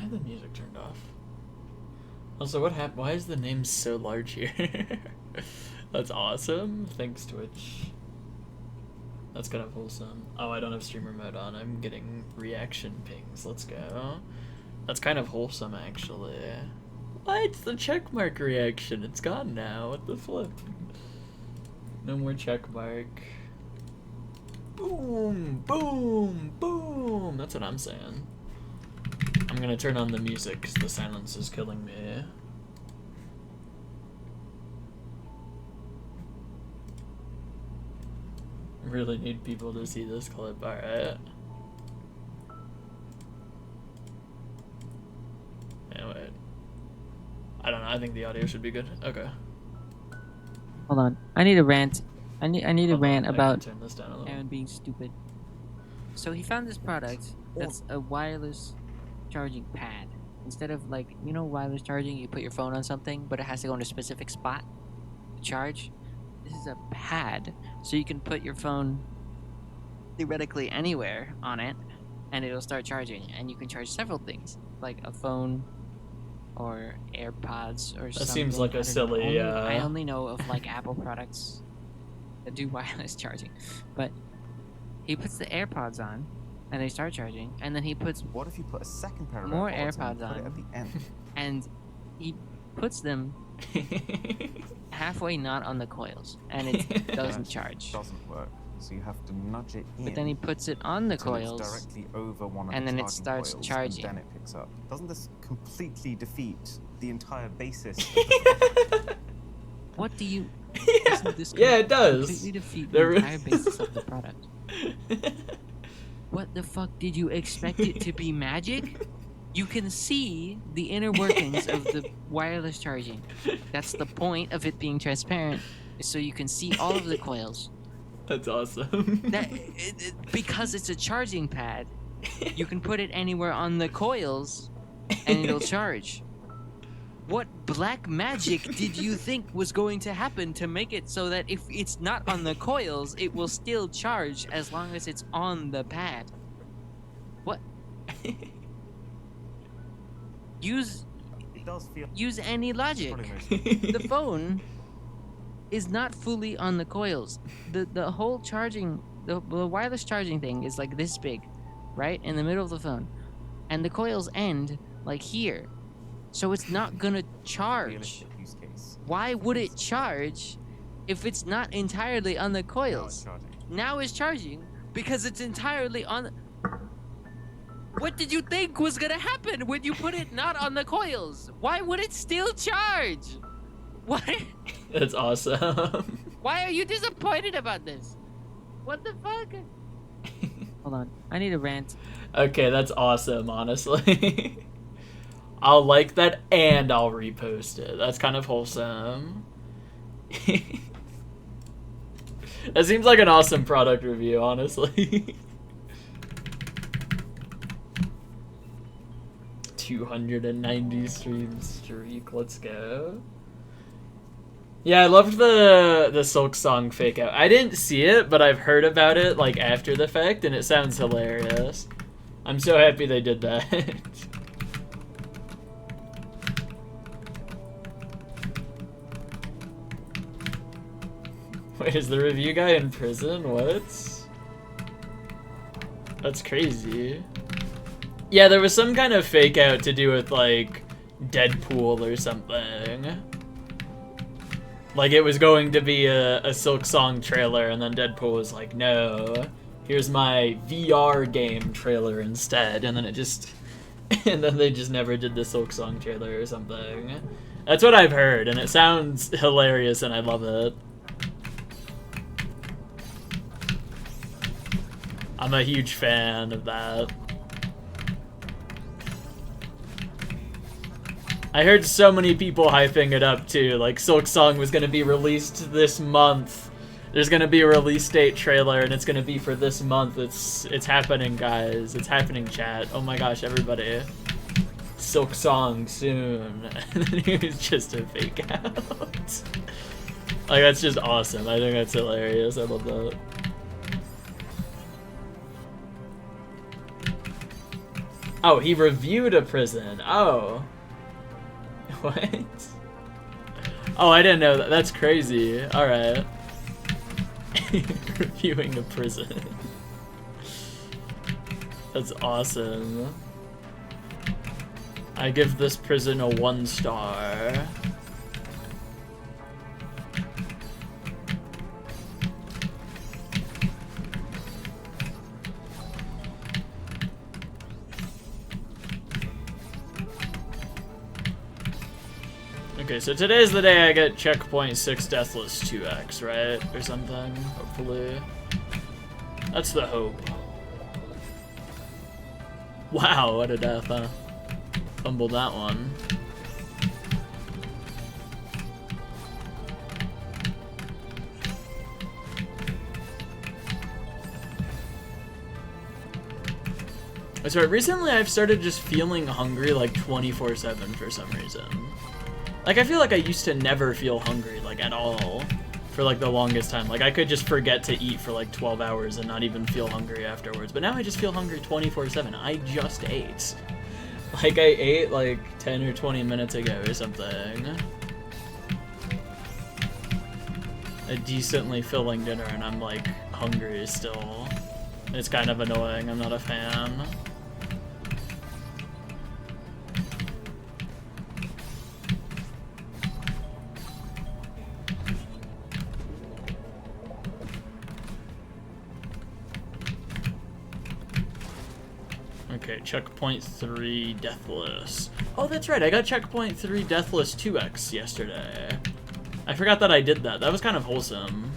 had the music turned off? Also, what happened? Why is the name so large here? That's awesome. Thanks, Twitch. That's kind of wholesome. Oh, I don't have streamer mode on. I'm getting reaction pings. Let's go. That's kind of wholesome, actually. What? The checkmark reaction. It's gone now. What the flip? No more checkmark. Boom, boom, boom. That's what I'm saying. I'm gonna turn on the music because the silence is killing me. Really need people to see this clip, alright. Yeah, wait. I don't know, I think the audio should be good. Okay. Hold on. I need a rant. I need a rant about turn this down a little. Aaron being stupid. So he found this product that's a wireless charging pad. Instead of, like, you know, wireless charging, you put your phone on something, but it has to go in a specific spot to charge. This is a pad, so you can put your phone theoretically anywhere on it, and it'll start charging. And you can charge several things, like a phone or AirPods or something. That seems like a silly. I only know of like Apple products that do wireless charging, but he puts the AirPods on, and they start charging, and then he puts What if you put a second pair of more AirPods AirPods on, on, and put it at the end? and he puts them halfway not on the coils, and it doesn't charge. Doesn't work. So you have to nudge it in. But then he puts it on the until it's coils, directly over one of and the then it charging starts coils, charging. And then it picks up. Doesn't this completely defeat the entire basis? What do you? Doesn't this Yeah, it does. completely defeat There the is- entire basis of the product. What the fuck did you expect it to be magic? You can see the inner workings of the wireless charging. That's the point of it being transparent, is so you can see all of the coils. That's awesome. Because it's a charging pad, you can put it anywhere on the coils, and it'll charge. What black magic did you think was going to happen to make it so that if it's not on the coils, it will still charge as long as it's on the pad? What? Use It does feel. any logic. Probably most- The phone is not fully on the coils. The whole charging, the wireless charging thing is like this big, right? In the middle of the phone. And the coils end like here. So it's not gonna charge. realistic use case. Why would it charge if it's not entirely on the Now it's coils? charging. Now it's charging because it's entirely on. What did you think was gonna happen when you put it not on the coils? Why would it still charge? Why? That's awesome. Why are you disappointed about this? What the fuck? Hold on, I need a rant. Okay, that's awesome, honestly. I'll like that and I'll repost it. That's kind of wholesome. That seems like an awesome product review, honestly. 290 stream streak, let's go. Yeah, I loved the Silk Song fake out. I didn't see it, but I've heard about it like after the fact, and it sounds hilarious. I'm so happy they did that. Wait, is the review guy in prison? What? That's crazy. Yeah, there was some kind of fake out to do with like Deadpool or something. Like it was going to be a Silk Song trailer, and then Deadpool was like, no, here's my VR game trailer instead, and then it just, and then they just never did the Silk Song trailer or something. That's what I've heard, and it sounds hilarious, and I love it. I'm a huge fan of that. I heard so many people hyping it up too, like Silk Song was gonna be released this month. There's gonna be a release date trailer and it's gonna be for this month. It's happening, guys. It's happening, chat. Oh my gosh, everybody. Silk Song soon. And then it was just a fake out. Like, that's just awesome. I think that's hilarious. I love that. Oh, he reviewed a prison. Oh. What? Oh, I didn't know that. That's crazy. Alright. Reviewing a prison. That's awesome. I give this prison a 1 star. Okay, so today's the day I get checkpoint 6 Deathless 2x, right? Or something, hopefully. That's the hope. Wow, what a death, huh? Fumbled that one. So recently I've started just feeling hungry like 24/7 for some reason. Like, I feel like I used to never feel hungry, like, at all, for, like, the longest time. Like, I could just forget to eat for, like, 12 hours and not even feel hungry afterwards. But now I just feel hungry 24/7. I just ate. Like, I ate, like, 10 or 20 minutes ago or something. A decently filling dinner, and I'm, like, hungry still. It's kind of annoying. I'm not a fan. Okay, checkpoint 3 Deathless. Oh, that's right, I got checkpoint 3 Deathless 2x yesterday. I forgot that I did that. That was kind of wholesome.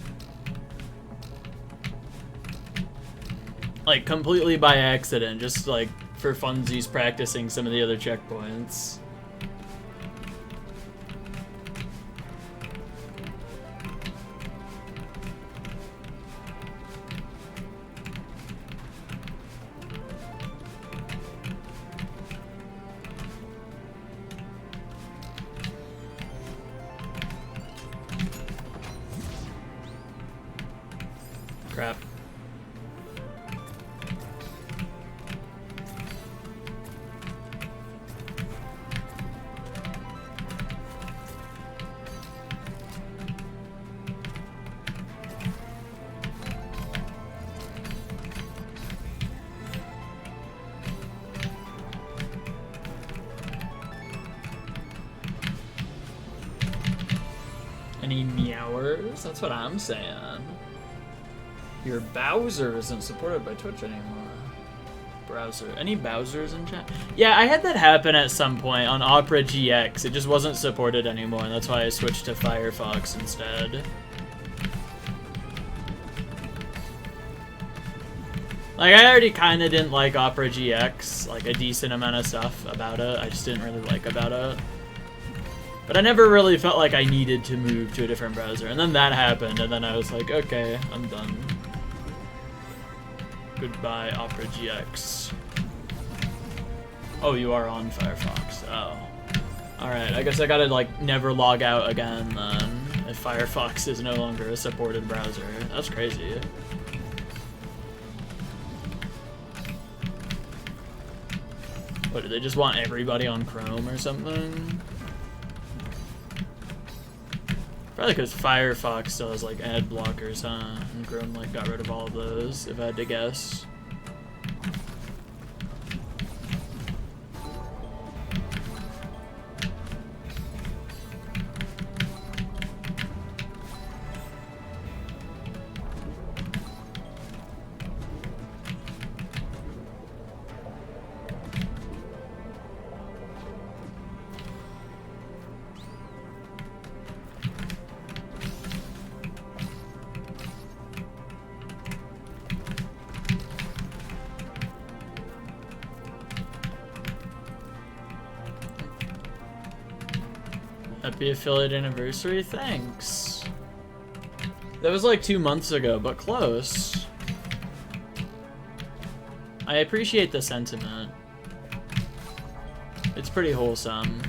Like, completely by accident, just like for funsies practicing some of the other checkpoints. Crap. Any meowers? That's what I'm saying. Your Bowser isn't supported by Twitch anymore. Browser. Any Bowsers in chat? Yeah, I had that happen at some point on Opera GX. It just wasn't supported anymore, and that's why I switched to Firefox instead. Like, I already kind of didn't like Opera GX, like a decent amount of stuff about it. I just didn't really like about it. But I never really felt like I needed to move to a different browser. And then that happened, and then I was like, okay, I'm done. Goodbye, Opera GX. Oh, you are on Firefox. Oh. Alright, I guess I gotta, like, never log out again, then, if Firefox is no longer a supported browser. That's crazy. What, do they just want everybody on Chrome or something? Probably because Firefox still has, like, ad blockers, huh? And Chrome, like, got rid of all of those, if I had to guess. Happy affiliate anniversary, thanks. That was like 2 months ago, but close. I appreciate the sentiment. It's pretty wholesome.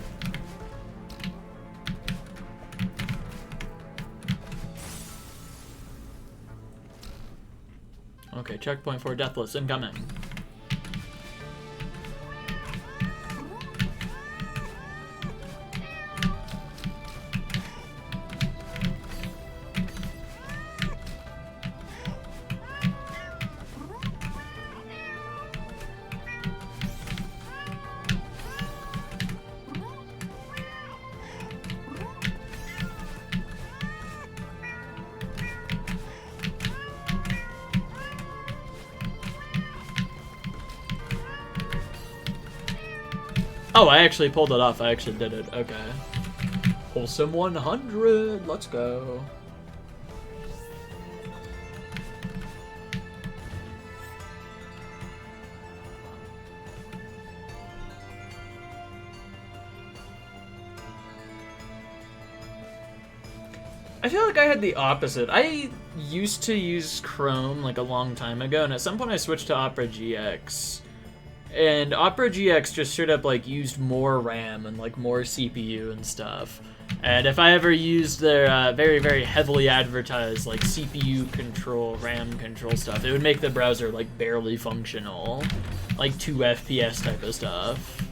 Okay, checkpoint 4 Deathless incoming. Oh, I actually pulled it off. I actually did it. Okay. Wholesome 100. Let's go. I feel like I had the opposite. I used to use Chrome like a long time ago, and at some point I switched to Opera GX. And Opera GX just straight up like used more RAM and like more CPU and stuff. And if I ever used their very, very heavily advertised like CPU control, RAM control stuff, it would make the browser like barely functional. Like 2 FPS type of stuff.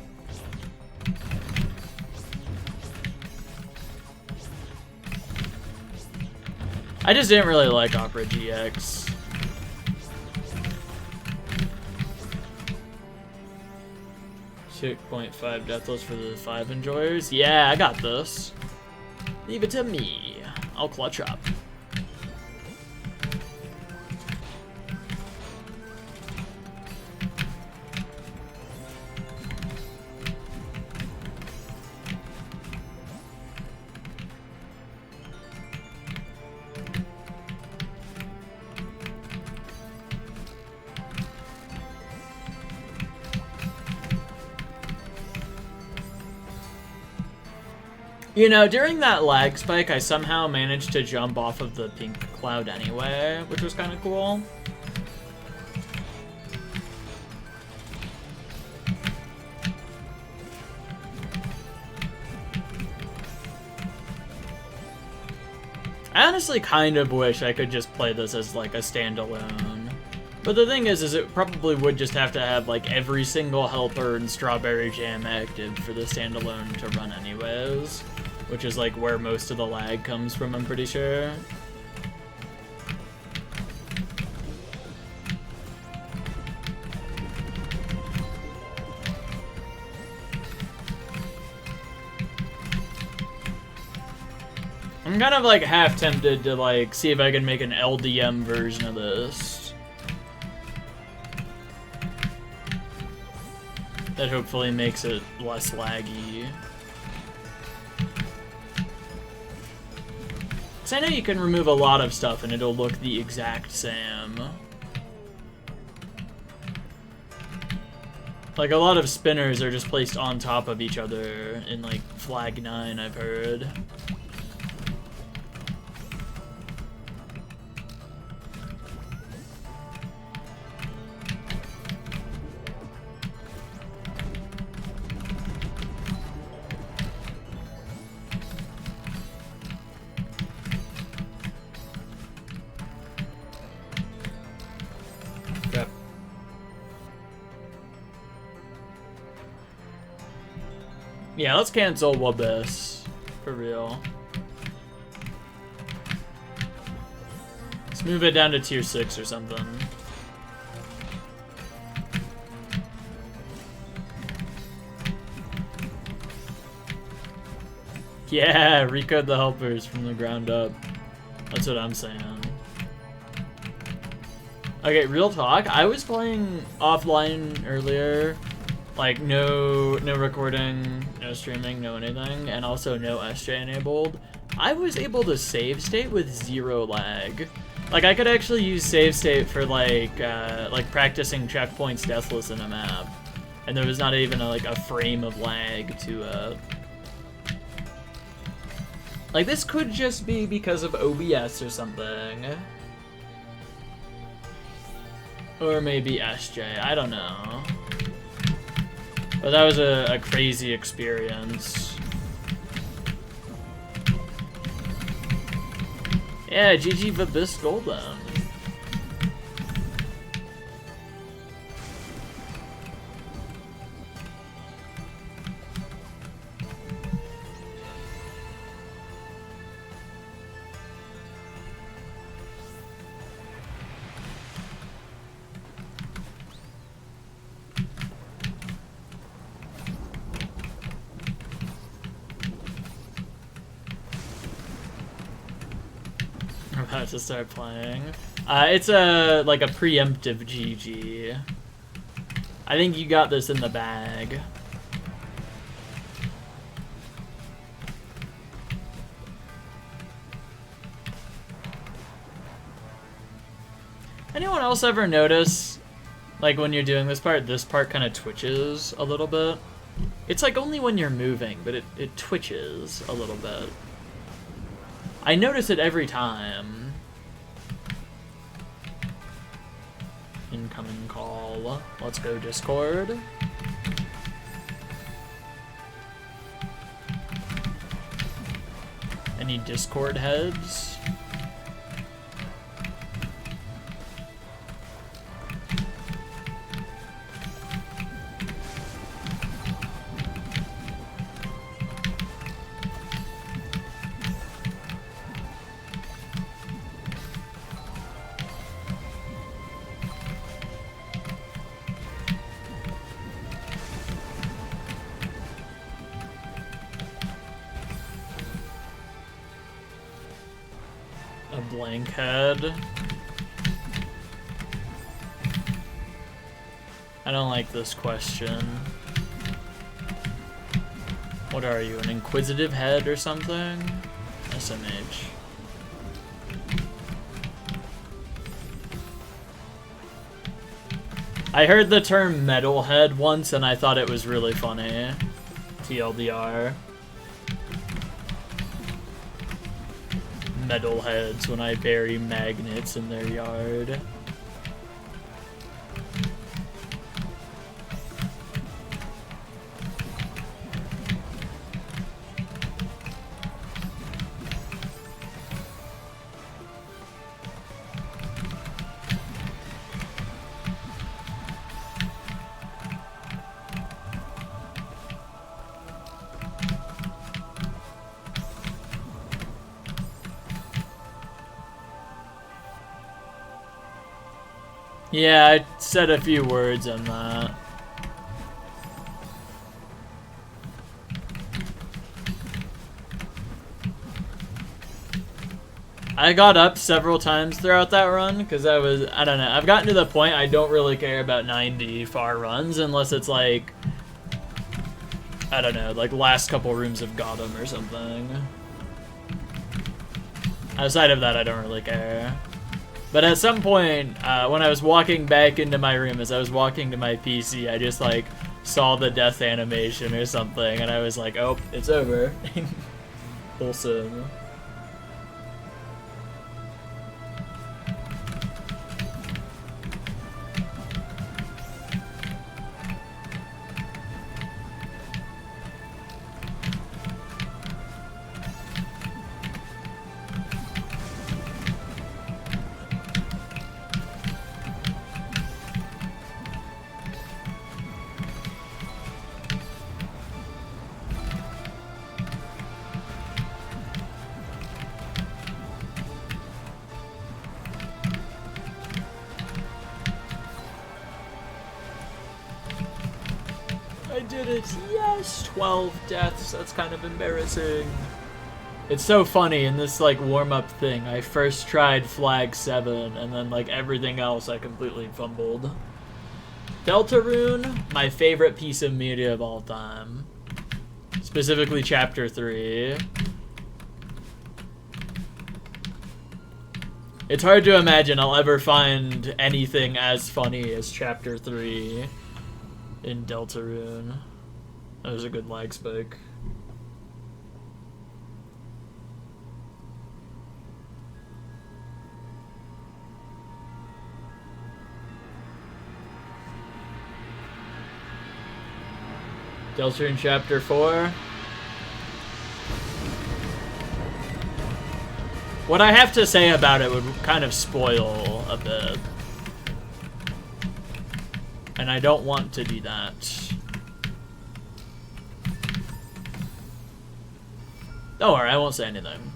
I just didn't really like Opera GX. .5 Deathless for the 5 enjoyers. Yeah, I got this. Leave it to me. I'll clutch up. You know, during that lag spike, I somehow managed to jump off of the pink cloud anyway, which was kind of cool. I honestly kind of wish I could just play this as like a standalone. But the thing is it probably would just have to have like every single helper in Strawberry Jam active for the standalone to run anyways. Which is like where most of the lag comes from, I'm pretty sure. I'm kind of like half tempted to like see if I can make an LDM version of this. That hopefully makes it less laggy. I know you can remove a lot of stuff and it'll look the exact same. Like a lot of spinners are just placed on top of each other in like Flag 9, I've heard. Yeah, let's cancel Wabis. For real. Let's move it down to tier 6 or something. Yeah, recode the helpers from the ground up. That's what I'm saying. Okay, real talk. I was playing offline earlier. Like, no recording, no streaming, no anything, and also no SJ enabled. I was able to save state with 0 lag. Like, I could actually use save state for, like practicing checkpoints deathless in a map. And there was not even, a frame of lag to, Like, this could just be because of OBS or something. Or maybe SJ, I don't know. But that was a crazy experience. Yeah, GG Vabis Golden. About to start playing. It's a preemptive GG. I think you got this in the bag. Anyone else ever notice, like when you're doing this part kind of twitches a little bit? It's like only when you're moving, but it twitches a little bit. I notice it every time. Incoming call. Let's go Discord. Any Discord heads? Blank head. I don't like this question. What are you, an inquisitive head or something? SMH. I heard the term metalhead once and I thought it was really funny. TLDR. Metalheads when I bury magnets in their yard. Yeah, I said a few words on that. I got up several times throughout that run because I don't know, I've gotten to the point I don't really care about 90 far runs unless it's like, I don't know, like last couple rooms of Gotham or something. Outside of that, I don't really care. But at some point, when I was walking back into my room, as I was walking to my PC, I just, like, saw the death animation or something, and I was like, oh, it's over. Wholesome. did it. Yes, 12 deaths. That's kind of embarrassing. It's so funny in this, like, warm-up thing. I first tried Flag 7, and then, like, everything else I completely fumbled. Deltarune, my favorite piece of media of all time. Specifically Chapter 3. It's hard to imagine I'll ever find anything as funny as Chapter 3 in Deltarune. That was a good lag spike. Deltarune Chapter 4. What I have to say about it would kind of spoil a bit. And I don't want to do that. Don't worry, I won't say anything.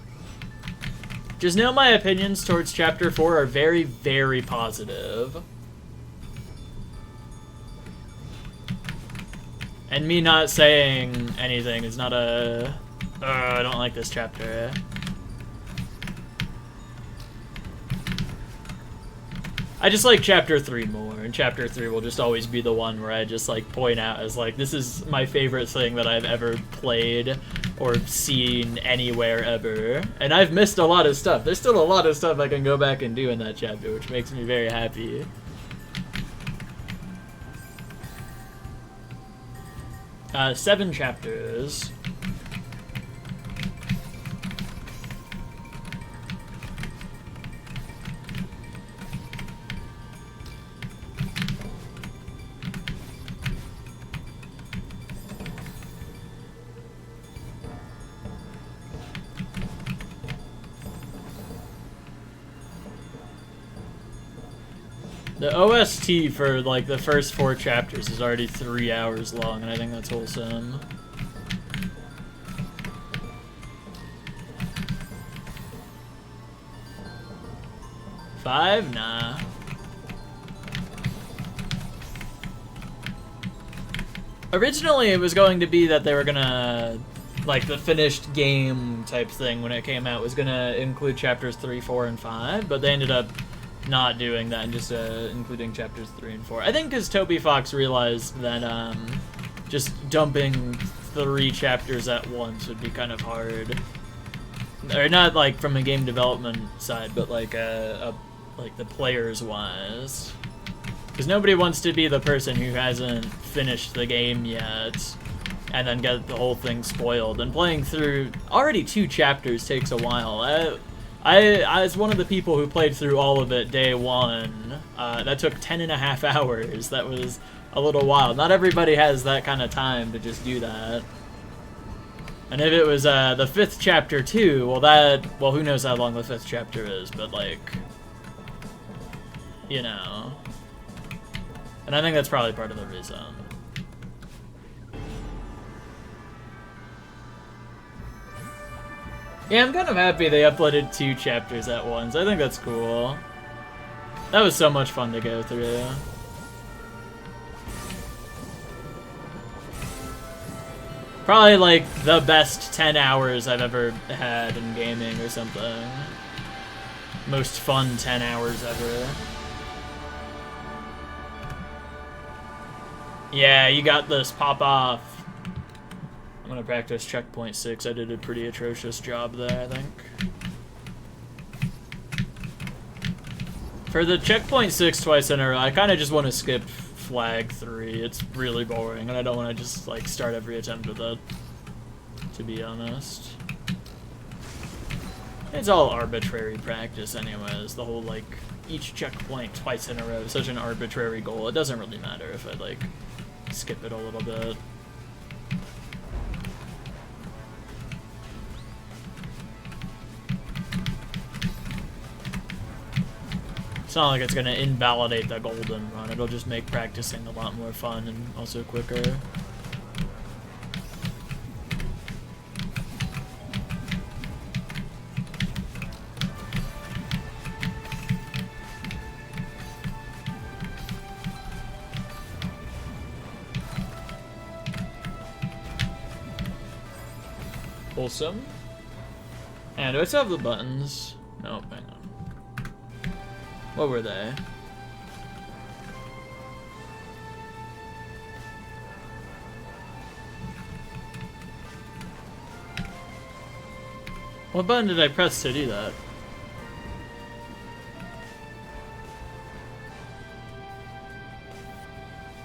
Just know my opinions towards Chapter 4 are very, very positive. And me not saying anything is not a... I don't like this chapter. I just like Chapter 3 more, and Chapter 3 will just always be the one where I just, like, point out as, like, this is my favorite thing that I've ever played or seen anywhere ever. And I've missed a lot of stuff. There's still a lot of stuff I can go back and do in that chapter, which makes me very happy. Seven chapters. The OST for like the first 4 chapters is already 3 hours long, and I think that's wholesome. Five? Nah. Originally, it was going to be that they were gonna, like, the finished game type thing when it came out was gonna include chapters 3, 4, and 5, but they ended up not doing that and just including chapters 3 and 4. I think because Toby Fox realized that just dumping 3 chapters at once would be kind of hard. Or not like from a game development side, but like like the players wise. Because nobody wants to be the person who hasn't finished the game yet and then get the whole thing spoiled. And playing through already 2 chapters takes a while. I was one of the people who played through all of it day 1. That took 10.5 hours. That was a little wild. Not everybody has that kind of time to just do that. And if it was the 5th chapter too, well, who knows how long the 5th chapter is, but like, you know. And I think that's probably part of the reason. Yeah, I'm kind of happy they uploaded 2 chapters at once. I think that's cool. That was so much fun to go through. Probably like the best 10 hours I've ever had in gaming or something. Most fun 10 hours ever. Yeah, you got this, pop off. I'm gonna practice checkpoint 6. I did a pretty atrocious job there, I think. For the checkpoint 6 twice in a row, I kind of just want to skip flag 3. It's really boring, and I don't want to just like start every attempt with it, to be honest. It's all arbitrary practice anyways. The whole like each checkpoint twice in a row is such an arbitrary goal. It doesn't really matter if I like skip it a little bit. It's not like it's gonna invalidate the golden run. It'll just make practicing a lot more fun and also quicker. Wholesome. And do I still have the buttons? No, hang on. What were they? What button did I press to do that?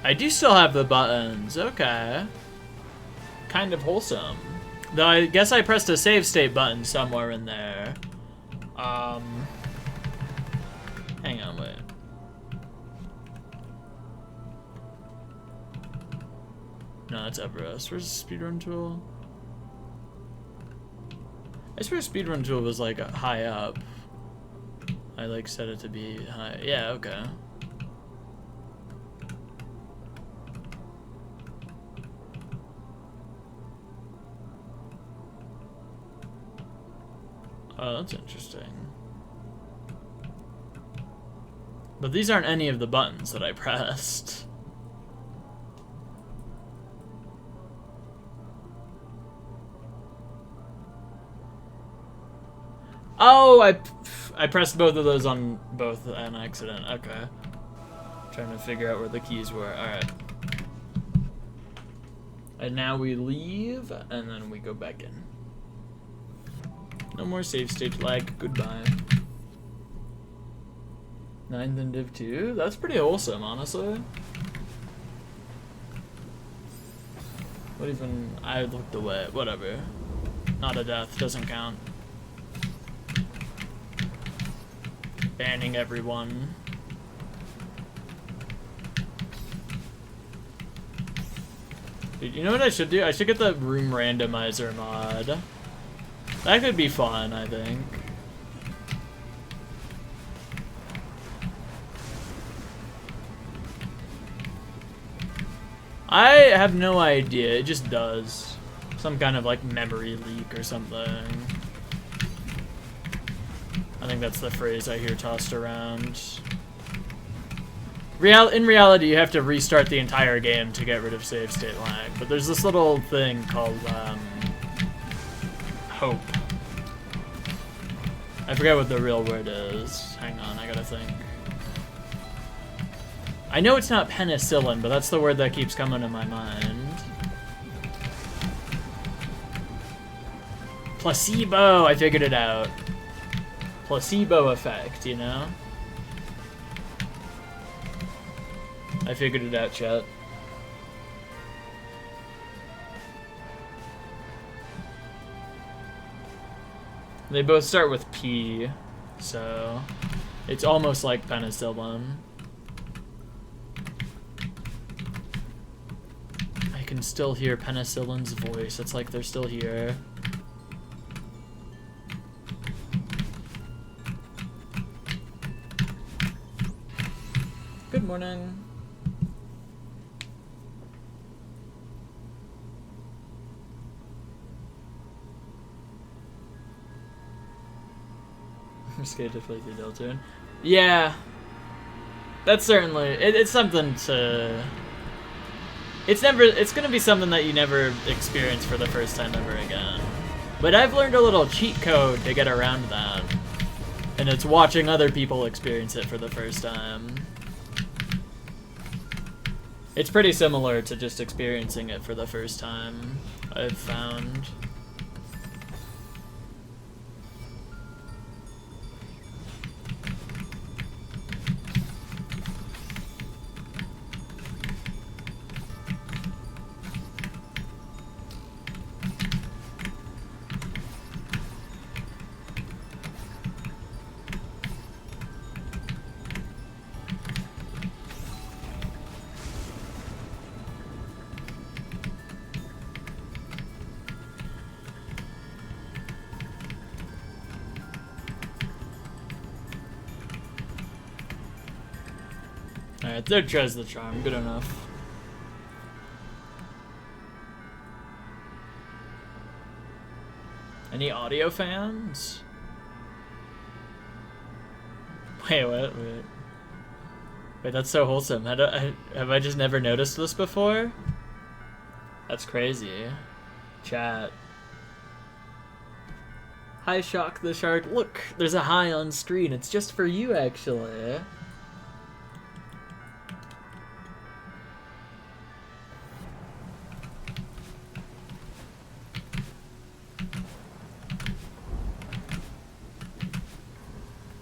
I do still have the buttons. Okay. Kind of wholesome. Though I guess I pressed a save state button somewhere in there. Hang on, wait. No, that's Everest. Where's the speedrun tool? I swear speedrun tool was like high up. I like set it to be high. Yeah, okay. Oh, that's interesting. But these aren't any of the buttons that I pressed. Oh, I pressed both of those on both an accident. Okay. Trying to figure out where the keys were. Alright. And now we leave, and then we go back in. No more save state lag. Goodbye. 9th and Div 2? That's pretty wholesome, honestly. What even... I looked away. Whatever. Not a death. Doesn't count. Banning everyone. Dude, you know what I should do? I should get the room randomizer mod. That could be fun, I think. I have no idea. It just does. Some kind of like memory leak or something. I think that's the phrase I hear tossed around. In reality, you have to restart the entire game to get rid of save state lag, but there's this little thing called hope. I forget what the real word is. Hang on, I gotta think. I know it's not penicillin, but that's the word that keeps coming to my mind. Placebo! I figured it out. Placebo effect, you know? I figured it out, chat. They both start with P, so it's almost like penicillin. I can still hear penicillin's voice. It's like they're still here. Good morning. I'm scared to play through Deltarune. Yeah. That's certainly... It's something to... It's gonna be something that you never experience for the first time ever again. But I've learned a little cheat code to get around that. And it's watching other people experience it for the first time. It's pretty similar to just experiencing it for the first time, I've found. Alright, third tries the charm. Good enough. Any audio fans? Wait, what? Wait, that's so wholesome. Have I just never noticed this before? That's crazy. Chat. Hi, Shock the Shark. Look, there's a hi on screen. It's just for you, actually.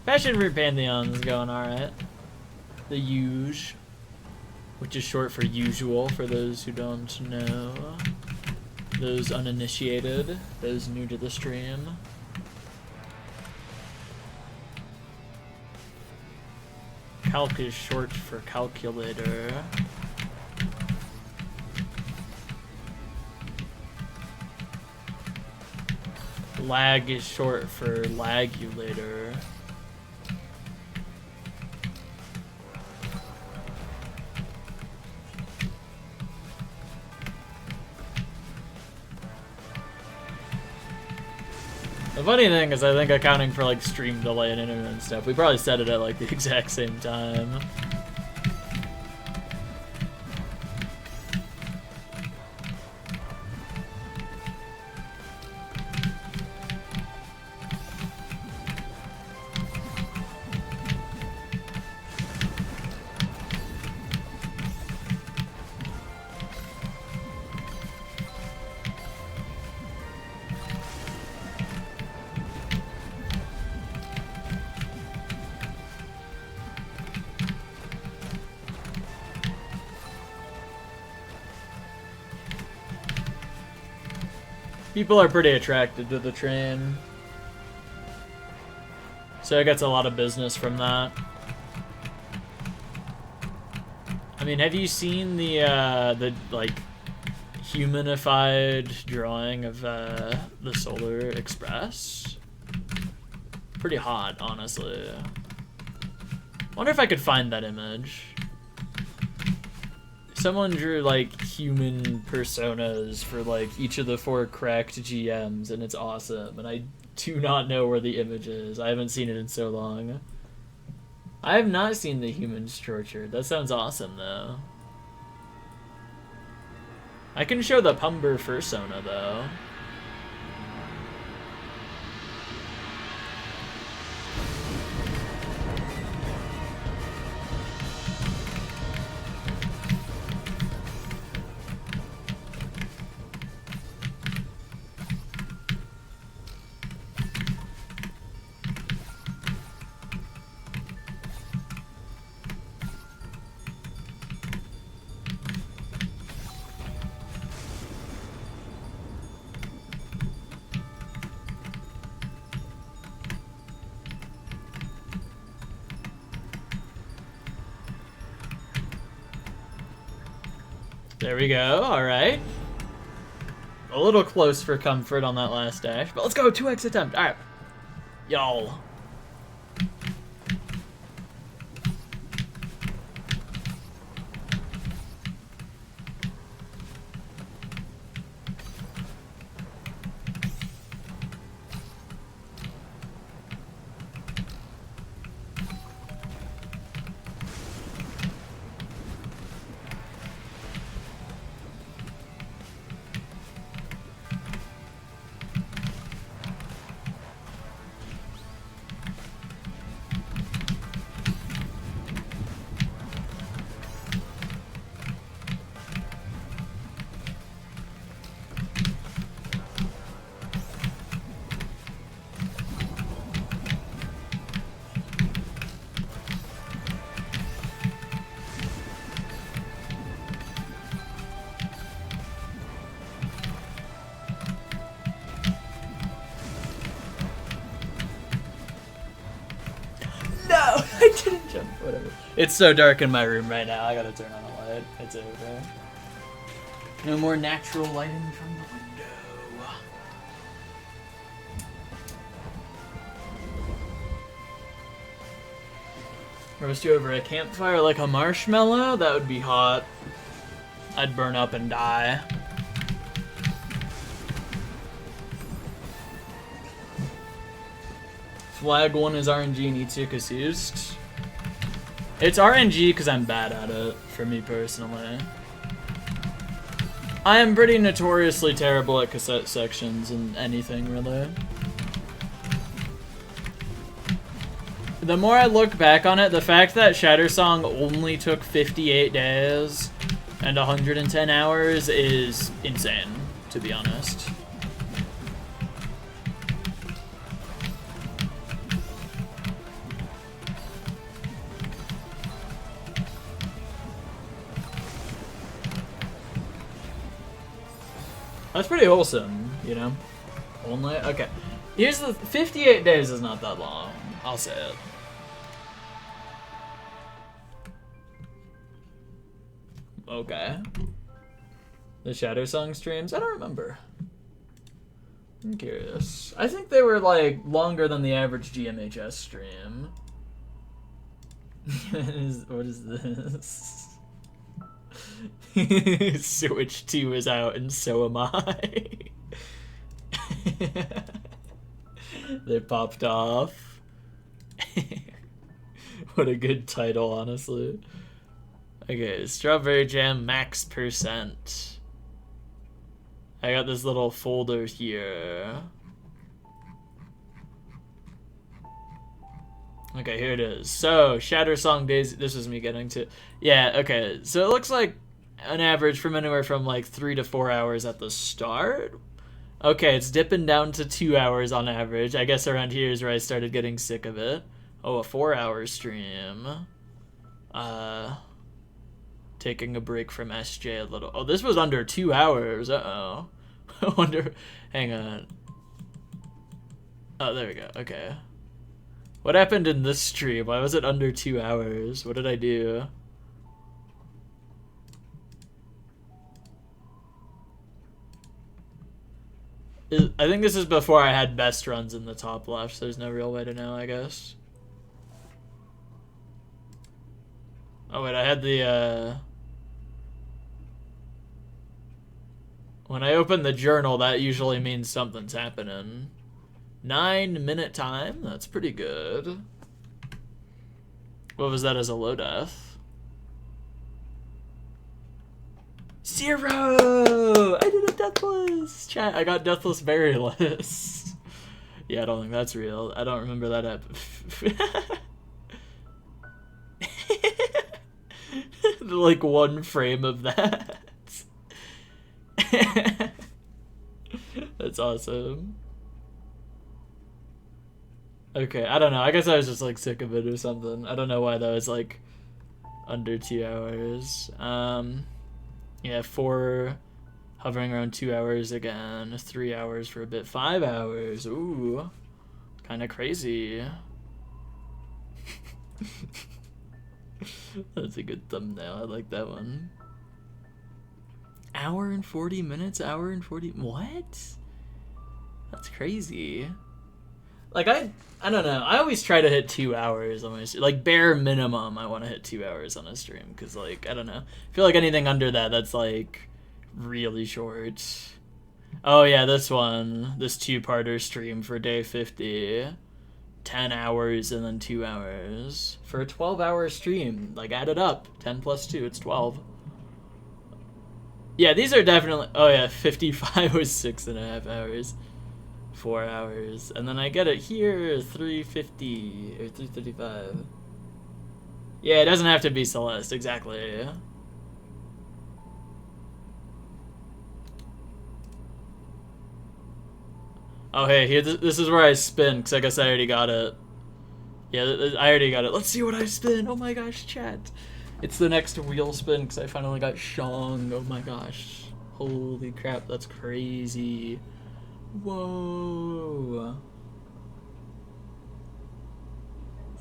Passionfruit Pantheon is going alright. The Uge, which is short for usual for those who don't know. Those uninitiated, those new to the stream. Calc is short for calculator. Lag is short for lagulator. The funny thing is, I think accounting for like stream delay and internet and stuff, we probably set it at like the exact same time. People are pretty attracted to the train. So it gets a lot of business from that. I mean, have you seen the like humanified drawing of the Solar Express? Pretty hot, honestly. Wonder if I could find that image. Someone drew like human personas for like each of the 4 cracked GMs, and it's awesome. And I do not know where the image is. I haven't seen it in so long. I have not seen the humans tortured. That sounds awesome, though. I can show the Pumber fursona, though. There we go, alright. A little close for comfort on that last dash, but let's go, 2x attempt, alright. Y'all. I didn't jump, whatever. It's so dark in my room right now, I gotta turn on a light. It's over. No more natural lighting from the window. Roast you over a campfire like a marshmallow? That would be hot. I'd burn up and die. Flag 1 is RNG and E2 is used. It's RNG because I'm bad at it, for me personally. I am pretty notoriously terrible at cassette sections and anything, really. The more I look back on it, the fact that Shattersong only took 58 days and 110 hours is insane, to be honest. That's pretty wholesome, you know? Only? Okay. Here's the... 58 days is not that long. I'll say it. Okay. The Shattersong streams? I don't remember. I'm curious. I think they were, like, longer than the average GMHS stream. What is this? Switch 2 is out and so am I. They popped off. What a good title, honestly. Okay, strawberry jam max %. I got this little folder here. Okay, here it is. So, Shattersong Days. This is me getting to... Yeah, okay. So it looks like an average from anywhere from like 3 to 4 hours at the start. Okay, it's dipping down to 2 hours on average. I guess around here is where I started getting sick of it. Oh, a 4-hour stream. Taking a break from SJ a little. Oh, this was under 2 hours. Uh-oh. I wonder. Hang on. Oh, there we go. Okay. What happened in this stream? Why was it under 2 hours? What did I do? I think this is before I had best runs in the top left, so there's no real way to know, I guess. Oh wait, I had the, when I open the journal, that usually means something's happening. 9-minute time? That's pretty good. What was that as a low death? 0! I did a deathless! Chat, I got deathless berryless. Yeah, I don't think that's real. I don't remember that happening. Like one frame of that. That's awesome. Okay, I don't know. I guess I was just like sick of it or something. I don't know why that was like under 2 hours. Yeah, 4 hovering around 2 hours again. 3 hours for a bit. 5 hours. Ooh, kind of crazy. That's a good thumbnail. I like that one. Hour and 40 minutes. Hour and 40. What? That's crazy. Like I don't know. I always try to hit 2 hours on my stream. Like bare minimum, I want to hit 2 hours on a stream because like I don't know. I feel like anything under that, that's like really short. Oh yeah, this one, this 2-parter stream for day 50, 10 hours and then 2 hours for a 12-hour stream. Like add it up, 10 plus 2, it's 12. Yeah, these are definitely. Oh yeah, 55 was 6.5 hours. 4 hours, and then I get it here 350 or 335. Yeah, it doesn't have to be Celeste, exactly. Oh hey, here this is where I spin because I guess I already got it. Yeah, I already got it. Let's see what I spin. Oh my gosh, chat. It's the next wheel spin because I finally got Shang. Oh my gosh, holy crap, that's crazy. Whoa.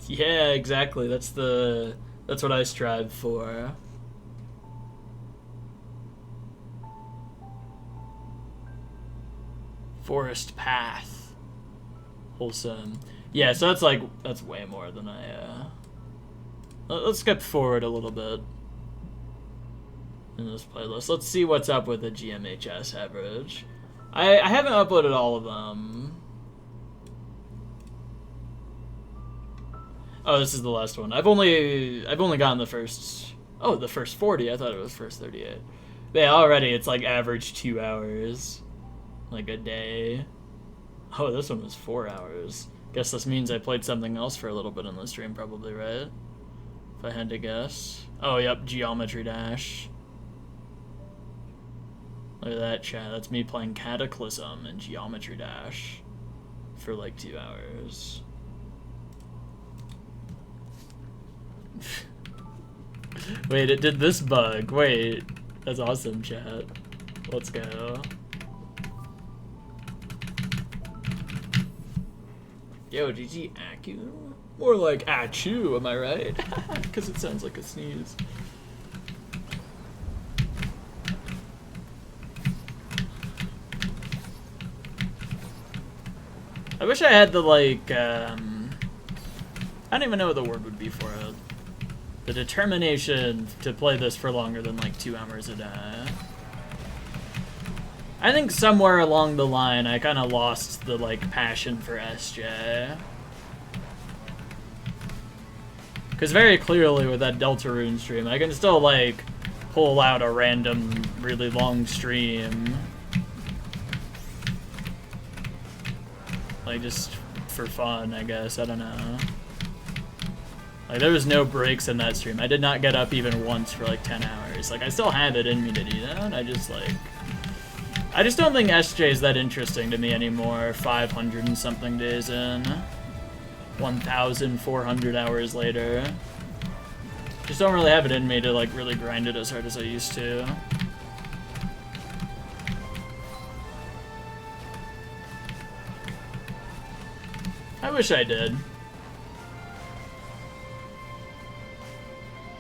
Yeah, exactly. That's what I strive for. Forest path. Wholesome. Yeah, so that's way more than I let's skip forward a little bit in this playlist. Let's see what's up with the GMHS average. I haven't uploaded all of them. Oh, this is the last one. I've only gotten the first. Oh, the first 40. I thought it was first 38. But yeah, already it's like average 2 hours, like a day. Oh, this one was 4 hours. Guess this means I played something else for a little bit in the stream, probably, right? If I had to guess. Oh, yep, Geometry Dash. Look at that, chat. That's me playing Cataclysm and Geometry Dash for like 2 hours. Wait, it did this bug. Wait, that's awesome, chat. Let's go. Yo, GG Aku? More like Achu, am I right? Because it sounds like a sneeze. I wish I had the, like, I don't even know what the word would be for it. The determination to play this for longer than, like, 2 hours a day. I think somewhere along the line, I kind of lost the, like, passion for SJ. Because very clearly with that Deltarune stream, I can still, like, pull out a random, really long stream. Like, just for fun, I guess. I don't know. Like, there was no breaks in that stream. I did not get up even once for, like, 10 hours. Like, I still have it in me to do that. I just, like... I just don't think SJ is that interesting to me anymore. 500 and something days in. 1,400 hours later. Just don't really have it in me to, like, really grind it as hard as I used to. I wish I did.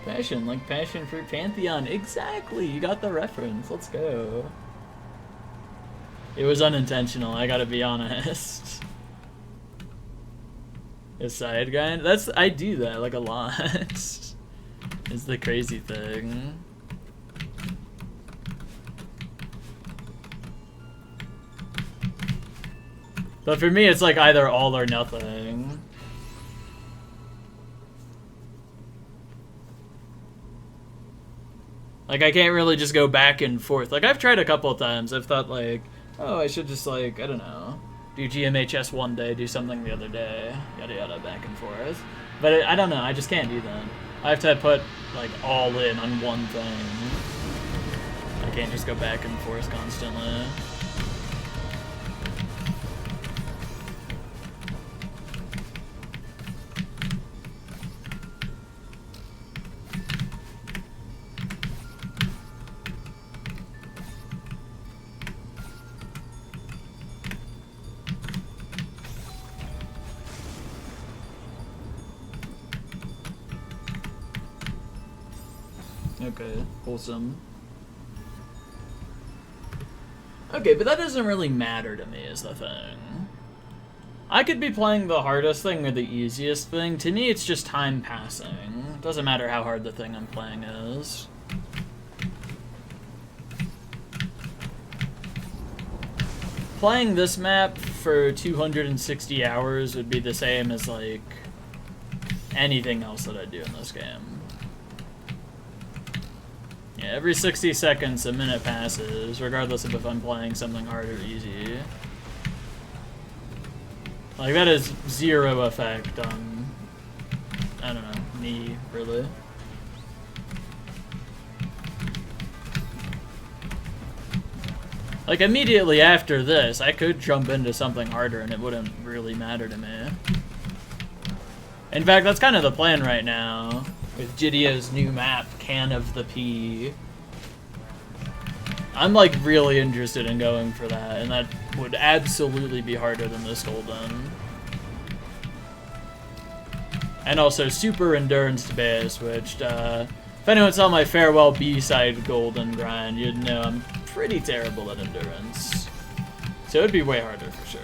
Passion, like Passionfruit Pantheon. Exactly, you got the reference. Let's go. It was unintentional, I gotta be honest. A side grind? I do that like a lot. It's the crazy thing. But for me, it's like either all or nothing. Like, I can't really just go back and forth. Like, I've tried a couple of times. I've thought, like, oh, I should just, like, I don't know, do GMHS one day, do something the other day, yada yada, back and forth. But I don't know, I just can't do that. I have to put, like, all in on one thing. I can't just go back and forth constantly. Okay, wholesome. Okay, but that doesn't really matter to me, is the thing. I could be playing the hardest thing or the easiest thing. To me, it's just time passing. Doesn't matter how hard the thing I'm playing is. Playing this map for 260 hours would be the same as, like, anything else that I do in this game. Yeah, every 60 seconds a minute passes, regardless of if I'm playing something hard or easy. Like, that has zero effect on, I don't know, me, really. Like, immediately after this, I could jump into something harder and it wouldn't really matter to me. In fact, that's kind of the plan right now. With Jidio's new map, Can of the P. I'm like really interested in going for that, and that would absolutely be harder than this Golden. And also super endurance based, which if anyone saw my Farewell B-side Golden grind, you'd know I'm pretty terrible at endurance. So it would be way harder for sure.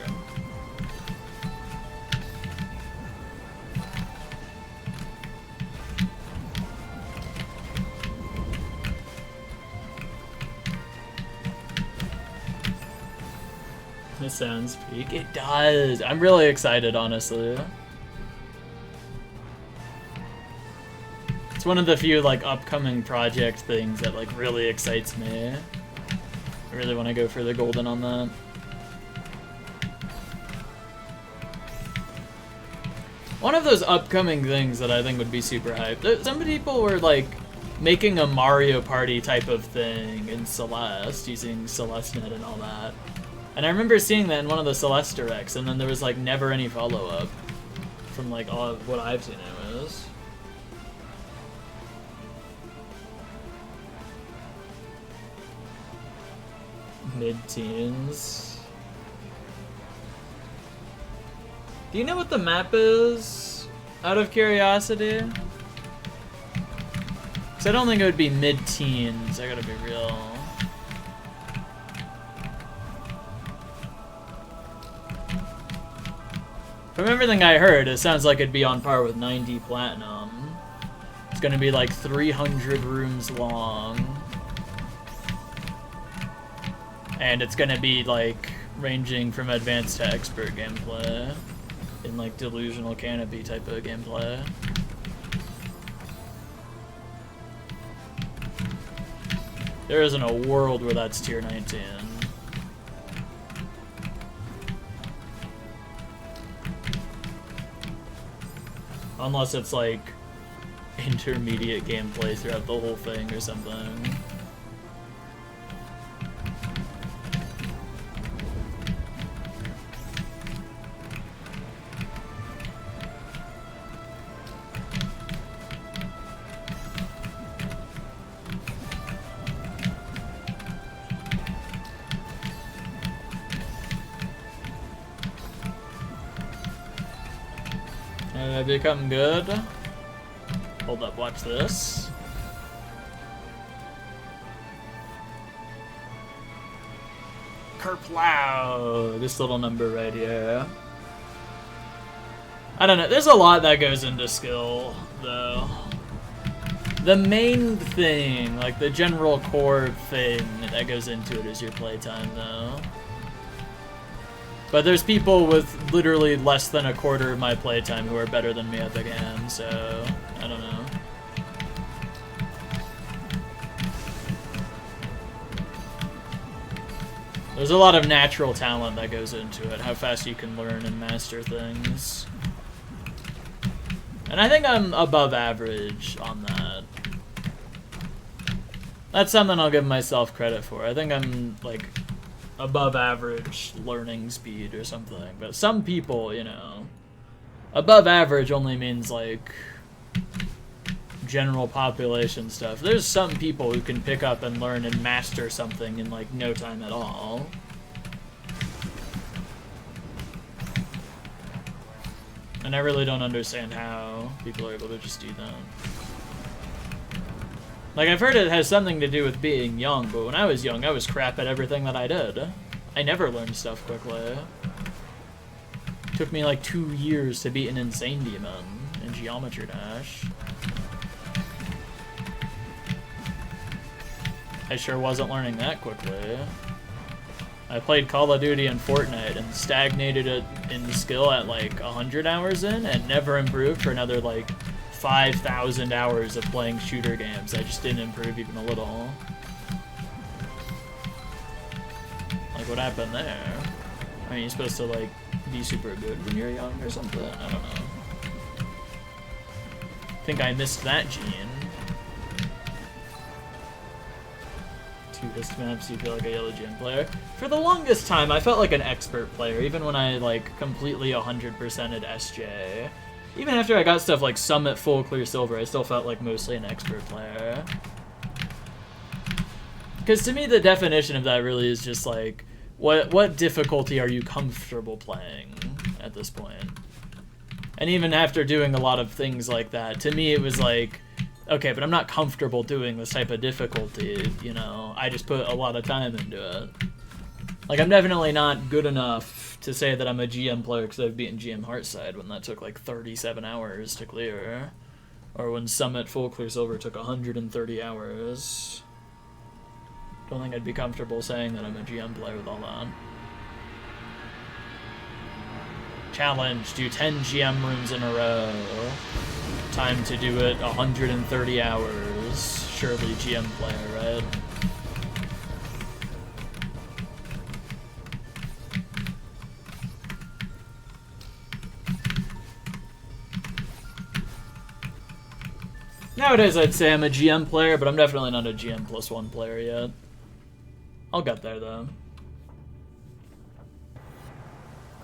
This sounds peak. It does. I'm really excited, honestly. It's one of the few like upcoming project things that like really excites me. I really want to go for the Golden on that. One of those upcoming things that I think would be super hype. Some people were like making a Mario Party type of thing in Celeste, using CelesteNet and all that. And I remember seeing that in one of the Celeste Directs, and then there was like never any follow-up from like all of what I've seen anyways. Mid-teens. Do you know what the map is? Out of curiosity? Because I don't think it would be mid-teens, I gotta be real. From everything I heard, it sounds like it'd be on par with 90 Platinum. It's gonna be like 300 rooms long. And it's gonna be like ranging from advanced to expert gameplay. In like delusional canopy type of gameplay. There isn't a world where that's tier 19. Unless it's like intermediate gameplay throughout the whole thing or something. I become good? Hold up, watch this. Kerplow! This little number right here. I don't know, there's a lot that goes into skill, though. The main thing, like the general core thing that goes into it is your playtime, though. But there's people with literally less than a quarter of my playtime who are better than me at the game, so I don't know. There's a lot of natural talent that goes into it, how fast you can learn and master things. And I think I'm above average on that. That's something I'll give myself credit for. I think I'm, like, above average learning speed or something. But some people, you know, above average only means, like, general population stuff. There's some people who can pick up and learn and master something in, like, no time at all. And I really don't understand how people are able to just do that. Like, I've heard it has something to do with being young, but when I was young, I was crap at everything that I did. I never learned stuff quickly. It took me like 2 years to beat an insane demon in Geometry Dash. I sure wasn't learning that quickly. I played Call of Duty and Fortnite and stagnated it in skill at like 100 hours in and never improved for another like 5,000 hours of playing shooter games. I just didn't improve even a little. Like, what happened there? I mean, you're supposed to like be super good when you're young or something. I don't know. I think I missed that gene. 2 hist maps, you feel like a yellow gem player. For the longest time, I felt like an expert player, even when I like completely 100%ed SJ. Even after I got stuff like Summit, Full, Clear, Silver, I still felt like mostly an expert player. Because to me, the definition of that really is just like, what difficulty are you comfortable playing at this point? And even after doing a lot of things like that, to me it was like, okay, but I'm not comfortable doing this type of difficulty, you know? I just put a lot of time into it. Like, I'm definitely not good enough to say that I'm a GM player because I've beaten GM Heartside when that took like 37 hours to clear. Or when Summit, Full, Clear, Silver took 130 hours. Don't think I'd be comfortable saying that I'm a GM player with all that. Challenge, do 10 GM rooms in a row. Time to do it 130 hours. Surely GM player, right? Nowadays I'd say I'm a GM player, but I'm definitely not a GM +1 player yet. I'll get there though.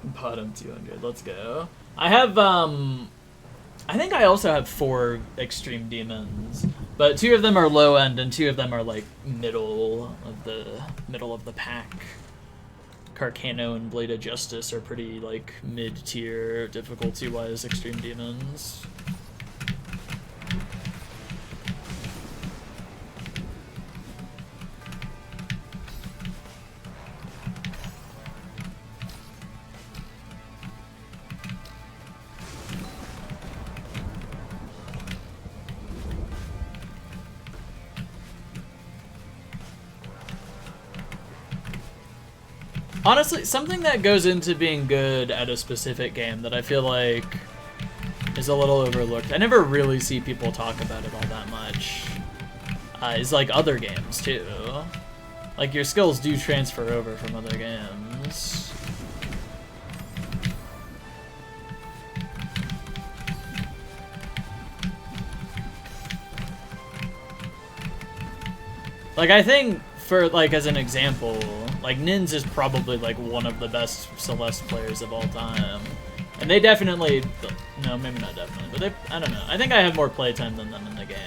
Bottom 200, let's go. I have, I think I also have 4 extreme demons, but 2 of them are low end and 2 of them are like middle of the pack. Carcano and Blade of Justice are pretty like mid-tier difficulty-wise extreme demons. Honestly, something that goes into being good at a specific game that I feel like is a little overlooked, I never really see people talk about it all that much, is like other games too. Like, your skills do transfer over from other games. Like, I think, for, like, as an example, like, Nins is probably, like, one of the best Celeste players of all time. And they definitely, no, maybe not definitely, but they, I don't know. I think I have more playtime than them in the game.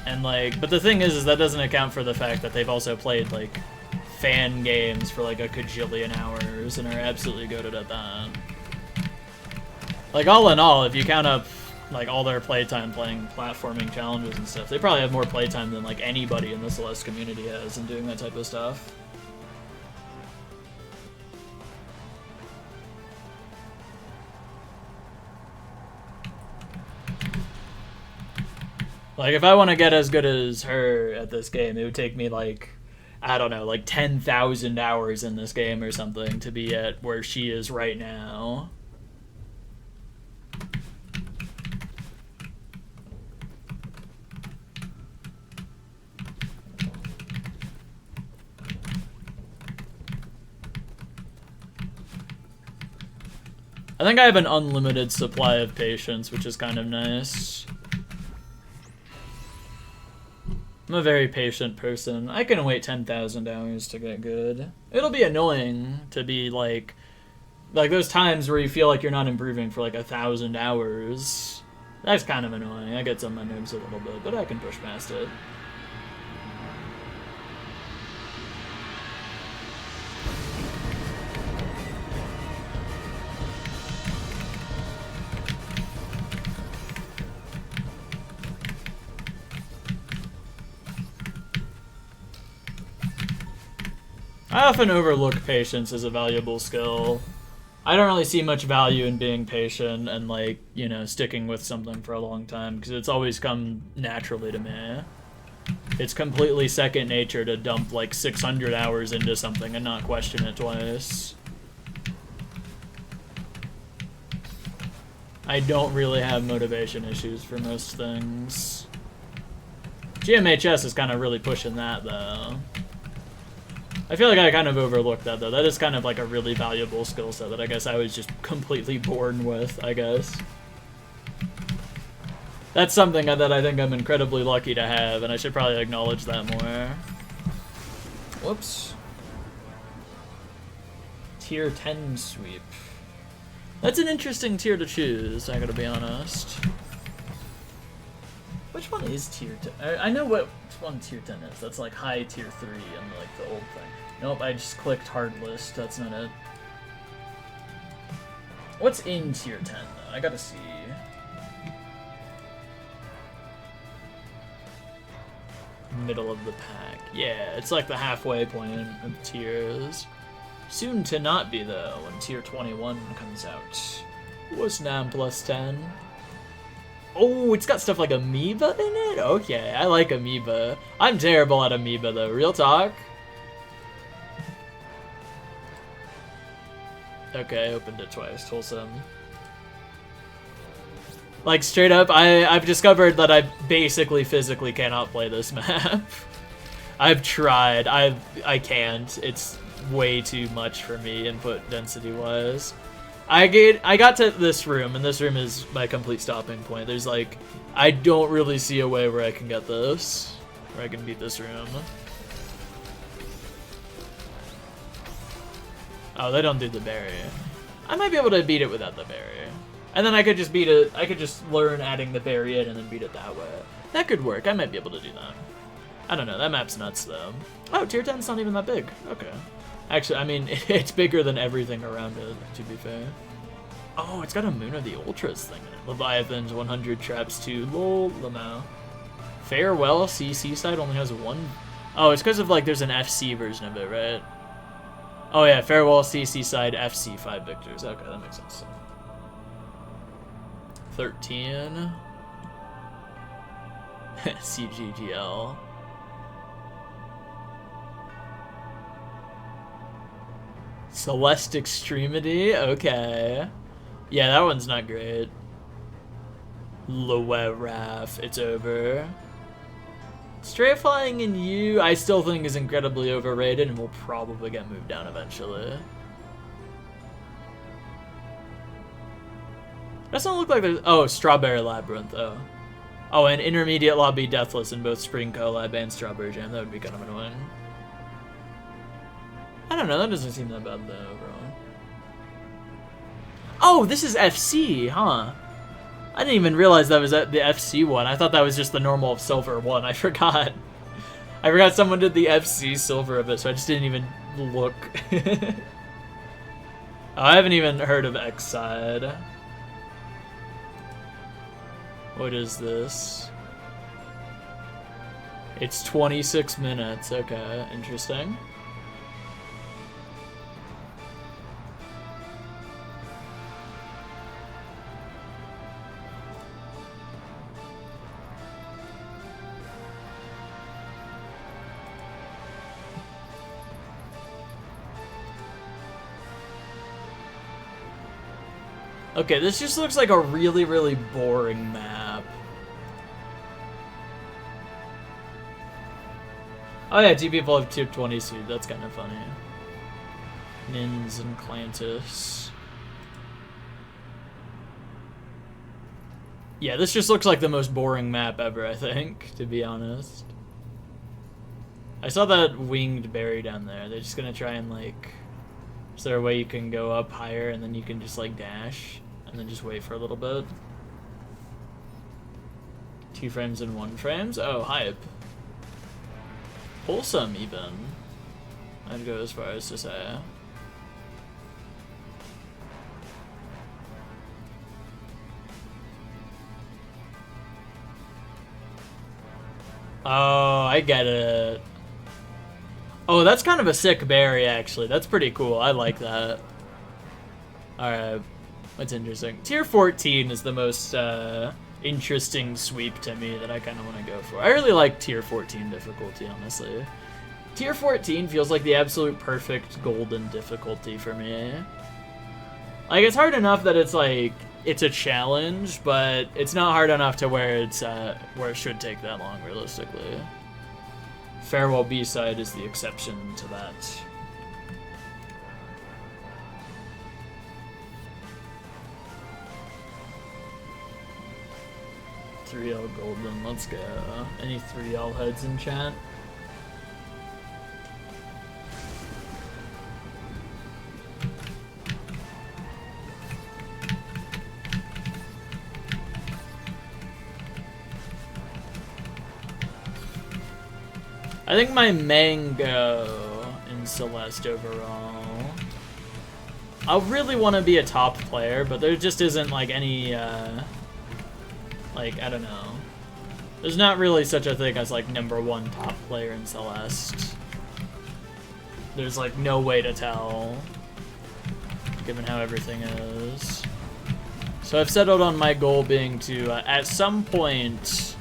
And, like, but the thing is that doesn't account for the fact that they've also played, like, fan games for, like, a cajillion hours and are absolutely goated at that. Like, all in all, if you count up, like, all their playtime playing platforming challenges and stuff, they probably have more playtime than, like, anybody in the Celeste community has in doing that type of stuff. Like, if I want to get as good as her at this game, it would take me, like, I don't know, like 10,000 hours in this game or something to be at where she is right now. I think I have an unlimited supply of patience, which is kind of nice. I'm a very patient person. I can wait 10,000 hours to get good. It'll be annoying to be like those times where you feel like you're not improving for like 1,000 hours. That's kind of annoying. That gets on my nerves a little bit, but I can push past it. I often overlook patience as a valuable skill. I don't really see much value in being patient and, like, you know, sticking with something for a long time, because it's always come naturally to me. It's completely second nature to dump, like, 600 hours into something and not question it twice. I don't really have motivation issues for most things. GMHS is kind of really pushing that, though. I feel like I kind of overlooked that, though. That is kind of like a really valuable skill set that I guess I was just completely born with, I guess. That's something that I think I'm incredibly lucky to have, and I should probably acknowledge that more. Whoops. Tier 10 sweep. That's an interesting tier to choose, I gotta be honest. Which one is tier 10? I know what one tier 10 is. That's like high tier 3 and like the old thing. Nope, I just clicked hard list. That's not it. What's in tier 10? I gotta see. Middle of the pack. Yeah, it's like the halfway point of tiers. Soon to not be though when tier 21 comes out. What's 9 plus 10? Oh, it's got stuff like Amoeba in it? Okay, I like Amoeba. I'm terrible at Amoeba, though. Real talk? Okay, I opened it twice. Wholesome. Like, straight up, I've discovered that I basically physically cannot play this map. I've tried. I can't. It's way too much for me, input density-wise. I got to this room, and this room is my complete stopping point. There's like, I don't really see a way where I can get this, where I can beat this room. Oh, they don't do the berry. I might be able to beat it without the berry. And then I could just beat it, I could just learn adding the berry in and then beat it that way. That could work, I might be able to do that. I don't know, that map's nuts though. Oh, tier 10's not even that big, okay. Actually, I mean, it's bigger than everything around it, to be fair. Oh, it's got a Moon of the Ultras thing in it. Leviathan's 100 traps too. Lol, Lamau. Farewell, CC side only has one. Oh, it's because of, like, there's an FC version of it, right? Oh, yeah, Farewell, CC side, FC 5 victors. Okay, that makes sense. 13. CGGL. Celeste Extremity, okay. Yeah, that one's not great. Loeraf, it's over. Stray Flying in You, I still think is incredibly overrated and will probably get moved down eventually. Doesn't look like there's... Oh, Strawberry Labyrinth, oh. Oh, and Intermediate Lobby Deathless in both Spring Collab and Strawberry Jam, that would be kind of annoying. I don't know, that doesn't seem that bad though, overall. Oh, this is FC, huh? I didn't even realize that was the FC one. I thought that was just the normal silver one. I forgot. I forgot someone did the FC silver of it, so I just didn't even look. Oh, I haven't even heard of X-Side. What is this? It's 26 minutes. Okay, interesting. Okay, this just looks like a really, really boring map. Oh yeah, two people have tier 20 seed. That's kind of funny. Nins and Clantis. Yeah, this just looks like the most boring map ever, I think, to be honest. I saw that winged berry down there. They're just gonna try and, like... Is there a way you can go up higher and then you can just, like, dash? And then just wait for a little bit? 2 frames and 1 frames? Oh, hype. Wholesome, even. I'd go as far as to say. Oh, I get it. Oh, that's kind of a sick berry, actually. That's pretty cool. I like that. Alright. That's interesting. Tier 14 is the most interesting sweep to me that I kind of want to go for. I really like Tier 14 difficulty, honestly. Tier 14 feels like the absolute perfect golden difficulty for me. Like, it's hard enough that it's like, it's a challenge, but it's not hard enough to where it's where it should take that long, realistically. Farewell B-side is the exception to that. $3L golden, let's go. Any 3L heads in chat? I think my mango in Celeste overall. I really want to be a top player, but there just isn't like any like, I don't know. There's not really such a thing as like #1 top player in Celeste. There's like no way to tell, given how everything is. So I've settled on my goal being to, at some point,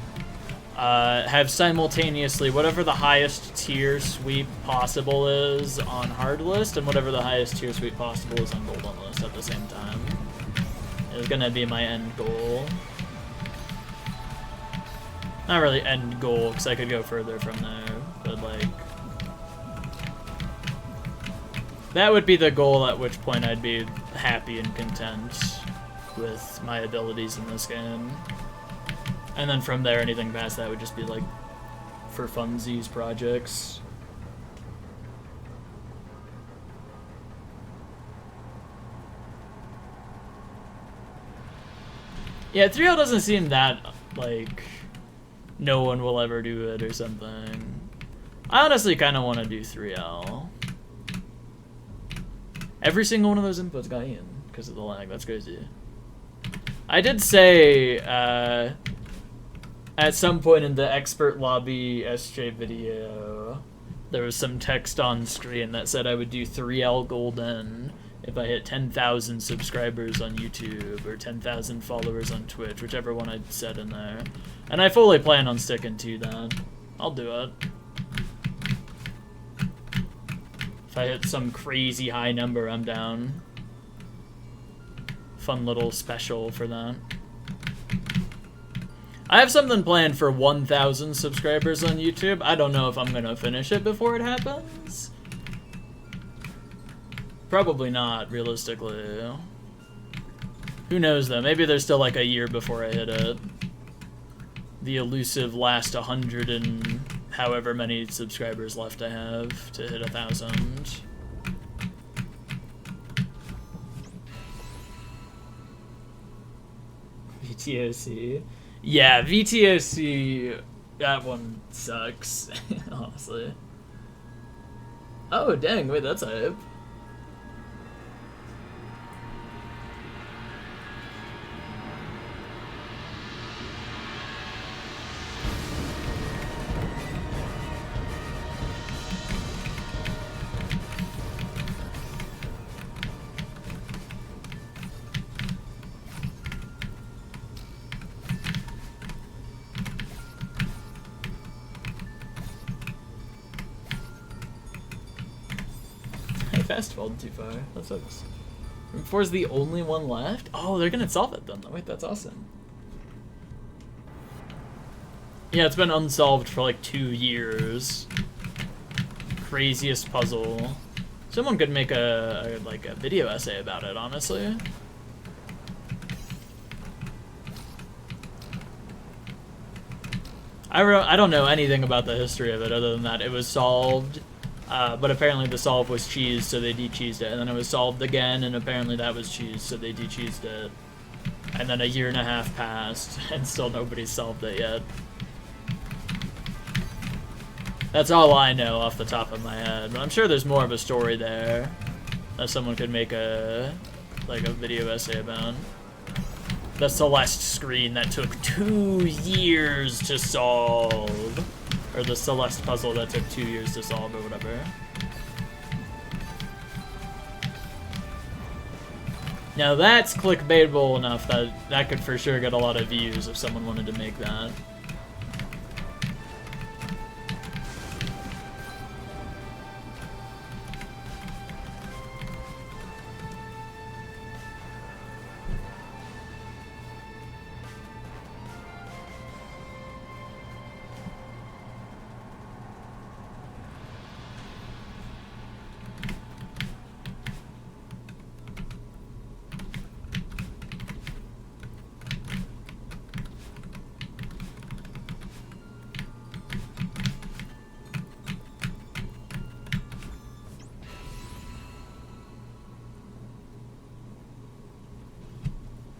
have simultaneously whatever the highest tier sweep possible is on hard list and whatever the highest tier sweep possible is on golden list at the same time. It's gonna be my end goal. Not really end goal, because I could go further from there, but like... That would be the goal, at which point I'd be happy and content with my abilities in this game. And then from there, anything past that would just be like, for funsies projects. Yeah, 3L doesn't seem that, like... no one will ever do it or something. I honestly kind of want to do 3L. Every single one of those inputs got in because of the lag. That's crazy. I did say at some point in the expert lobby SJ video, there was some text on screen that said I would do 3L golden if I hit 10,000 subscribers on YouTube or 10,000 followers on Twitch, whichever one I said in there. And I fully plan on sticking to that. I'll do it. If I hit some crazy high number, I'm down. Fun little special for that. I have something planned for 1,000 subscribers on YouTube. I don't know if I'm gonna finish it before it happens. Probably not, realistically. Who knows, though? Maybe there's still like a year before I hit it. The elusive last 100 and however many subscribers left I have to hit 1,000. VTOC. Yeah, VTOC, that one sucks, honestly. Oh, dang, wait, that's hype. fast fallen too far. That sucks. Room 4 is the only one left? Oh, they're gonna solve it then. Wait, that's awesome. Yeah, it's been unsolved for like 2 years. Craziest puzzle. Someone could make a video essay about it, honestly. I don't know anything about the history of it other than that it was solved, but apparently the solve was cheesed, so they de-cheesed it, and then it was solved again, and apparently that was cheesed, so they de-cheesed it. And then a year and a half passed, and still nobody's solved it yet. That's all I know off the top of my head, but I'm sure there's more of a story there that someone could make a video essay about. The Celeste screen that took 2 years to solve. Or the Celeste puzzle that took 2 years to solve, or whatever. Now that's clickbaitable enough that that could for sure get a lot of views if someone wanted to make that.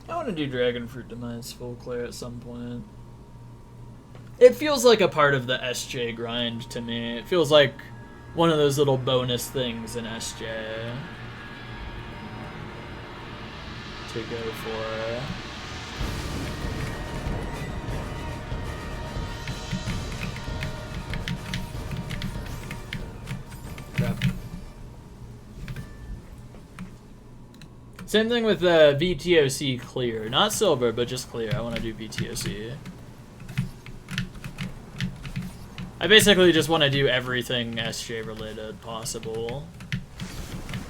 I want to do Dragon Fruit Demise full clear at some point. It feels like a part of the SJ grind to me. It feels like one of those little bonus things in SJ to go for. Crap. Same thing with VTOC clear. Not silver, but just clear. I want to do VTOC. I basically just want to do everything SJ related possible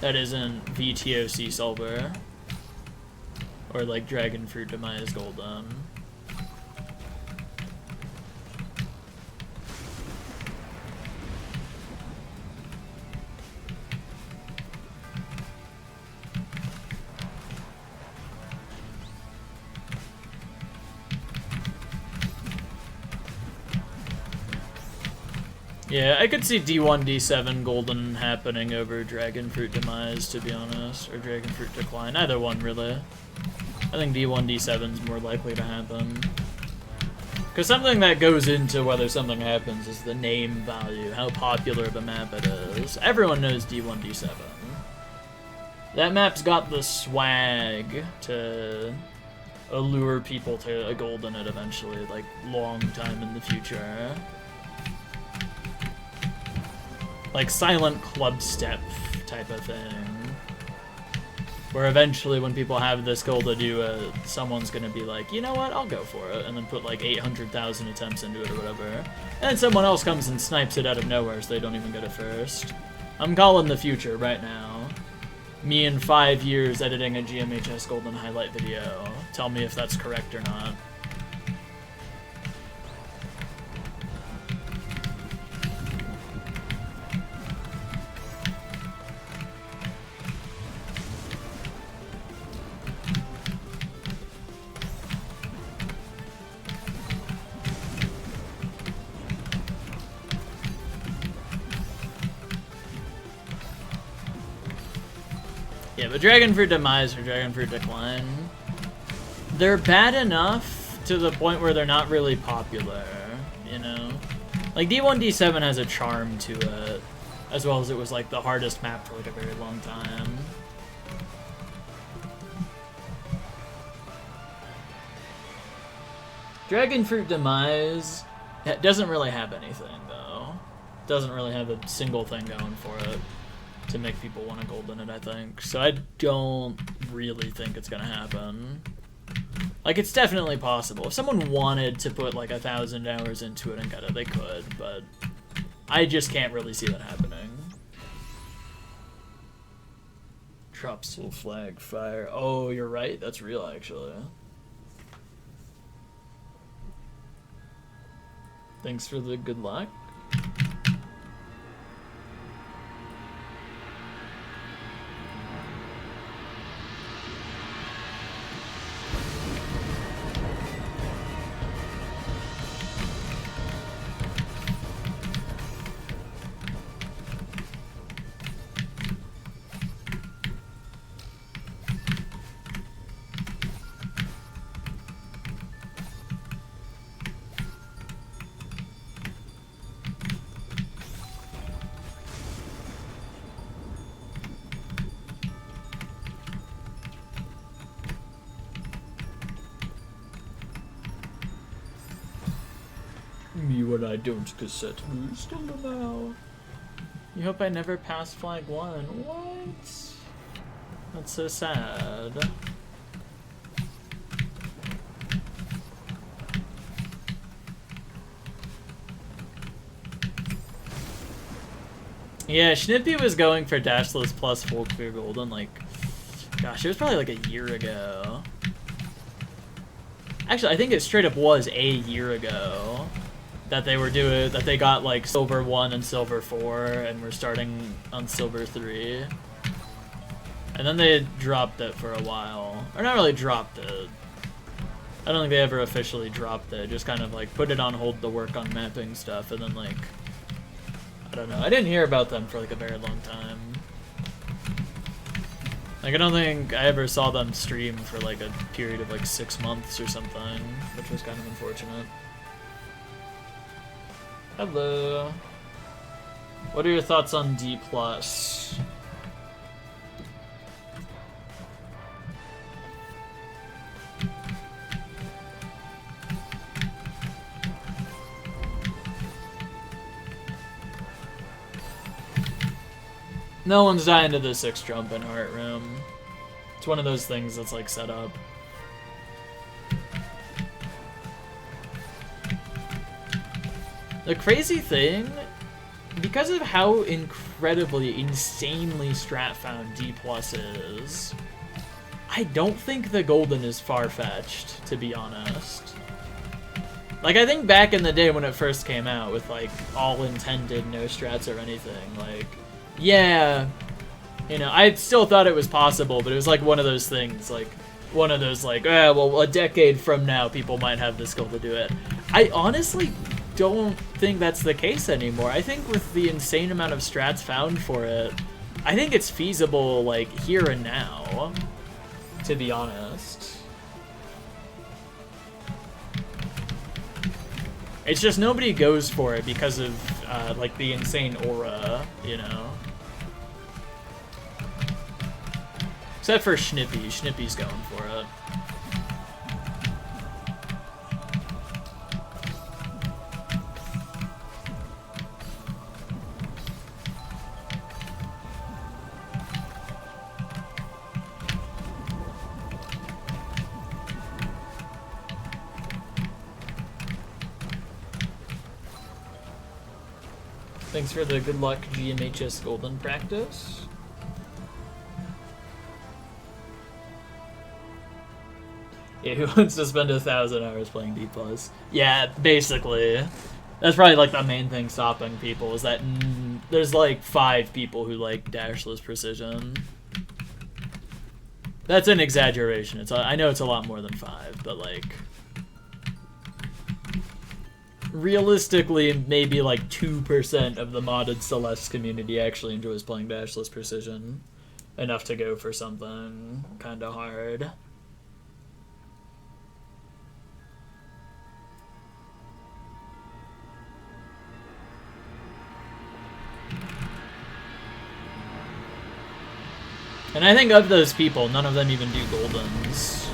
that isn't VTOC silver or like Dragon Fruit Demise golden. Yeah, I could see D1, D7 golden happening over Dragon Fruit Demise, to be honest, or Dragon Fruit Decline. Either one, really. I think D1, D7's more likely to happen. Because something that goes into whether something happens is the name value, how popular of a map it is. Everyone knows D1, D7. That map's got the swag to allure people to a golden it eventually, like, long time in the future. Like silent club step type of thing. Where eventually when people have this goal to do it, someone's gonna be like, you know what, I'll go for it, and then put like 800,000 attempts into it or whatever. And then someone else comes and snipes it out of nowhere so they don't even get it first. I'm calling the future right now. Me in 5 years editing a GMHS golden highlight video. Tell me if that's correct or not. Yeah, but Dragon Fruit Demise or Dragon Fruit Decline, they're bad enough to the point where they're not really popular, you know? Like, D1, D7 has a charm to it, as well as it was, like, the hardest map for, like, a very long time. Dragon Fruit Demise doesn't really have anything, though. Doesn't really have a single thing going for it to make people want to golden it, I think. So I don't really think it's gonna happen. Like, it's definitely possible. If someone wanted to put like 1,000 hours into it and get it, they could, but I just can't really see that happening. Drops will flag fire. Oh, you're right. That's real, actually. Thanks for the good luck. Me when I don't cassette boost on the now. You hope I never pass flag 1. What? That's so sad. Yeah, Schnippy was going for Dashless plus full clear golden, like, gosh, it was probably like a year ago. Actually, I think it straight up was a year ago that they were doing, that they got like silver 1 and silver 4 and were starting on silver 3. And then they dropped it for a while. Or not really dropped it. I don't think they ever officially dropped it, just kind of like put it on hold to work on mapping stuff, and then like, I don't know. I didn't hear about them for like a very long time. Like, I don't think I ever saw them stream for like a period of like 6 months or something, which was kind of unfortunate. Hello. What are your thoughts on D+? No one's dying to the 6 jump in Heart Room. It's one of those things that's like set up. The crazy thing, because of how incredibly, insanely strat-found D+ is, I don't think the golden is far-fetched, to be honest. Like, I think back in the day when it first came out with, like, all intended, no strats or anything, like, yeah, you know, I still thought it was possible, but it was like one of those things, like, one of those, like, well, a decade from now, people might have the skill to do it. I honestly don't think that's the case anymore. I think with the insane amount of strats found for it, I think it's feasible, like, here and now, to be honest. It's just nobody goes for it because of, like, the insane aura, you know? Except for Schnippy. Schnippy's going for it. Thanks for the good luck GMHS Golden practice. Yeah, who wants to spend 1,000 hours playing D+? Yeah, basically. That's probably like the main thing stopping people, is that there's like 5 people who like dashless precision. That's an exaggeration. I know it's a lot more than 5, but like, realistically, maybe like 2% of the modded Celeste community actually enjoys playing dashless precision enough to go for something kind of hard. And I think of those people, none of them even do Goldens.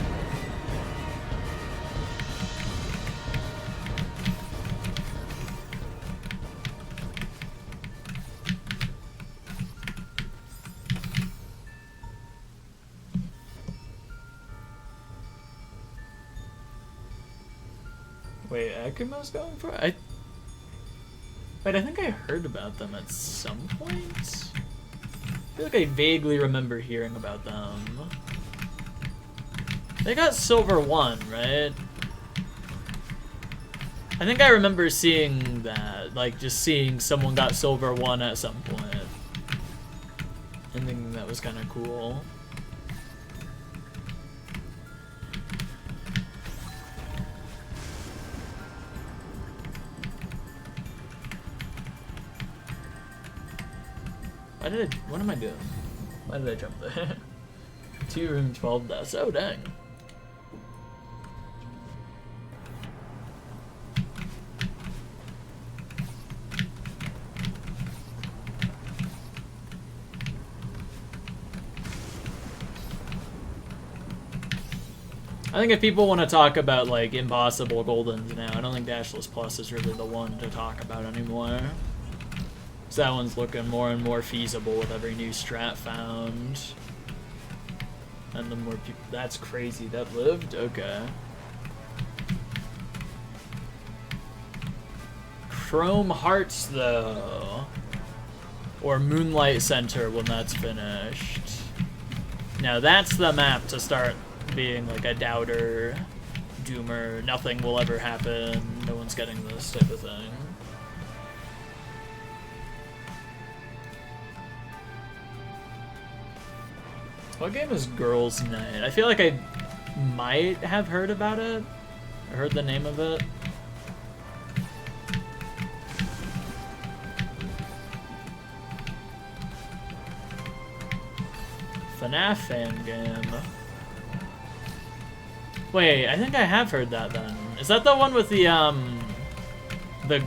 Wait, Akuma's going for it? Wait, I think I heard about them at some point? I feel like I vaguely remember hearing about them. They got Silver 1, right? I think I remember seeing that, like just seeing someone got Silver 1 at some point. And thinking that was kind of cool. What am I doing? Why did I jump there? 2 room 12 deaths. Oh, dang. I think if people want to talk about, like, impossible Goldens now, I don't think Dashless Plus is really the one to talk about anymore. So that one's looking more and more feasible with every new strat found. And the more people... That's crazy. That lived? Okay. Chrome Hearts, though. Or Moonlight Center when that's finished. Now that's the map to start being like a doubter, doomer, nothing will ever happen, no one's getting this type of thing. What game is Girls Night? I feel like I might have heard about it. I heard the name of it. FNAF fan game. Wait, I think I have heard that then. Is that the one with the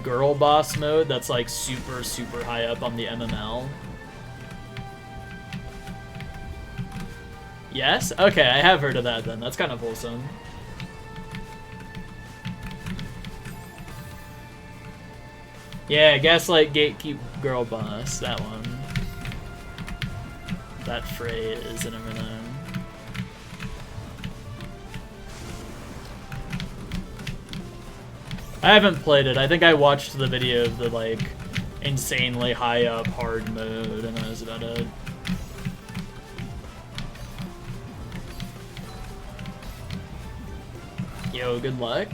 girl boss mode that's like super, super high up on the MML? Yes? Okay, I have heard of that then. That's kind of wholesome. Yeah, Gaslight Gatekeep Girl Boss, that one. That phrase and everything. I haven't played it. I think I watched the video of the, like, insanely high up hard mode, and that was about it. Yo, good luck.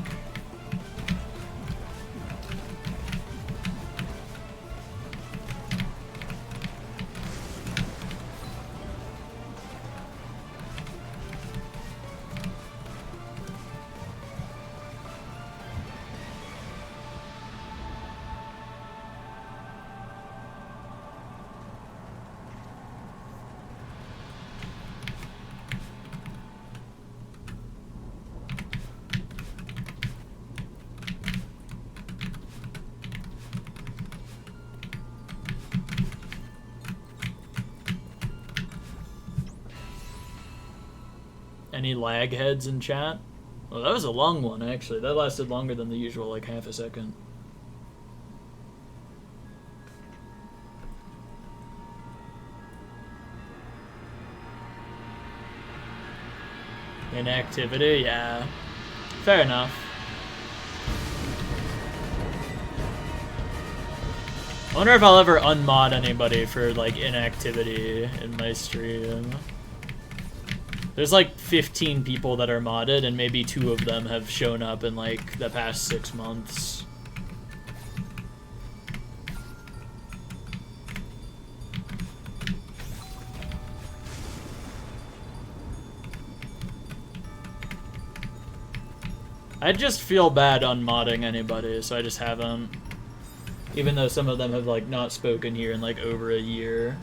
Any lag heads in chat? Well, that was a long one, actually. That lasted longer than the usual, like half a second. Inactivity? Yeah. Fair enough. I wonder if I'll ever unmod anybody for, like, inactivity in my stream. There's like 15 people that are modded, and maybe 2 of them have shown up in like the past 6 months. I just feel bad unmodding anybody, so I just haven't. Even though some of them have like not spoken here in like over a year.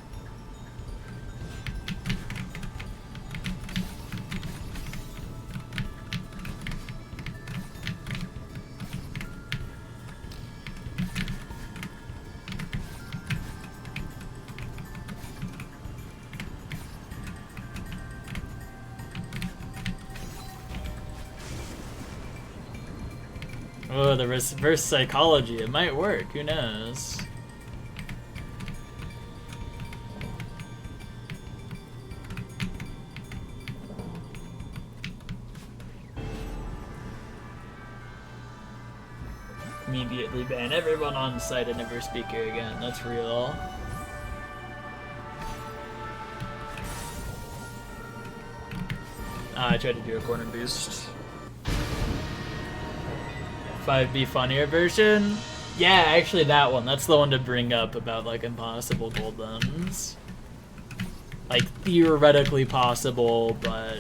Oh, the reverse psychology. It might work. Who knows? Immediately ban everyone on site and never speak here again. That's real. I tried to do a corner boost. 5B funnier version? Yeah, actually that one. That's the one to bring up about like impossible goldens. Like theoretically possible, but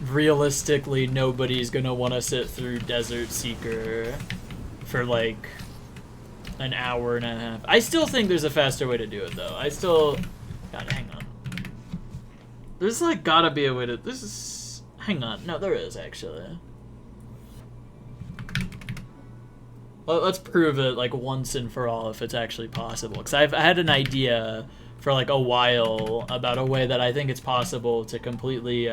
realistically nobody's gonna want to sit through Desert Seeker for like an hour and a half. I still think there's a faster way to do it though. I still gotta hang on. There's like gotta be a way to this is hang on. No, there is actually. Let's prove it like once and for all if it's actually possible. Because I had an idea for like a while about a way that I think it's possible to completely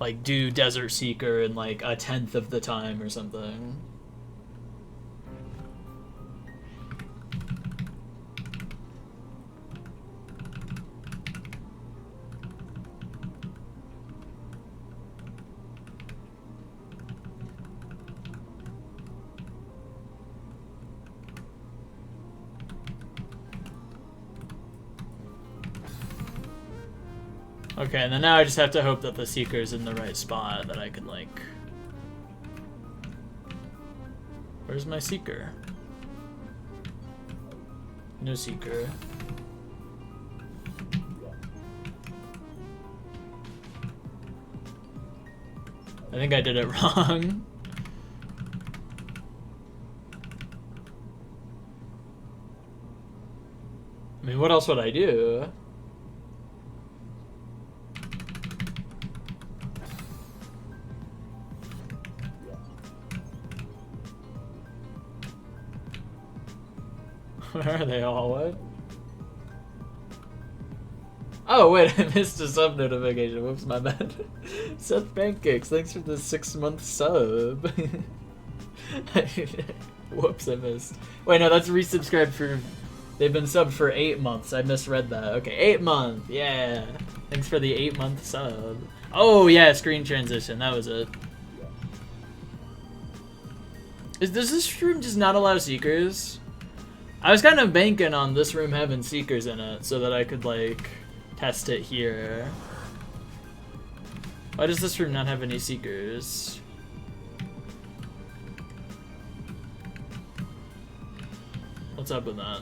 like do Desert Seeker in like 1/10 of the time or something. Okay, and then now I just have to hope that the Seeker's in the right spot, that I can, like... Where's my Seeker? No Seeker. I think I did it wrong. I mean, what else would I do? Where are they all? What? Oh, wait, I missed a sub notification. Whoops, my bad. Seth Pancakes, thanks for the 6-month sub. Whoops, I missed. Wait, no, that's resubscribed for... They've been subbed for 8 months. I misread that. Okay, 8 month. Yeah. Thanks for the 8-month sub. Oh, yeah, screen transition. That was it. Does this room just not allow Seekers? I was kind of banking on this room having Seekers in it so that I could, like, test it here. Why does this room not have any Seekers? What's up with that?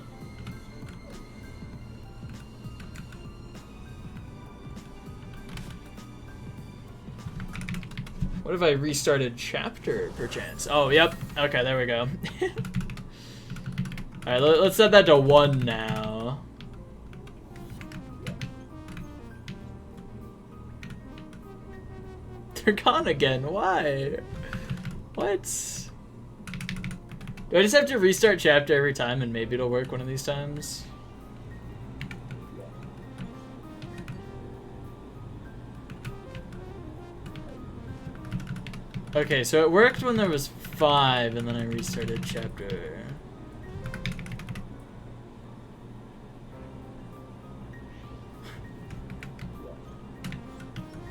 What if I restarted chapter, perchance? Oh, yep. Okay, there we go. Alright, let's set that to 1 now. They're gone again. Why? What? Do I just have to restart chapter every time and maybe it'll work one of these times? Okay, so it worked when there was 5 and then I restarted chapter.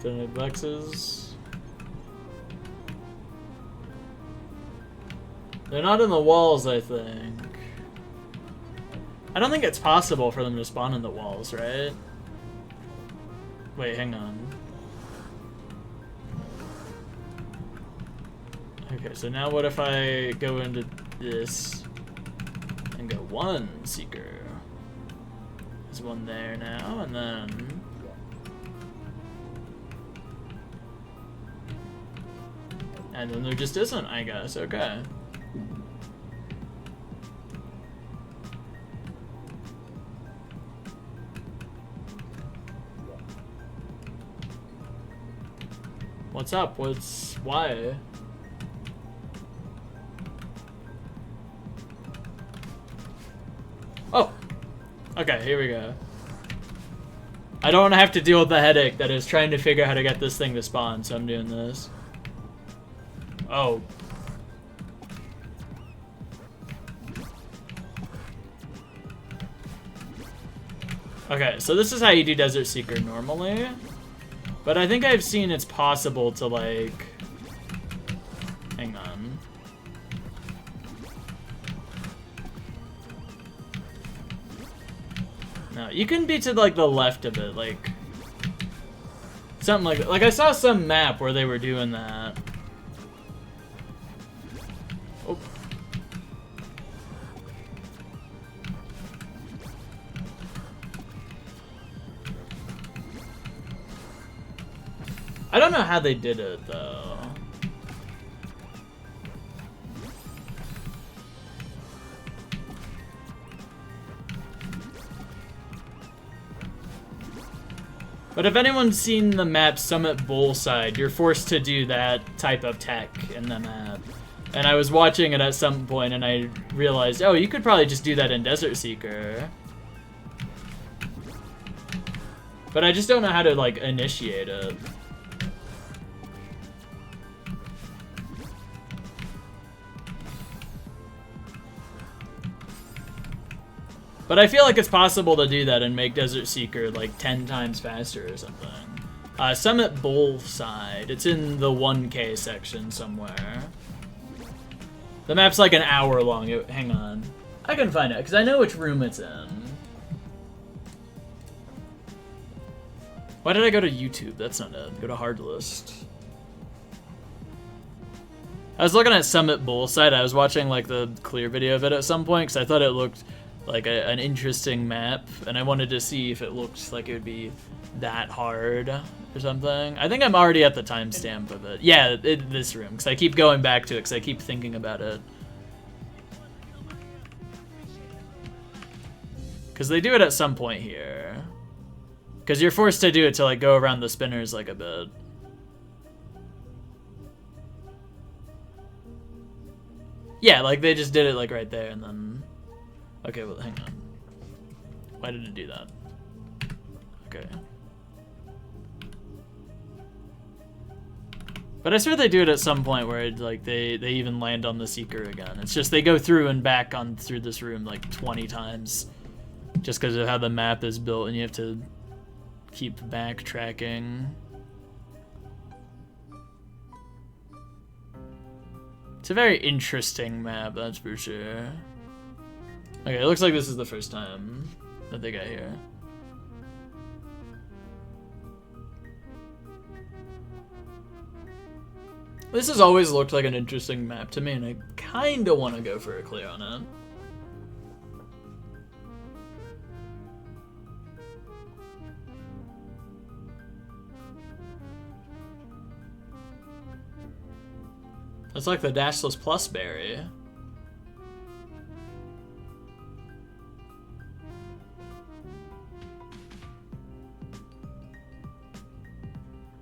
Donate boxes. They're not in the walls, I think. I don't think it's possible for them to spawn in the walls, right? Wait, hang on. Okay, so now what if I go into this and go 1 Seeker? There's 1 there now, and then... And then there just isn't, I guess. Okay. What's up? Why? Oh! Okay, here we go. I don't want to have to deal with the headache that is trying to figure out how to get this thing to spawn, so I'm doing this. Oh. Okay, so this is how you do Desert Seeker normally. But I think I've seen it's possible to, like... Hang on. No, you can be to, like, the left of it, like... Something like that. Like, I saw some map where they were doing that. Oh. I don't know how they did it, though. But if anyone's seen the map Summit Bullside, you're forced to do that type of tech in the map. And I was watching it at some point and I realized, oh, you could probably just do that in Desert Seeker. But I just don't know how to, like, initiate it. But I feel like it's possible to do that and make Desert Seeker like 10 times faster or something. Summit Bullside. It's in the 1K section somewhere. The map's like an hour long. Hang on. I can find out because I know which room it's in. Why did I go to YouTube? That's not it. Go to hard list. I was looking at Summit Bullside. I was watching like the clear video of it at some point because I thought it looked like an interesting map, and I wanted to see if it looked like it would be that hard or something. I think I'm already at the timestamp of it. Yeah, this room, because I keep going back to it, because I keep thinking about it. Because they do it at some point here. Because you're forced to do it to like go around the spinners like a bit. Yeah, like they just did it like right there, and then... Okay, well, hang on. Why did it do that? Okay. But I swear they do it at some point where it, like they even land on the Seeker again. It's just they go through and back on through this room like 20 times. Just because of how the map is built and you have to keep backtracking. It's a very interesting map, that's for sure. Okay, it looks like this is the first time that they got here. This has always looked like an interesting map to me, and I kinda want to go for a clear on it. It's like the Dashless Plus berry.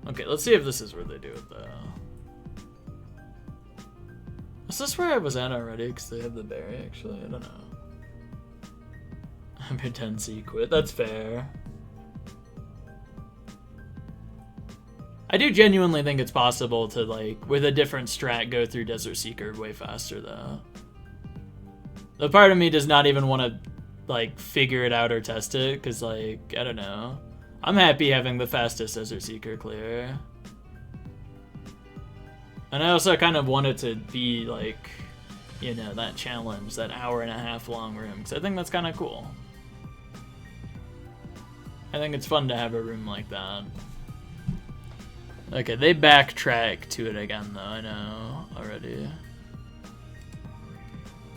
Okay, let's see if this is where they do it, though. Is this where I was at already? Because they have the berry, actually? I don't know. Pretend C quit. That's fair. I do genuinely think it's possible to, like, with a different strat, go through Desert Seeker way faster, though. The part of me does not even want to, like, figure it out or test it, because, like, I don't know. I'm happy having the fastest Desert Seeker clear. And I also kind of want it to be, like, you know, that challenge, that hour-and-a-half long room, because I think that's kind of cool. I think it's fun to have a room like that. Okay, they backtrack to it again, though, I know already.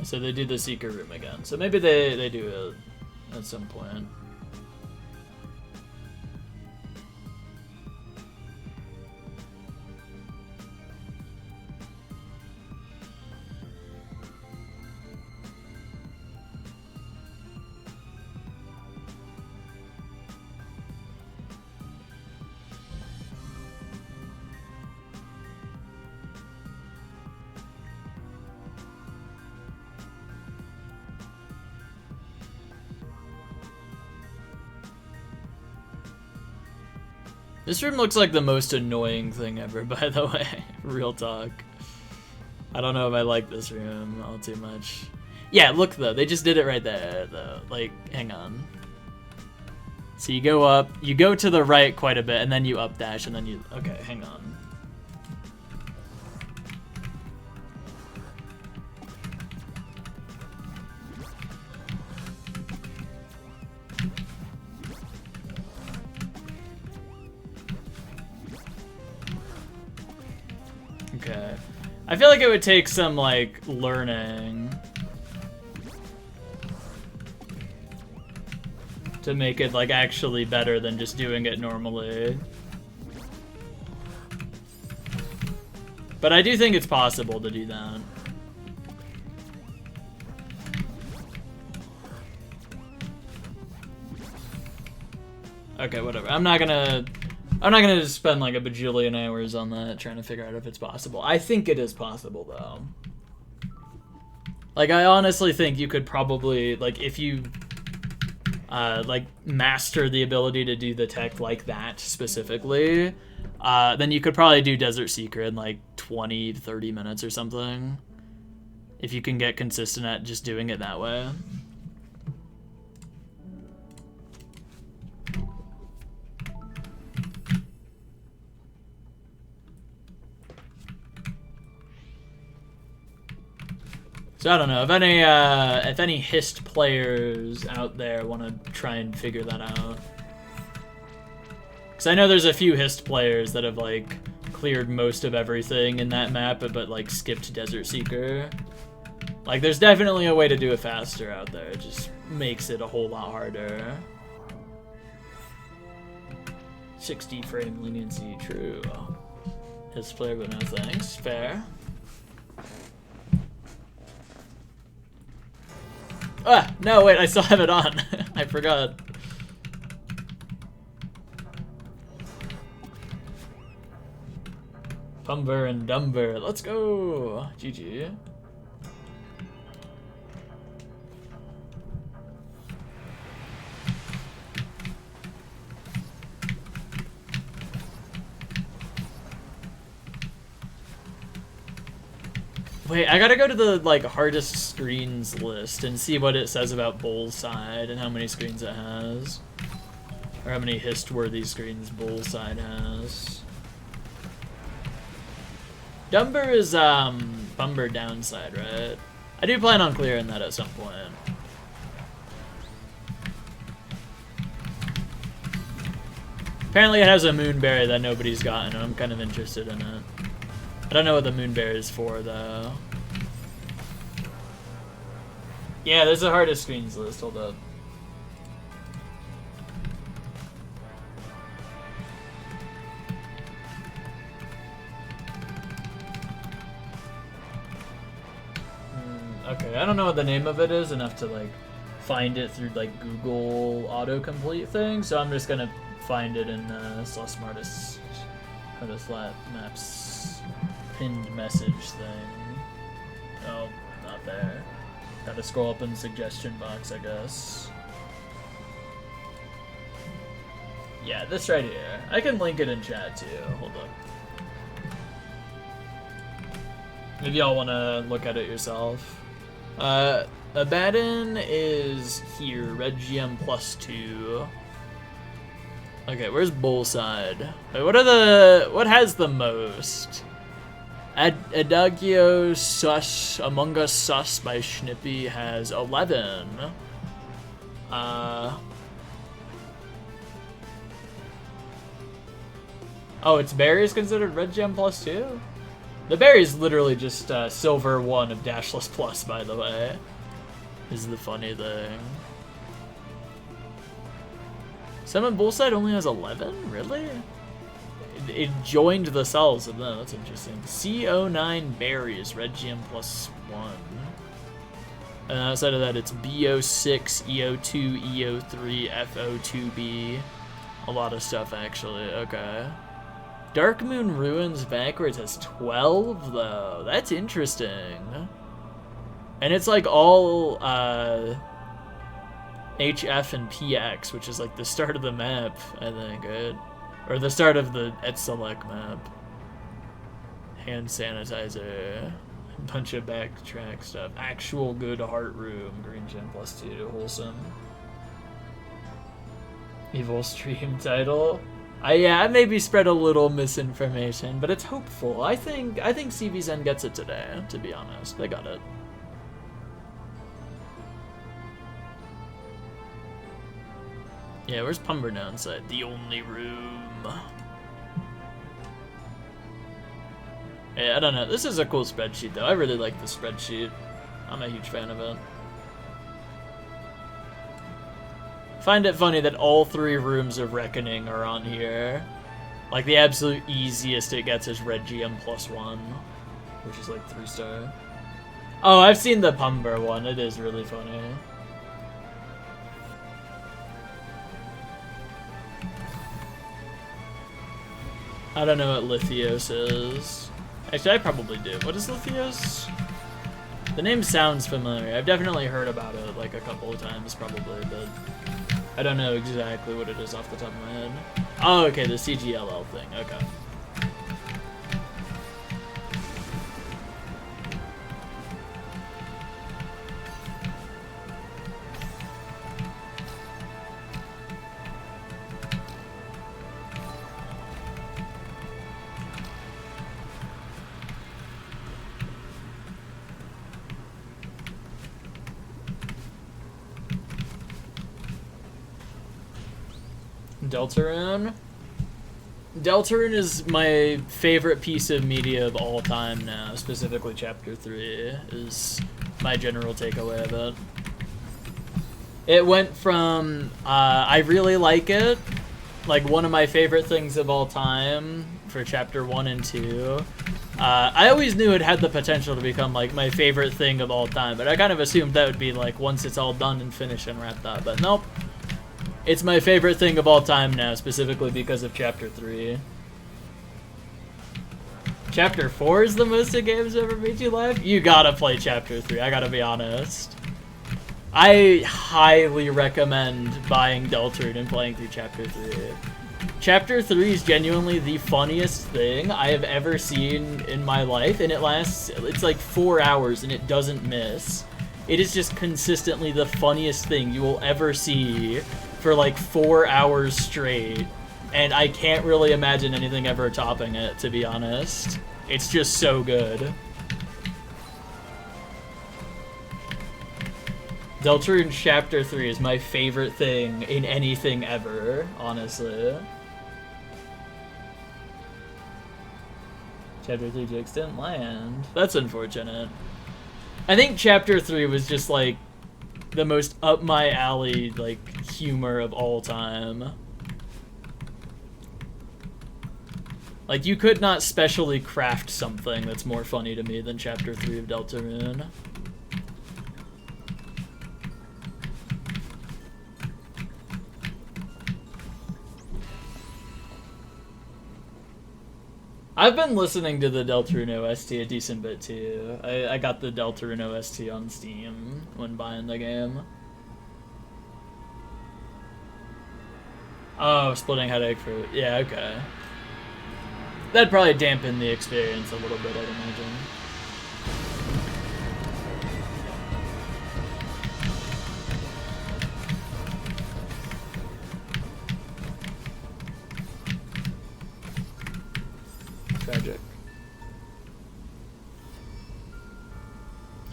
So they do the Seeker room again. So maybe they do it at some point. This room looks like the most annoying thing ever, by the way. Real talk. I don't know if I like this room all too much. Yeah, look though, they just did it right there though. Like, hang on. So you go up, you go to the right quite a bit, and then you up dash, and then you, okay, hang on. I feel like it would take some, like, learning to make it, like, actually better than just doing it normally. But I do think it's possible to do that. Okay, whatever. I'm not gonna spend like a bajillion hours on that trying to figure out if it's possible. I think it is possible though. Like, I honestly think you could probably, like, if you like master the ability to do the tech like that specifically, then you could probably do Desert Secret in like 20-30 minutes or something. If you can get consistent at just doing it that way. So I don't know if any Hist players out there want to try and figure that out. Because I know there's a few Hist players that have like cleared most of everything in that map, but like skipped Desert Seeker. Like, there's definitely a way to do it faster out there. It just makes it a whole lot harder. 60 frame leniency, true. Hist player, but no thanks. Fair. Ah, no, wait, I still have it on. I forgot. Pumber and Dumber, let's go. GG. Wait, I gotta go to the, like, hardest screens list and see what it says about Bullside and how many screens it has. Or how many Hist-worthy screens Bullside has. Dumber is, Bumber downside, right? I do plan on clearing that at some point. Apparently it has a Moonberry that nobody's gotten, and I'm kind of interested in it. I don't know what the Moonberry is for, though. Yeah, there's a hardest screens list. Hold up. Okay, I don't know what the name of it is enough to, like, find it through, like, Google autocomplete thing, so I'm just gonna find it in Smartest Flat Maps pinned message thing. Oh, not there. Gotta scroll up in the suggestion box, I guess. Yeah, this right here. I can link it in chat too. Hold up. Maybe y'all want to look at it yourself. Abaddon is here. Red GM +2. Okay, where's Bullside? Wait, what has the most? Adagio Sus, Among Us Sus by Schnippy has 11. Oh, its berry is considered Red Gem +2? The berry is literally just Silver 1 of Dashless Plus, by the way. This is the funny thing. Summon Bullside only has 11? Really? It joined the cells of them. That's interesting. CO9 berries, Red GM +1. And outside of that, it's BO6, EO2, EO3, FO2B. A lot of stuff, actually. Okay. Dark Moon Ruins backwards has 12, though. That's interesting. And it's like all HF and PX, which is like the start of the map, I think, right? Or the start of the Etzalek map. Hand sanitizer. A bunch of backtrack stuff. Actual good heart room. Green Gem +2. Wholesome. Evil stream title. Yeah, I maybe spread a little misinformation, but it's hopeful. I think CVZen gets it today, to be honest. They got it. Yeah, where's Pumber downside? The only room. Yeah, I don't know. This is a cool spreadsheet, though. I really like this spreadsheet. I'm a huge fan of it. Find it funny that all 3 rooms of Reckoning are on here. Like, the absolute easiest it gets is Red GM +1, which is like 3-star. Oh, I've seen the Pumber one. It is really funny. I don't know what Lithios is. Actually, I probably do. What is Lithios? The name sounds familiar. I've definitely heard about it like a couple of times probably, but I don't know exactly what it is off the top of my head. Oh, okay, the CGLL thing. Okay. Deltarune? Deltarune is my favorite piece of media of all time now, specifically Chapter 3, is my general takeaway of it. It went from, I really like it, like one of my favorite things of all time for Chapter 1 and 2. I always knew it had the potential to become like my favorite thing of all time, but I kind of assumed that would be like once it's all done and finished and wrapped up, but nope. It's my favorite thing of all time now, specifically because of Chapter 3. Chapter 4 is the most a game's ever made you laugh? You gotta play Chapter 3, I gotta be honest. I highly recommend buying Deltarune and playing through Chapter 3. Chapter 3 is genuinely the funniest thing I have ever seen in my life, and it's like 4 hours and it doesn't miss. It is just consistently the funniest thing you will ever see for like 4 hours straight, and I can't really imagine anything ever topping it, to be honest. It's just so good. Deltarune Chapter 3 is my favorite thing in anything ever, honestly. Chapter 3 jokes didn't land. That's unfortunate. I think Chapter 3 was just like the most up my alley like humor of all time. Like, you could not specially craft something that's more funny to me than Chapter 3 of Deltarune. I've been listening to the Deltarune OST a decent bit too. I got the Deltarune OST on Steam when buying the game. Oh, splitting headache fruit. Yeah, okay. That'd probably dampen the experience a little bit, I'd imagine. Tragic.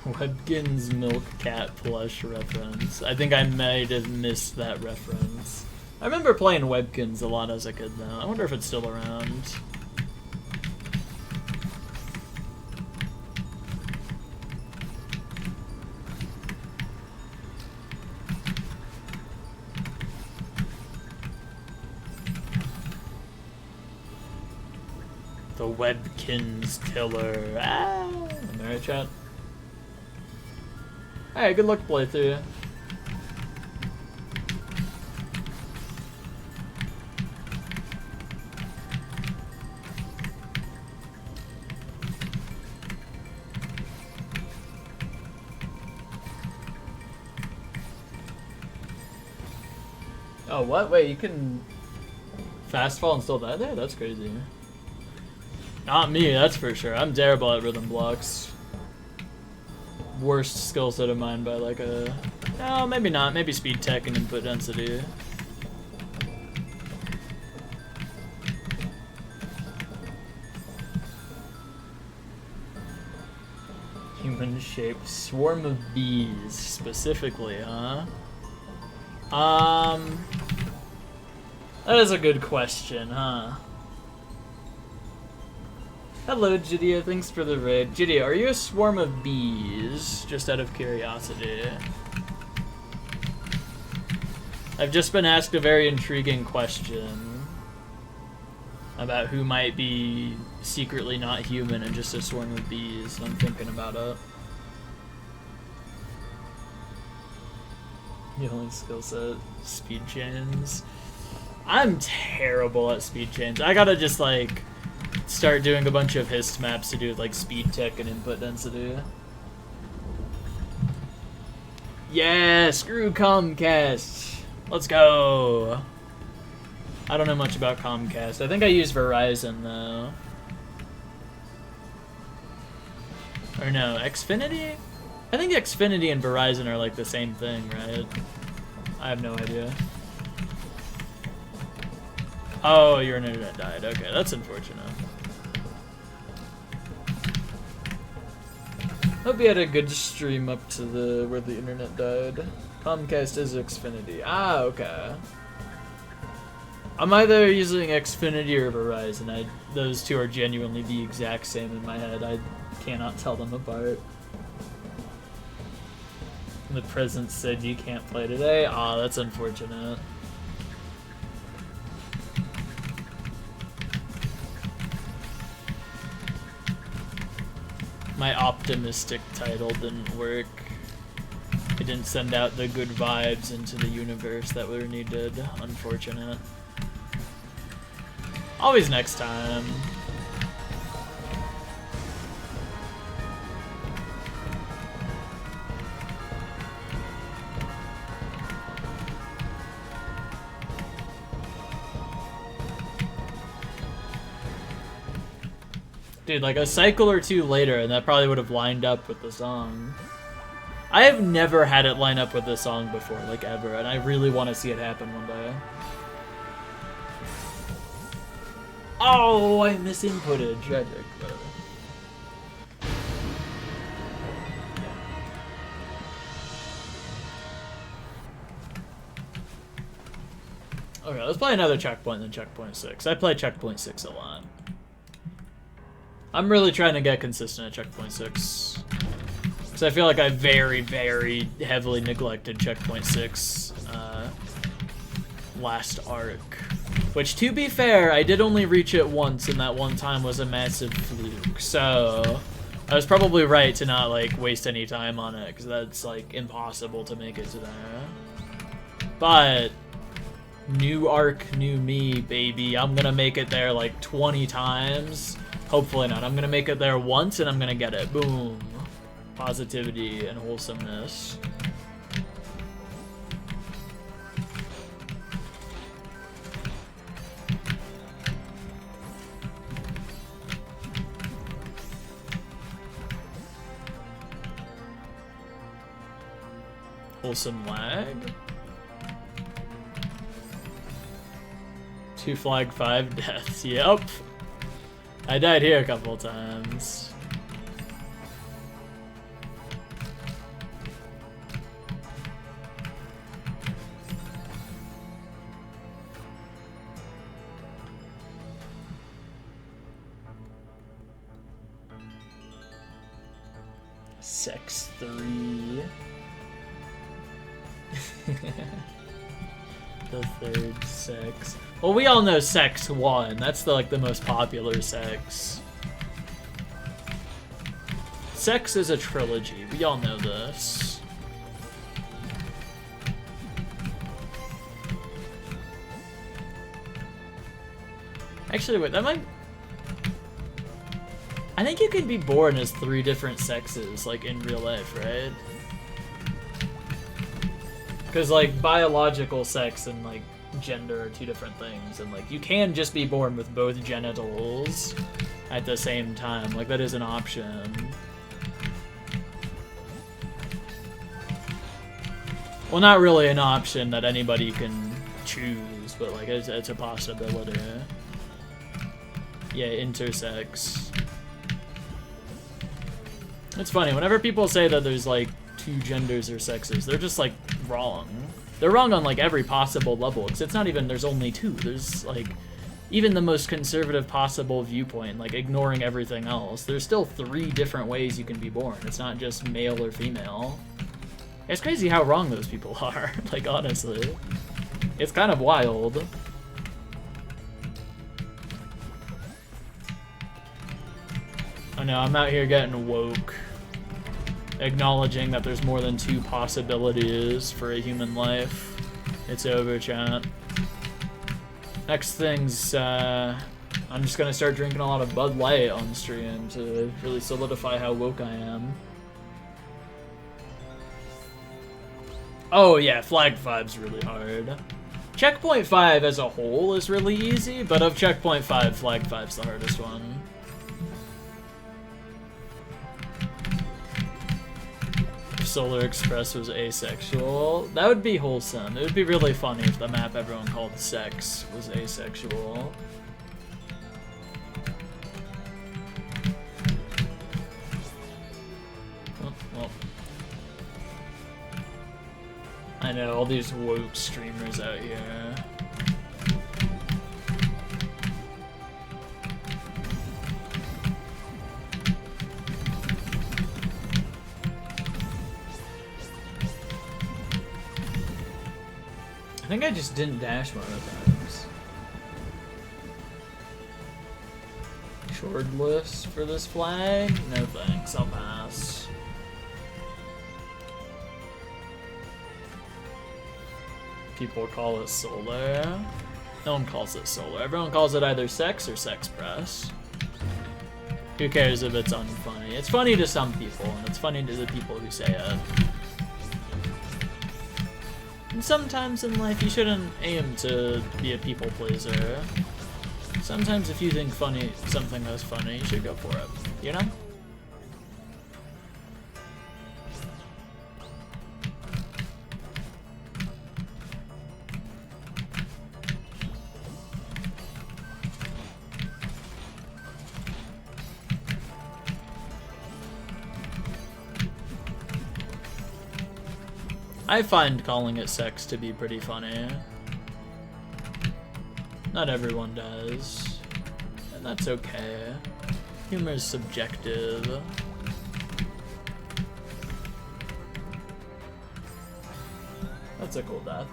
Webkin's Milk Cat plush reference. I think I might have missed that reference. I remember playing Webkins a lot as a kid though. I wonder if it's still around. The Webkins killer. Ah, Americhat. Alright, good luck playthrough. Oh, what? Wait, you can fast fall and still die there? That's crazy. Not me, that's for sure. I'm terrible at rhythm blocks. Worst skill set of mine by like a... No, maybe not. Maybe speed tech and input density. Human-shaped swarm of bees, specifically, huh? That is a good question, huh? Hello, Jidia. Thanks for the raid. Jidia, are you a swarm of bees? Just out of curiosity. I've just been asked a very intriguing question about who might be secretly not human and just a swarm of bees. I'm thinking about it. Healing skill set, speed chains. I'm terrible at speed chains. I gotta just like start doing a bunch of hist maps to do with like speed tech and input density. Yeah, screw Comcast. Let's go. I don't know much about Comcast. I think I use Verizon though. Or no, Xfinity? I think Xfinity and Verizon are like the same thing, right? I have no idea. Oh, your internet died. Okay, that's unfortunate. Hope you had a good stream up to the where the internet died. Comcast is Xfinity. Ah, okay. I'm either using Xfinity or Verizon. Those two are genuinely the exact same in my head. I cannot tell them apart. The president said you can't play today. Aw, that's unfortunate. My optimistic title didn't work. It didn't send out the good vibes into the universe that were needed. Unfortunate. Always next time. Dude, like a cycle or two later, and that probably would have lined up with the song. I have never had it line up with the song before, like ever, and I really want to see it happen one day. Oh, I misinputted. Tragic. Okay, let's play another checkpoint than checkpoint 6. I play checkpoint 6 a lot. I'm really trying to get consistent at checkpoint 6. Because I feel like I very, very heavily neglected checkpoint 6 last arc. Which, to be fair, I did only reach it once, and that one time was a massive fluke. So, I was probably right to not, like, waste any time on it, because that's, like, impossible to make it to there. But new arc, new me, baby. I'm gonna make it there, like, 20 times. Hopefully not. I'm gonna make it there once, and I'm gonna get it. Boom. Positivity and wholesomeness. Wholesome lag. 2 flag 5 deaths. Yep. I died here a couple times. Sex 3. The third sex. Well, we all know sex 1. That's the, like, the most popular sex. Sex is a trilogy. We all know this. Actually, wait, that might... I think you can be born as 3 different sexes, like, in real life, right? Because, like, biological sex and, like, gender are 2 different things. And, like, you can just be born with both genitals at the same time. Like, that is an option. Well, not really an option that anybody can choose, but, like, it's a possibility. Yeah, intersex. It's funny, whenever people say that there's, like, 2 genders or sexes, they're just, like, wrong. They're wrong on, like, every possible level, because it's not even there's only 2. There's, like, even the most conservative possible viewpoint, like ignoring everything else, there's still 3 different ways you can be born. It's not just male or female. It's crazy how wrong those people are, like, honestly. It's kind of wild. Oh no, I'm out here getting woke. Acknowledging that there's more than 2 possibilities for a human life. It's over, chat. Next thing's, I'm just gonna start drinking a lot of Bud Light on stream to really solidify how woke I am. Oh yeah, Flag 5's really hard. Checkpoint 5 as a whole is really easy, but of Checkpoint 5, Flag 5's the hardest one. If Solar Express was asexual, that would be wholesome. It would be really funny if the map everyone called sex was asexual. Oh, well. I know, all these woke streamers out here. I think I just didn't dash one of times. Shortlist for this flag? No thanks, I'll pass. People call it solar. No one calls it solar. Everyone calls it either sex or sex press. Who cares if it's unfunny? It's funny to some people, and it's funny to the people who say it. And sometimes in life you shouldn't aim to be a people pleaser. Sometimes if you think something is funny, you should go for it. You know? I find calling it sex to be pretty funny. Not everyone does, and that's okay. Humor is subjective. That's a cool death.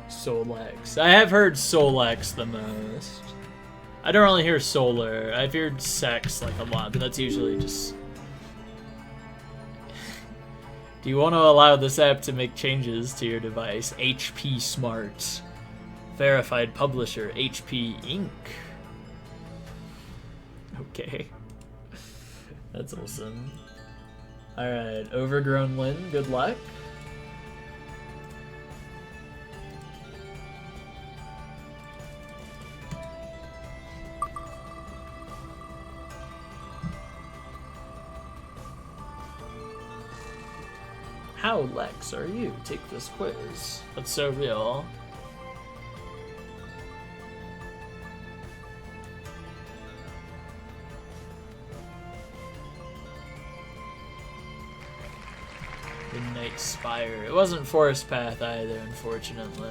Solex. I have heard Solex the most. I don't really hear solar. I've heard sex like a lot, but that's usually just... Do you want to allow this app to make changes to your device? HP Smart. Verified publisher, HP Inc. Okay. That's awesome. Alright, Overgrown Lynn, good luck. How, Lex, are you? Take this quiz. That's so real. Midnight Spire. It wasn't Forest Path either, unfortunately.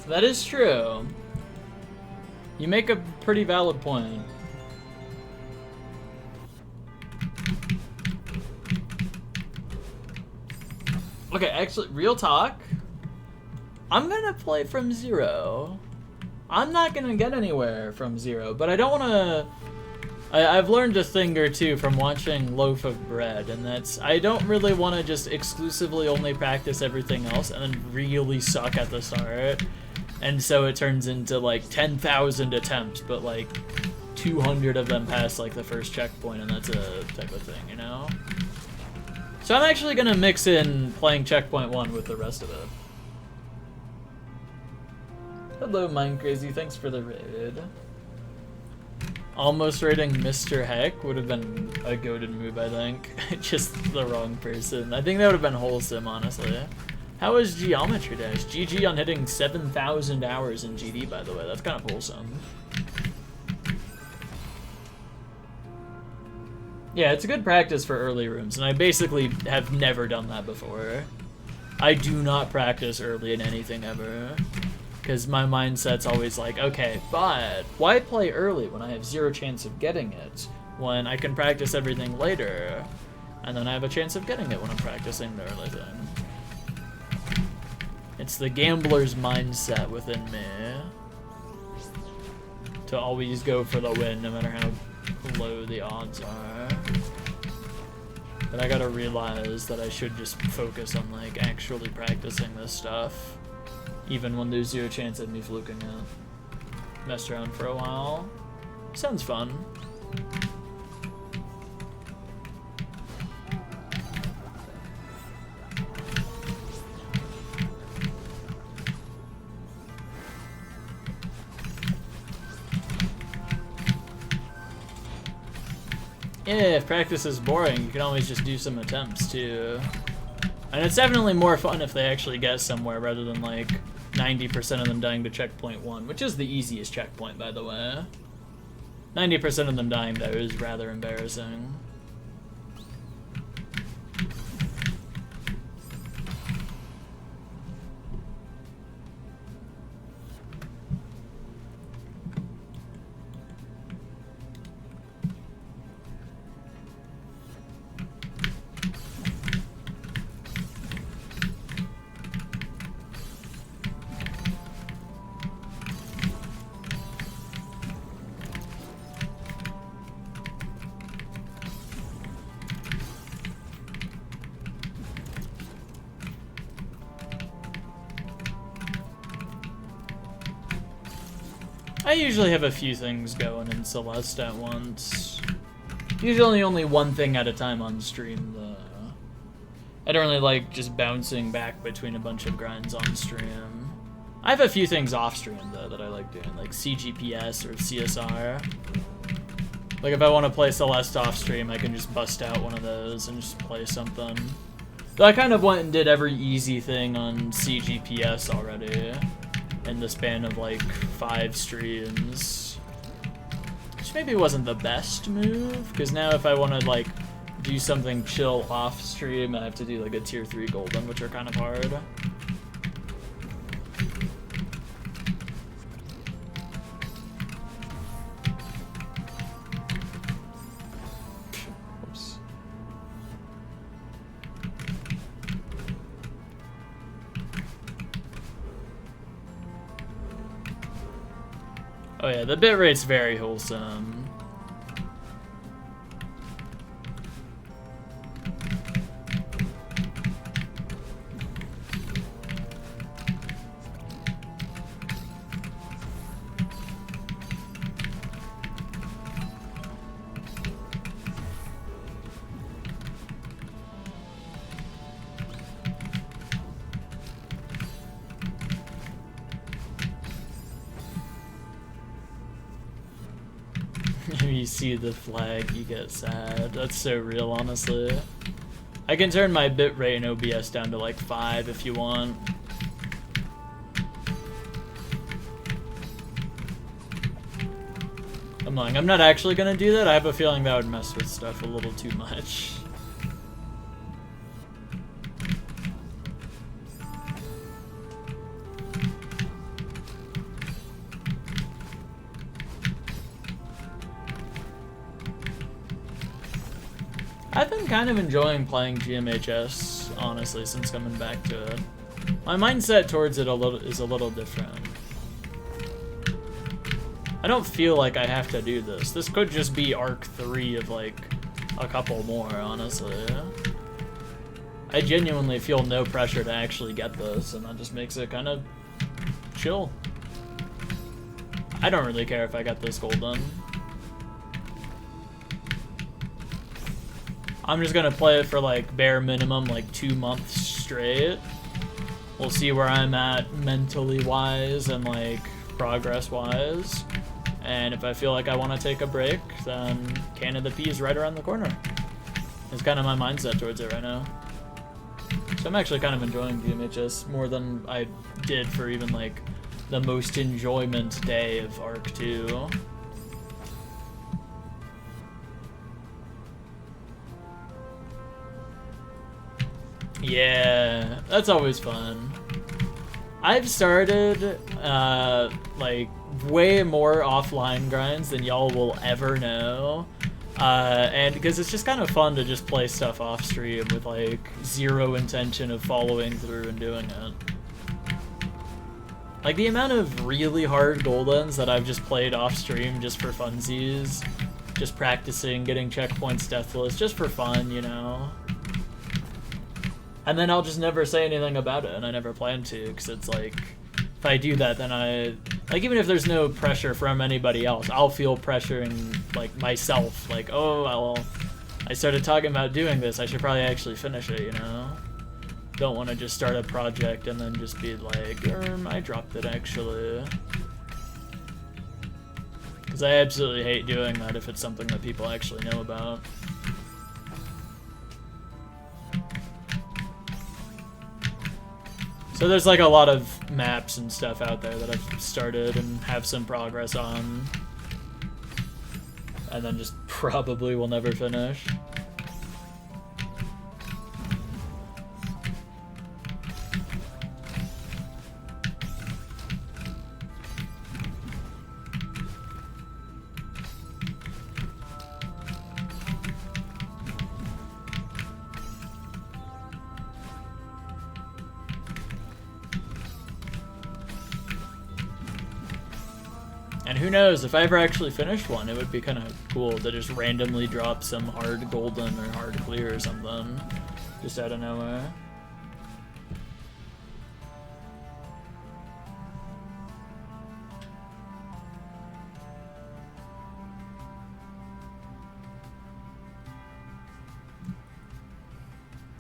That is true. You make a pretty valid point. Okay, actually, real talk. I'm gonna play from 0. I'm not gonna get anywhere from 0, but I don't wanna... I've learned a thing or two from watching Loaf of Bread, and that's I don't really want to just exclusively only practice everything else and then really suck at the start. And so it turns into like 10,000 attempts, but like 200 of them pass like the first checkpoint, and that's a type of thing, you know? So I'm actually gonna mix in playing checkpoint 1 with the rest of it. Hello, Mind Crazy, thanks for the raid. Almost raiding Mr. Heck would have been a goated move, I think. Just the wrong person. I think that would have been wholesome, honestly. How was Geometry Dash? GG on hitting 7,000 hours in GD, by the way. That's kind of wholesome. Yeah, it's a good practice for early rooms, and I basically have never done that before. I do not practice early in anything ever. Because my mindset's always like, okay, but why play early when I have 0 chance of getting it? When I can practice everything later, and then I have a chance of getting it when I'm practicing the early thing. It's the gambler's mindset within me. To always go for the win, no matter how low the odds are. But I gotta realize that I should just focus on, like, actually practicing this stuff. Even when there's 0 chance of me fluking it. Messed around for a while. Sounds fun. Yeah, if practice is boring, you can always just do some attempts too. And it's definitely more fun if they actually get somewhere rather than like 90% of them dying to checkpoint 1, which is the easiest checkpoint, by the way. 90% of them dying there is rather embarrassing. I usually have a few things going in Celeste at once. Usually only one thing at a time on stream, though. I don't really like just bouncing back between a bunch of grinds on stream. I have a few things off stream, though, that I like doing, like CGPS or CSR. Like, if I want to play Celeste off stream, I can just bust out one of those and just play something. Though I kind of went and did every easy thing on CGPS already. In the span of like 5 streams, which maybe wasn't the best move, because now if I want to like do something chill off stream, I have to do like a tier 3 golden, which are kind of hard. Oops. Oh yeah, the bitrate's very wholesome. You see the flag, you get sad. That's so real, honestly. I can turn my bitrate in OBS down to like 5 if you want. I'm lying. I'm not actually gonna do that. I have a feeling that would mess with stuff a little too much. I've been kind of enjoying playing GMHS, honestly, since coming back to it. My mindset towards it is a little different. I don't feel like I have to do this. This could just be Arc 3 of, like, a couple more, honestly. I genuinely feel no pressure to actually get this, and that just makes it kind of chill. I don't really care if I get this golden. I'm just gonna play it for, like, bare minimum, like, 2 months straight. We'll see where I'm at mentally wise and, like, progress wise. And if I feel like I want to take a break, then Canada P is right around the corner. It's kind of my mindset towards it right now. So I'm actually kind of enjoying GMHS more than I did for even, like, the most enjoyment day of Arc 2. Yeah, that's always fun. I've started, like, way more offline grinds than y'all will ever know. And because it's just kind of fun to just play stuff off stream with, like, zero intention of following through and doing it. Like, the amount of really hard Goldens that I've just played off stream just for funsies, just practicing, getting checkpoints deathless, just for fun, you know? And then I'll just never say anything about it, and I never plan to, because it's like, if I do that, then like, even if there's no pressure from anybody else, I'll feel pressuring, like, myself, like, oh, well, I started talking about doing this, I should probably actually finish it, you know? Don't want to just start a project and then just be like, I dropped it, actually. Because I absolutely hate doing that if it's something that people actually know about. So there's, like, a lot of maps and stuff out there that I've started and have some progress on. And then just probably will never finish. And who knows, if I ever actually finished one, it would be kind of cool to just randomly drop some hard golden or hard clear or something, just out of nowhere.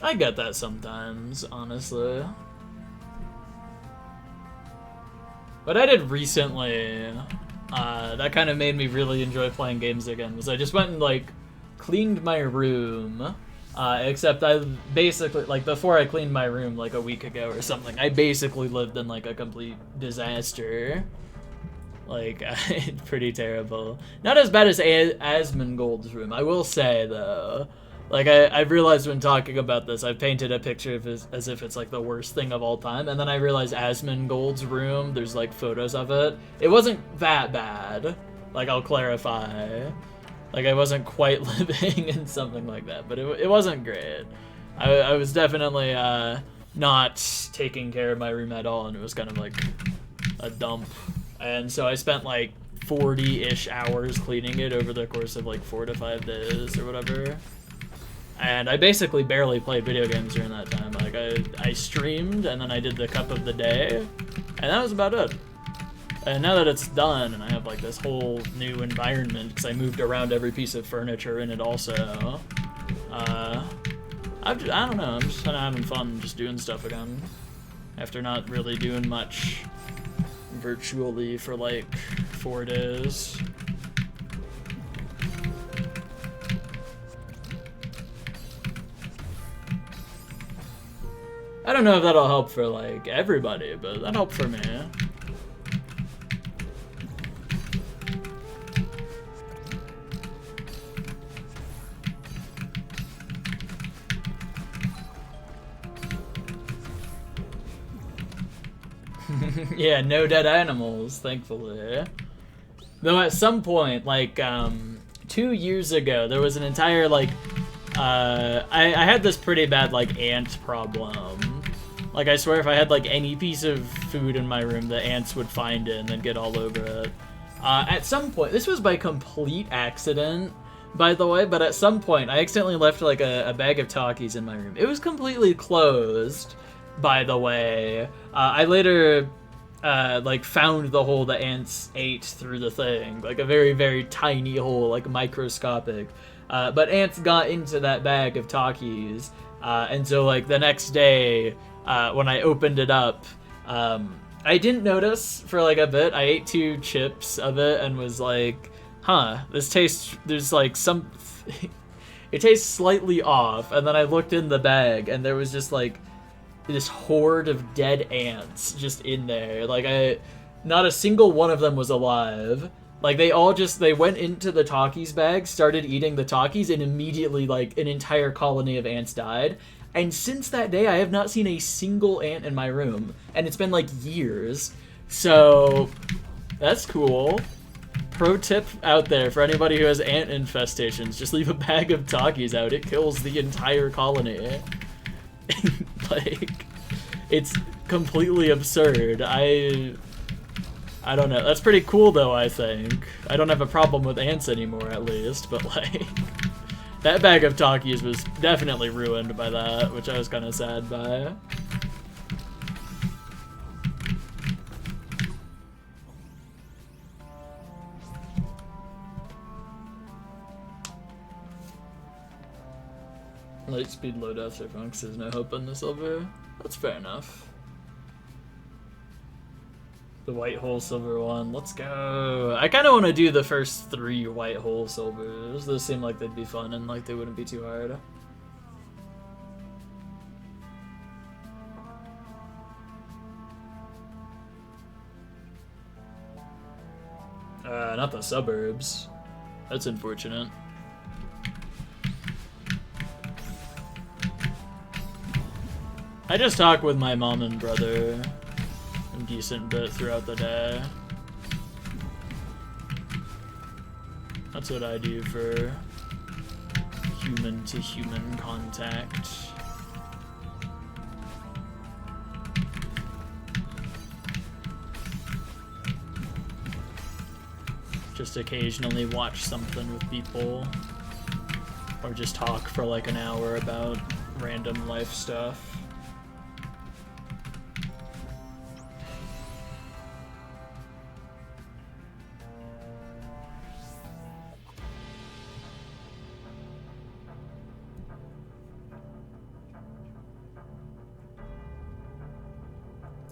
I get that sometimes, honestly. What I did recently, that kind of made me really enjoy playing games again, was I just went and, like, cleaned my room, except I basically, like, before I cleaned my room, like, a week ago or something, I basically lived in, like, a complete disaster. Like, pretty terrible. Not as bad as Asmongold's room, I will say, though. Like, I've realized when talking about this, I've painted a picture of it as if it's, like, the worst thing of all time, and then I realized Asmongold's room, there's, like, photos of it. It wasn't that bad. Like, I'll clarify. Like, I wasn't quite living in something like that, but it wasn't great. I was definitely, not taking care of my room at all, and it was kind of, like, a dump. And so I spent, like, 40-ish hours cleaning it over the course of, like, 4 to 5 days or whatever. And I basically barely played video games during that time. Like, I streamed, and then I did the cup of the day, and that was about it. And now that it's done, and I have, like, this whole new environment, because I moved around every piece of furniture in it also, I don't know, I'm just kind of having fun just doing stuff again. After not really doing much virtually for, like, 4 days. I don't know if that'll help for, like, everybody, but that helped for me. Yeah, no dead animals, thankfully. Though at some point, like, 2 years ago, there was an entire, like, I had this pretty bad, like, ant problem. Like, I swear if I had, like, any piece of food in my room, the ants would find it and then get all over it. At some point, this was by complete accident, by the way, but at some point, I accidentally left, like, a bag of Takis in my room. It was completely closed, by the way. I later, like, found the hole the ants ate through the thing. Like, a very, very tiny hole, like, microscopic. But ants got into that bag of Takis, and so, like, the next day, when I opened it up, I didn't notice for, like, a bit. I ate 2 chips of it and was like, huh, this tastes, there's, like, some, it tastes slightly off, and then I looked in the bag, and there was just, like, this horde of dead ants just in there. Like, not a single one of them was alive. Like, they all just, they went into the Takis bag, started eating the Takis, and immediately, like, an entire colony of ants died. And since that day, I have not seen a single ant in my room. And it's been, like, years. So, that's cool. Pro tip out there for anybody who has ant infestations, just leave a bag of Takis out. It kills the entire colony. Like, it's completely absurd. I don't know. That's pretty cool, though, I think. I don't have a problem with ants anymore, at least, but, like, that bag of Takis was definitely ruined by that, which I was kind of sad by. Lightspeed loadout so far, 'cause there's no hope on the silver. That's fair enough. The white hole silver one, let's go. I kind of want to do the first 3 white hole silvers. Those seem like they'd be fun and like they wouldn't be too hard. Not the suburbs. That's unfortunate. I just talk with my mom and brother a decent bit throughout the day. That's what I do for human-to-human contact. Just occasionally watch something with people, or just talk for like an hour about random life stuff.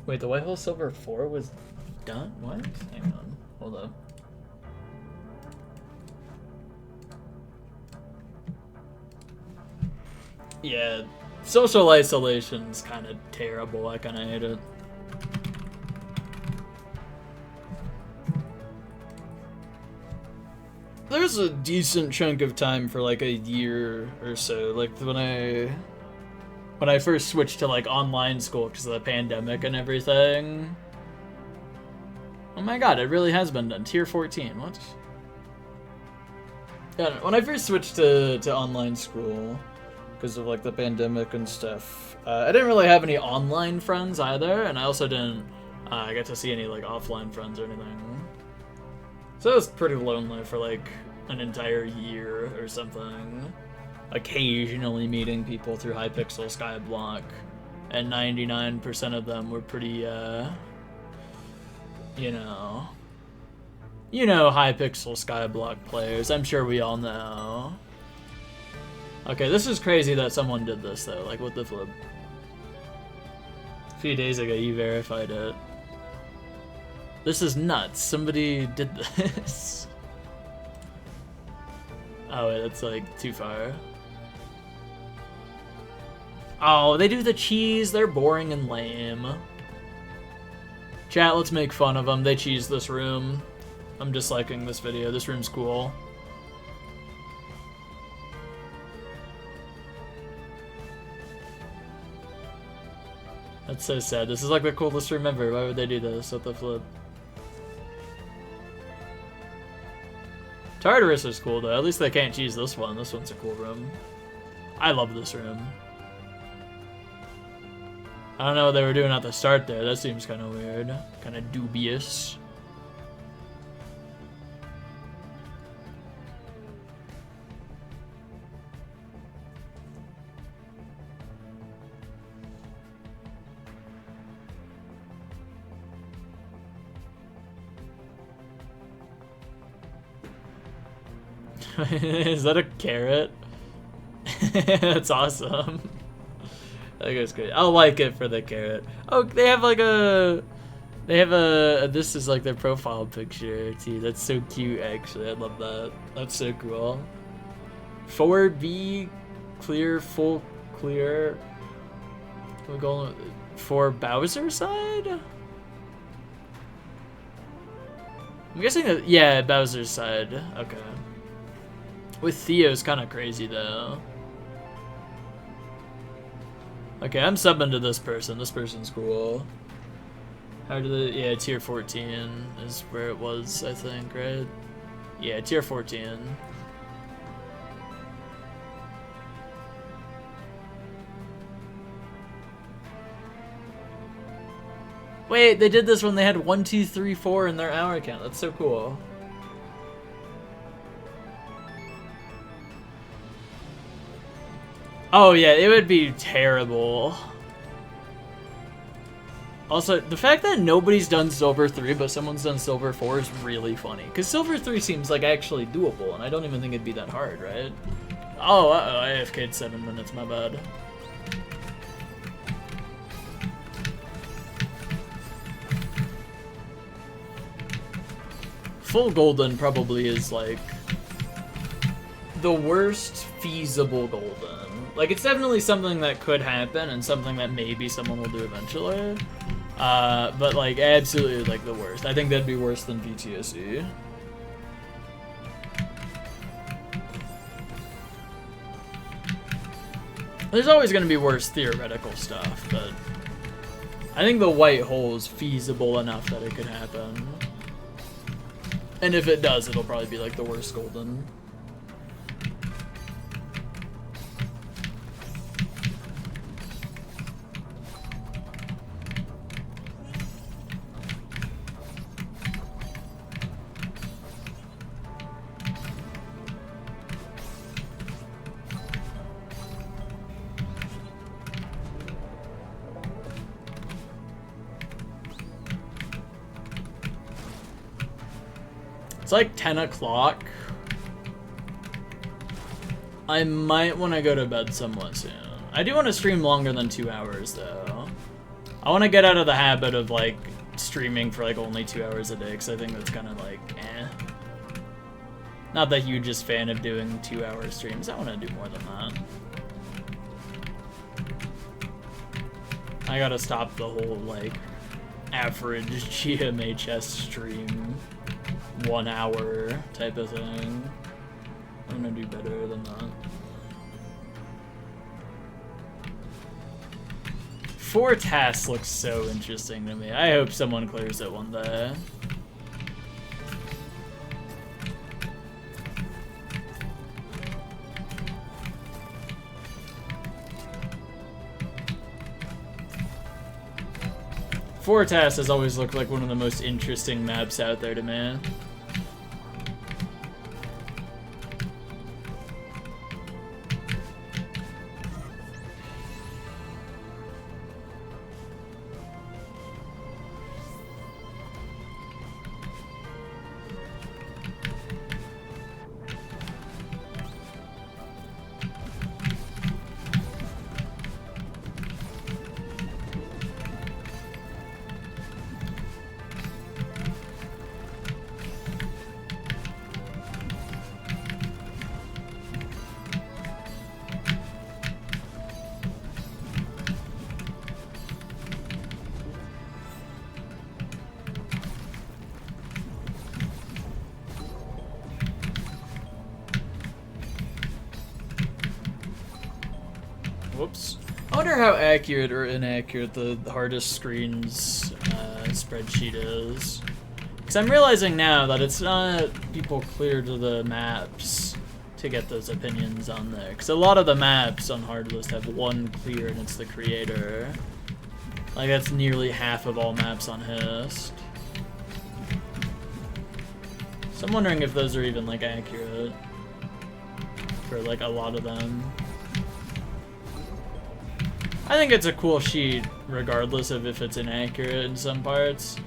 Wait, the White Hole Silver 4 was done? What? Hang on. Hold up. Yeah, social isolation's kind of terrible. I kind of hate it. There's a decent chunk of time for like a year or so, like when I first switched to like online school because of the pandemic and everything. Oh my god, it really has been done. Tier 14, what? Yeah, when I first switched to online school because of like the pandemic and stuff, I didn't really have any online friends either, and I also didn't get to see any like offline friends or anything. So it was pretty lonely for like an entire year or something. Occasionally meeting people through Hypixel Skyblock, and 99% of them were pretty, you know Hypixel Skyblock players. I'm sure we all know. Okay, this is crazy that someone did this though. Like, what the flip? A few days ago, you verified it. This is nuts. Somebody did this. Oh wait, that's like too far. Oh, they do the cheese. They're boring and lame. Chat, let's make fun of them. They cheese this room. I'm disliking this video. This room's cool. That's so sad. This is like the coolest room ever. Why would they do this? What the flip? Tartarus is cool though. At least they can't cheese this one. This one's a cool room. I love this room. I don't know what they were doing at the start there. That seems kind of weird. Kind of dubious. Is that a carrot? That's awesome. I think it's good. I'll like it for the carrot. Oh, they have like a... They have a... This is like their profile picture, too. That's so cute, actually. I love that. That's so cool. Forward B, clear, full clear. We're going for Bowser side? I'm guessing that... Yeah, Bowser's side. Okay. With Theo's kind of crazy, though. Okay, I'm subbing to this person. This person's cool. How did it... Yeah, tier 14 is where it was, I think, right? Yeah, tier 14. Wait, they did this when they had 1, 2, 3, 4 in their hour count. That's so cool. Oh yeah, it would be terrible. Also, the fact that nobody's done Silver 3 but someone's done Silver 4 is really funny. Because Silver 3 seems like actually doable, and I don't even think it'd be that hard, right? Oh, uh-oh, I AFK'd 7 minutes, my bad. Full Golden probably is like the worst feasible Golden. Like, it's definitely something that could happen and something that maybe someone will do eventually. But, like, absolutely, like, the worst. I think that'd be worse than VTSE. There's always going to be worse theoretical stuff, but I think the white hole is feasible enough that it could happen. And if it does, it'll probably be, like, the worst Golden. It's like 10 o'clock. I might want to go to bed somewhat soon. I do want to stream longer than 2 hours, though. I want to get out of the habit of, like, streaming for, like, only 2 hours a day, because I think that's kind of, like, eh. Not the hugest fan of doing 2-hour streams. I want to do more than that. I gotta stop the whole, like, average GMHS stream 1 hour type of thing. I'm gonna do better than that. 4 tasks looks so interesting to me. I hope someone clears it one day. Forecast has always looked like one of the most interesting maps out there to me. Whoops. I wonder how accurate or inaccurate the hardest screens spreadsheet is. Because I'm realizing now that it's not people clear to the maps to get those opinions on there. Because a lot of the maps on hard list have one clear and it's the creator. Like that's nearly half of all maps on Hist. So I'm wondering if those are even like accurate for like a lot of them. I think it's a cool sheet regardless of if it's inaccurate in some parts.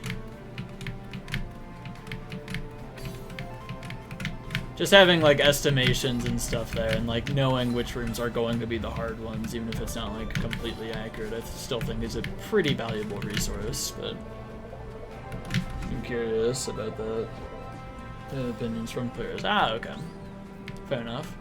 Just having like estimations and stuff there and like knowing which rooms are going to be the hard ones, even if it's not like completely accurate, I still think is a pretty valuable resource, but I'm curious about the opinions from players. Ah, okay. Fair enough.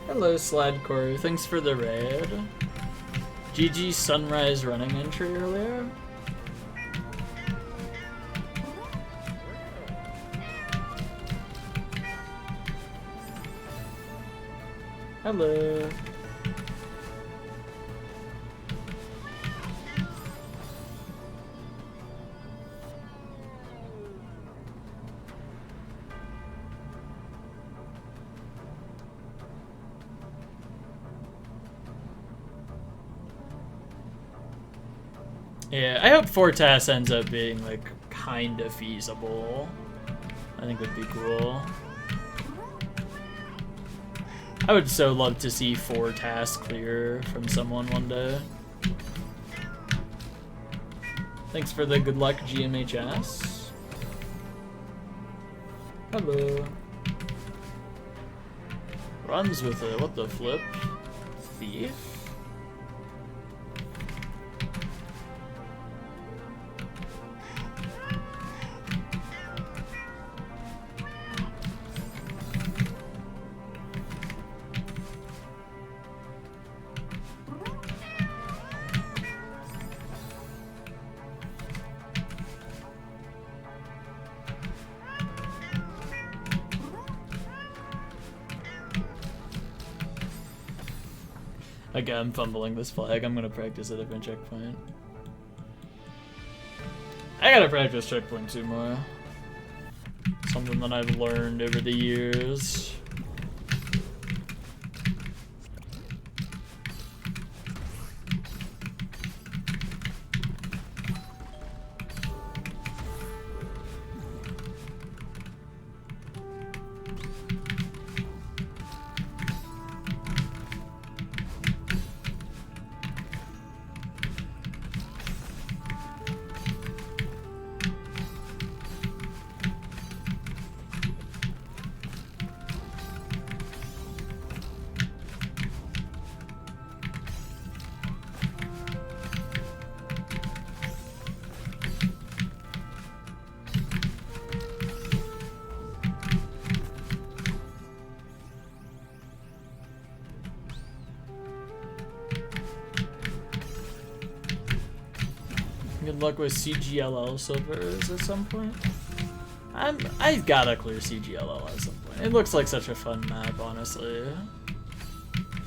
Hello, Sladcore. Thanks for the raid. GG Sunrise running entry earlier. Hello. Yeah, I hope Fortas ends up being like kind of feasible. I think would be cool. I would so love to see 4 tasks clear from someone one day. Thanks for the good luck, GMHS. Hello. Runs with it. What the flip? Thief? Again, I'm fumbling this flag. I'm gonna practice a different checkpoint. I gotta practice checkpoint 2 more. Something that I've learned over the years. Good luck with CGLL silvers at some point. I've gotta clear CGLL at some point. It looks like such a fun map, honestly.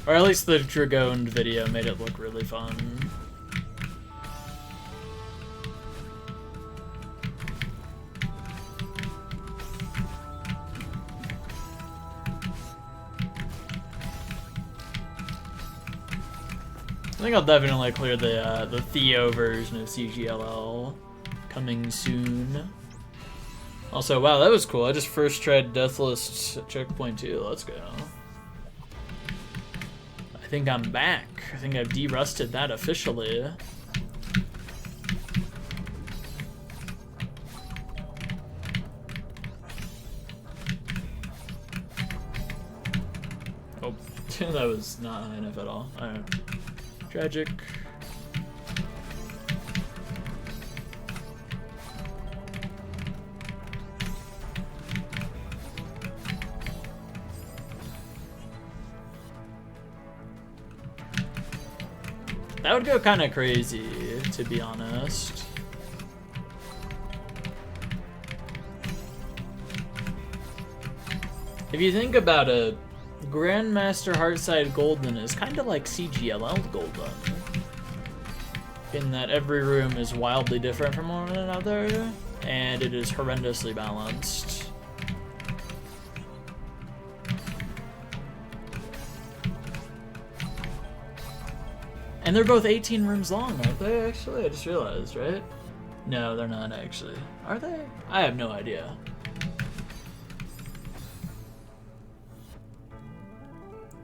Or at least the Dragoned video made it look really fun. I think I'll definitely clear the Theo version of CGLL coming soon. Also, wow, that was cool. I just first tried Deathless at checkpoint 2. Let's go. I think I'm back. I think I've de-rusted that officially. Oh, That was not high enough at all. Alright. Tragic. That would go kind of crazy, to be honest. If you think about it, Grandmaster Heartside Golden is kind of like CGLL Golden, in that every room is wildly different from one another, and it is horrendously balanced. And they're both 18 rooms long, aren't they, actually? I just realized, right? No, they're not, actually. Are they? I have no idea.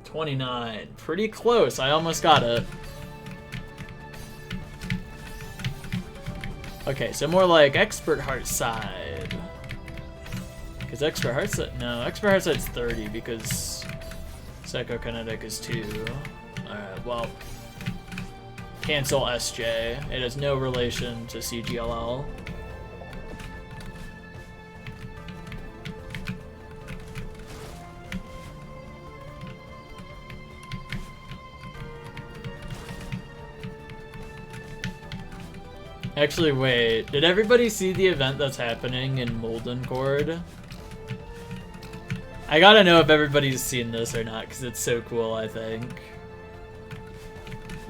$29. Pretty close. I almost got it. Okay, so more like Expert Heartside. Because Expert Heartside... No, Expert Heartside's 30 because Psychokinetic is 2. Alright, well... Cancel SJ. It has no relation to CGLL. Actually, wait. Did everybody see the event that's happening in Molden Cord? I gotta know if everybody's seen this or not, because it's so cool, I think.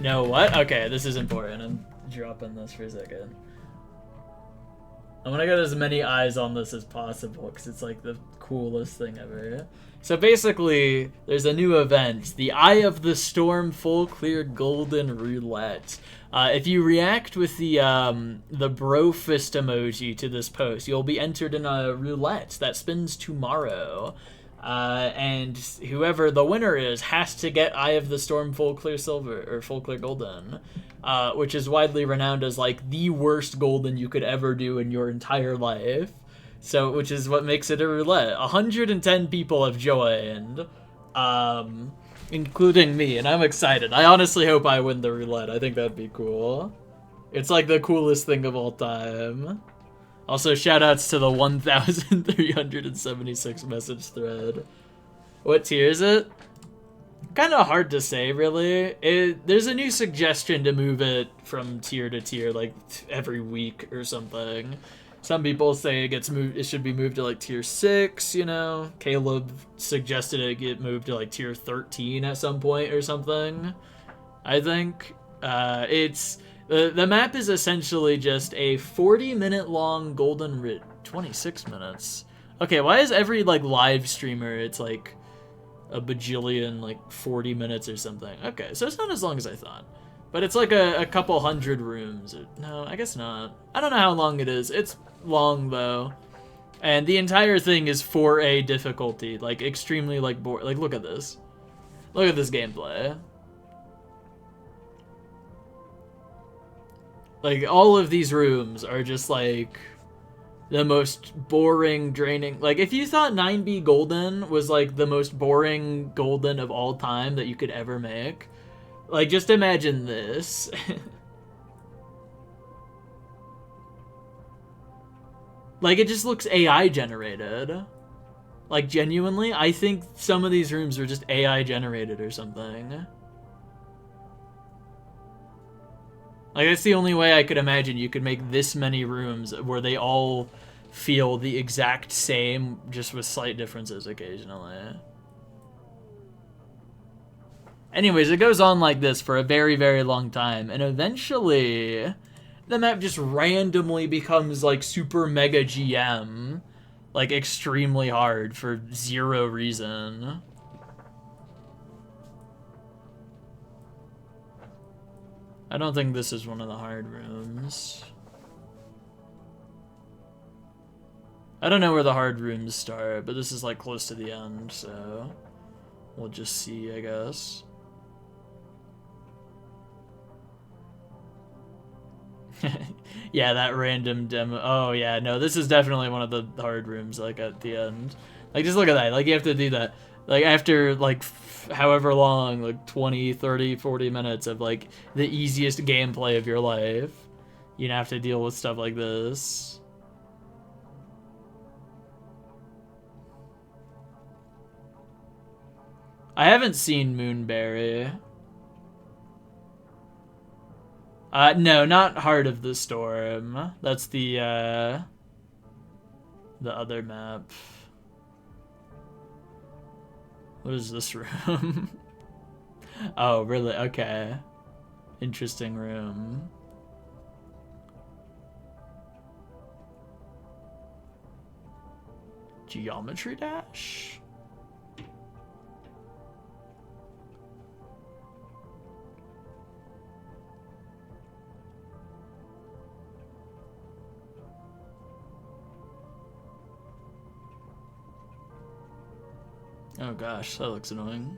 No, what? Okay, this is important. I'm dropping this for a second. I want to get as many eyes on this as possible, because it's like the coolest thing ever. So basically, there's a new event, the Eye of the Storm Full Clear Golden Roulette. If you react with the bro fist emoji to this post, you'll be entered in a roulette that spins tomorrow. And whoever the winner is has to get Eye of the Storm Full Clear Silver, or Full Clear Golden, which is widely renowned as like the worst golden you could ever do in your entire life. So, which is what makes it a roulette. 110 people have joined, including me, and I'm excited. I honestly hope I win the roulette. I think that'd be cool. It's like the coolest thing of all time. Also, shoutouts to the 1,376 message thread. What tier is it? Kind of hard to say, really. There's a new suggestion to move it from tier to tier, like every week or something. Some people say it gets moved. It should be moved to like tier 6. You know, Caleb suggested it get moved to like tier 13 at some point or something. I think it's. The map is essentially just a 40-minute long golden 26 minutes. Okay, why is every like live streamer it's like a bajillion like 40 minutes or something? Okay, so it's not as long as I thought. But it's like a couple hundred rooms. No, I guess not. I don't know how long it is. It's long though. And the entire thing is 4A difficulty, like extremely like like look at this. Look at this gameplay. Like, all of these rooms are just, like, the most boring, draining... Like, if you thought 9B Golden was, like, the most boring Golden of all time that you could ever make, like, just imagine this. Like, it just looks AI generated. Like, genuinely, I think some of these rooms are just AI generated or something. Like, that's the only way I could imagine you could make this many rooms where they all feel the exact same, just with slight differences occasionally. Anyways, it goes on like this for a very, very long time, and eventually the map just randomly becomes, like, super mega GM. Like, extremely hard for zero reason. I don't think this is one of the hard rooms. I don't know where the hard rooms start, but this is like close to the end, so we'll just see, I guess. Yeah, that random demo. Oh yeah, no, this is definitely one of the hard rooms, like at the end. Like, just look at that. Like, you have to do that. Like, after, like, however long, like 20, 30, 40 minutes of, like, the easiest gameplay of your life, you'd have to deal with stuff like this. I haven't seen Moonberry. No, not Heart of the Storm. That's the other map. What is this room? Oh, really? Okay. Interesting room. Geometry Dash? Oh gosh, that looks annoying.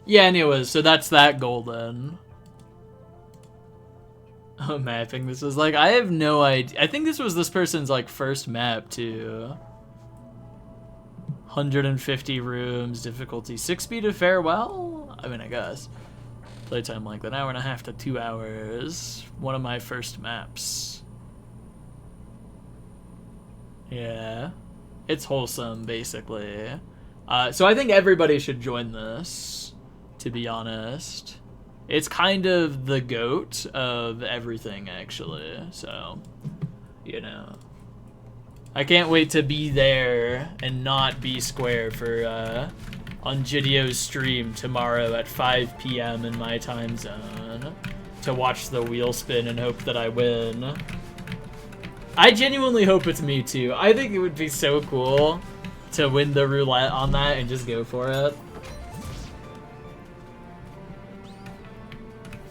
Yeah, anyways, so that's that golden. Oh, mapping. This was like, I have no idea. I think this was this person's like first map too. 150 rooms, difficulty 6 speed of farewell? I mean, I guess. Playtime like an hour and a half to 2 hours. One of my first maps. Yeah. It's wholesome, basically. So I think everybody should join this, to be honest. It's kind of the GOAT of everything, actually. So, you know. I can't wait to be there and not be square for, on Jidio's stream tomorrow at 5 p.m. in my time zone to watch the wheel spin and hope that I win. I genuinely hope it's me too. I think it would be so cool to win the roulette on that and just go for it.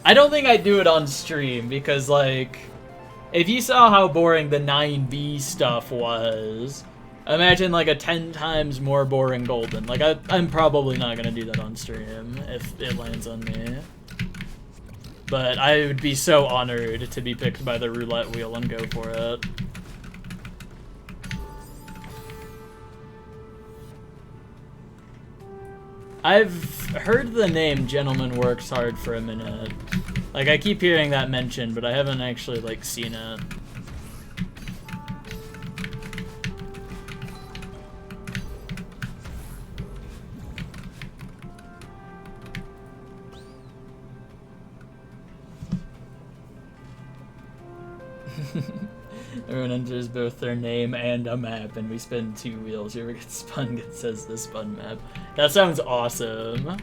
I don't think I'd do it on stream because, like, if you saw how boring the 9B stuff was, imagine like a 10 times more boring golden. Like, I'm probably not gonna do that on stream if it lands on me. But I would be so honored to be picked by the roulette wheel and go for it. I've heard the name Gentleman Works Hard for a minute. Like, I keep hearing that mentioned, but I haven't actually, like, seen it. Everyone enters both their name and a map, and we spin 2 wheels. Whoever gets spun says the spun map. That sounds awesome.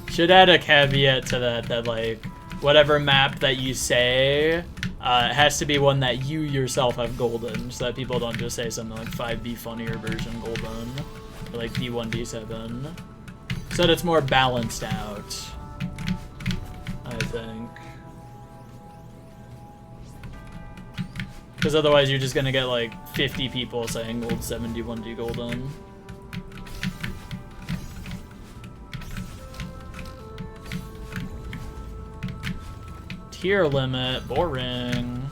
Should add a caveat to that, like, whatever map that you say, it has to be one that you yourself have golden, so that people don't just say something like 5B funnier version golden, or like D1, D7. So that it's more balanced out, I think. Because otherwise you're just gonna get like 50 people saying gold 71D golden. Tier limit, boring.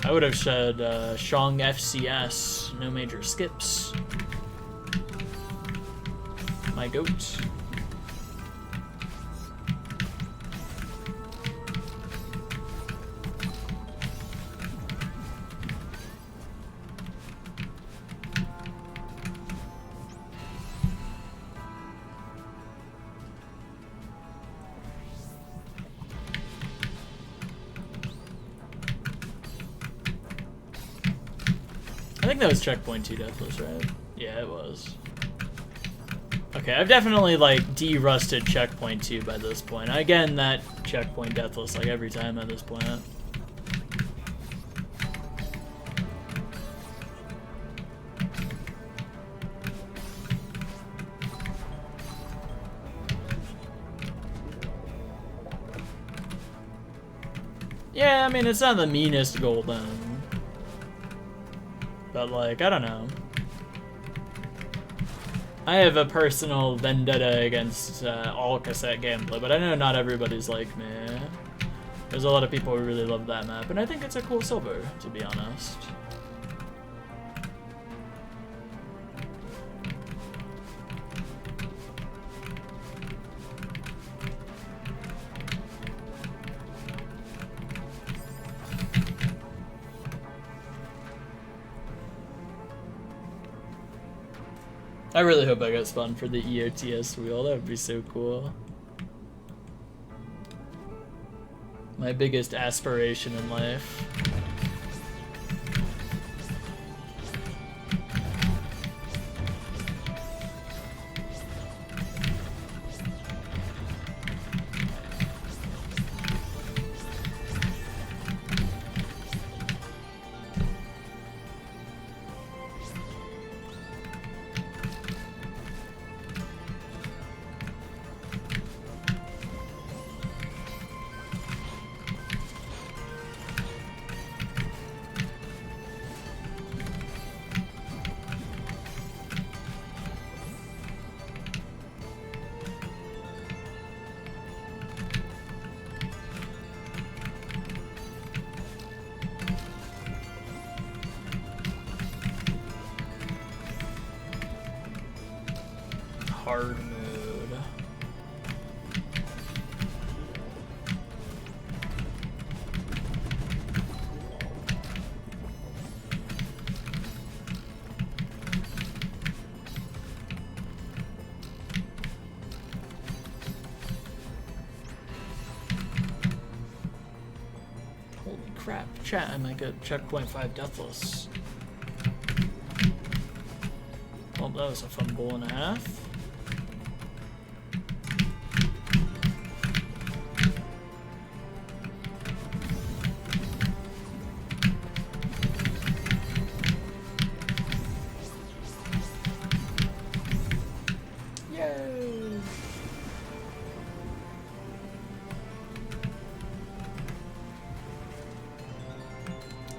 I would have said Shong FCS, no major skips. My goat. I think that was checkpoint 2 deathless, right? Yeah, it was. Okay, I've definitely, like, de-rusted checkpoint 2 by this point. I get in that checkpoint deathless, like, every time at this point. Yeah, I mean, it's not the meanest golden. But like, I don't know. I have a personal vendetta against all cassette gameplay, but I know not everybody's like me. There's a lot of people who really love that map, and I think it's a cool silver, to be honest. I really hope I get spun for the EOTS wheel. That would be so cool. My biggest aspiration in life. Hard mode. Holy crap, chat, I might get checkpoint 5 deathless. Well, that was a fumble and a half.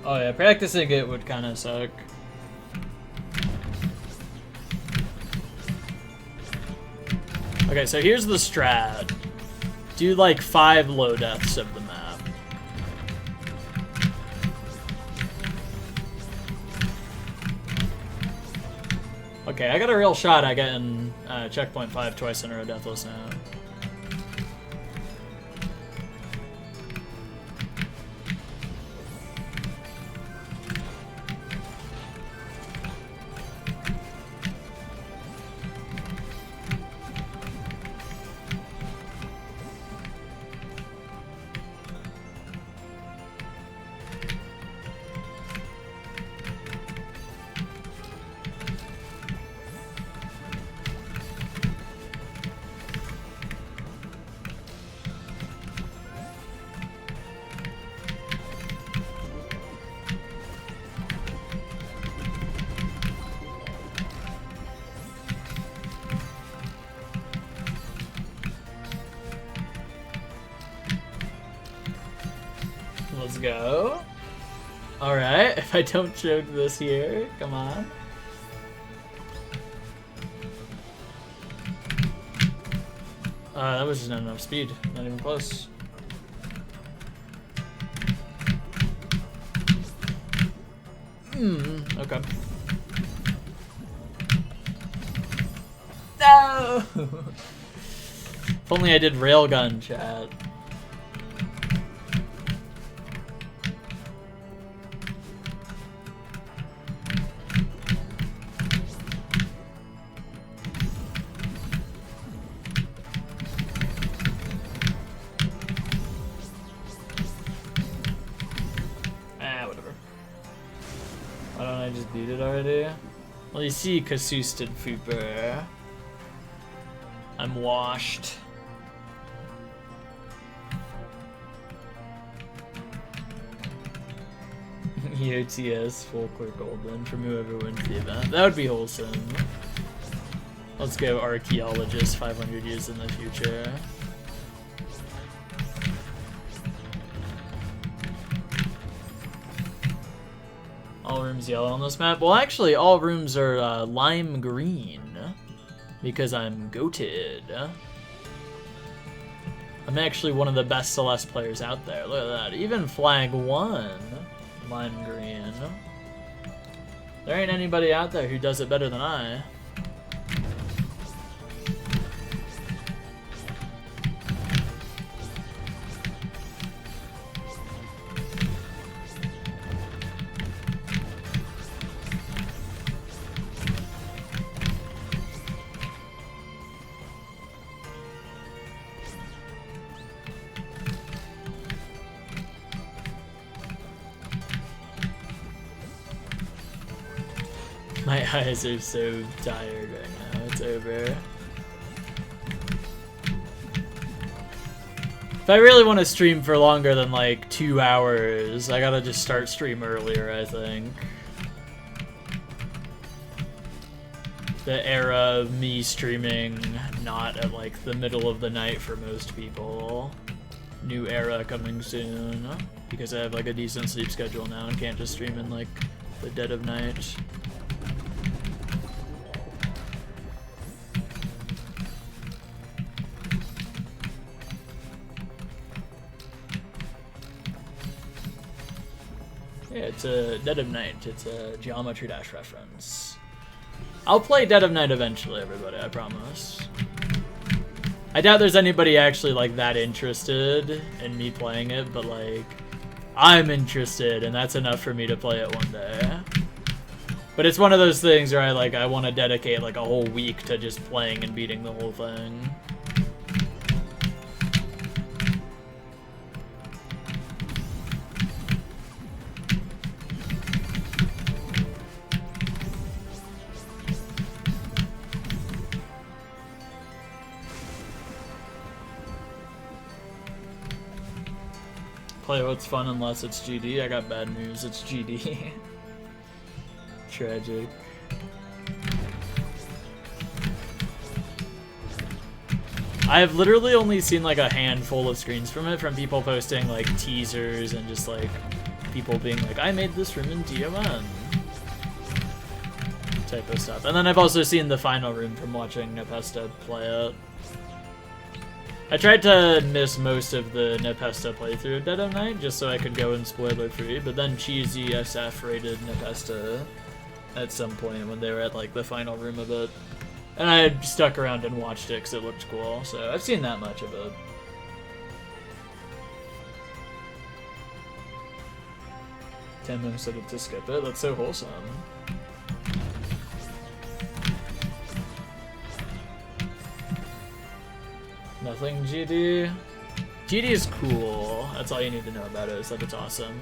Oh yeah, practicing it would kind of suck. Okay, so here's the strat. Do like 5 low deaths of the map. Okay, I got a real shot at getting checkpoint 5 twice in a row deathless now. Let's go. Alright, if I don't choke this here, come on. That was just not enough speed. Not even close. Okay. No! If only I did railgun, chat. Beat it already? Well, you see, Kasusted Fuper. I'm washed. EOTS full clear golden from whoever wins the event. That would be wholesome. Let's go archaeologist 500 years in the future. rooms yellow on this map? Well, actually, all rooms are lime green because I'm goated. I'm actually one of the best Celeste players out there. Look at that. Even flag 1, lime green. There ain't anybody out there who does it better than I. My eyes are so tired right now. It's over. If I really want to stream for longer than like 2 hours, I gotta just start stream earlier, I think. The era of me streaming not at like the middle of the night for most people. New era coming soon. Because I have like a decent sleep schedule now and can't just stream in like the dead of night. Yeah, it's a Dead of Night. It's a Geometry Dash reference. I'll play Dead of Night eventually, everybody, I promise. I doubt there's anybody actually, like, that interested in me playing it, but, like, I'm interested, and that's enough for me to play it one day. But it's one of those things where I want to dedicate, like, a whole week to just playing and beating the whole thing. Play what's fun unless it's GD. I got bad news, it's GD. Tragic. I've literally only seen like a handful of screens from it, from people posting like teasers and just like people being like, I made this room in DOM type of stuff. And then I've also seen the final room from watching Nepesta play it. I tried to miss most of the Nepesta playthrough of Dead of Night just so I could go in spoiler free, but then Cheesy SF rated Nepesta at some point when they were at like the final room of it. And I had stuck around and watched it because it looked cool, so I've seen that much of it. Temo said it to skip it, that's so wholesome. Nothing GD. GD is cool. That's all you need to know about it, is that it's awesome.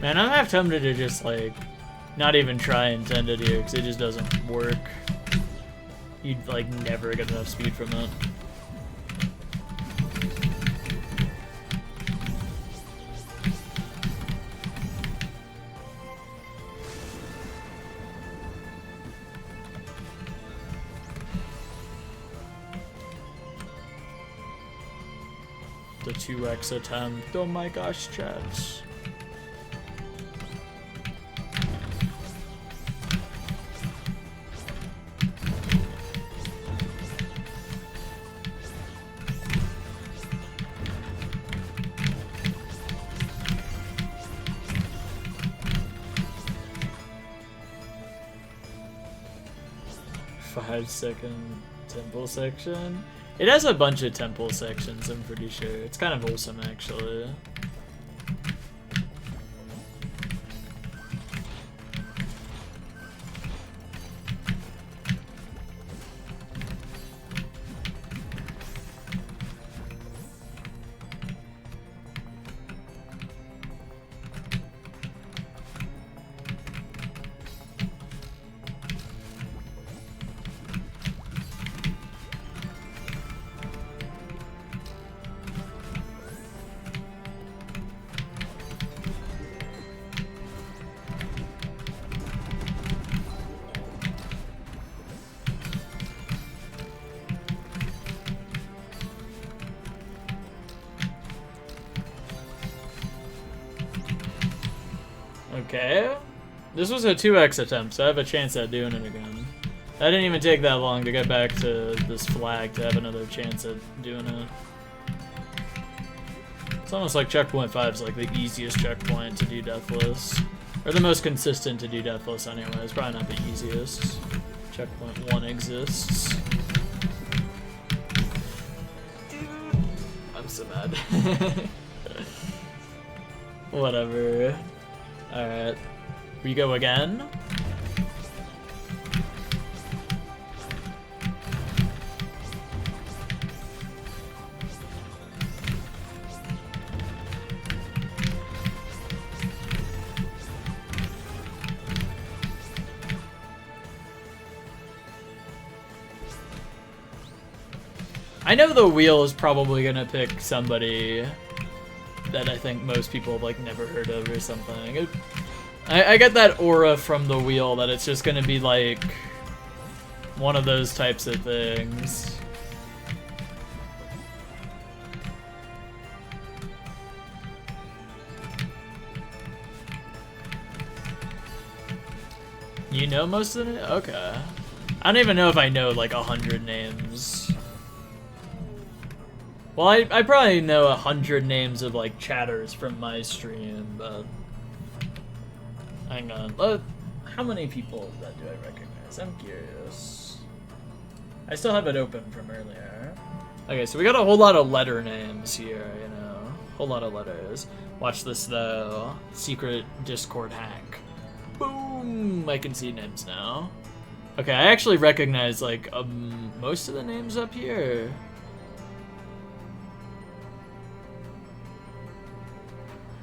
Man, I'm half tempted to just, like, not even try Intended here, because it just doesn't work. You'd, like, never get enough speed from it. the 2x attempt. Oh my gosh, chat. Five-second temple section. It has a bunch of temple sections, I'm pretty sure. It's kind of wholesome, actually. Okay. This was a 2x attempt, so I have a chance at doing it again. That didn't even take that long to get back to this flag to have another chance at doing it. It's almost like checkpoint 5 is like the easiest checkpoint to do deathless. Or the most consistent to do deathless anyway. It's probably not the easiest. Checkpoint 1 exists. I'm so mad. Whatever. Alright. We go again. I know the wheel is probably gonna pick somebody that I think most people have like never heard of or something. I get that aura from the wheel that it's just gonna be like one of those types of things. You know most of it? Okay. I don't even know if I know like 100 names. Well, I probably know 100 names of like chatters from my stream, but hang on. How many people that do I recognize? I'm curious. I still have it open from earlier. Okay, so we got a whole lot of letter names here, you know. Whole lot of letters. Watch this though. Secret Discord hack. Boom! I can see names now. Okay, I actually recognize like most of the names up here.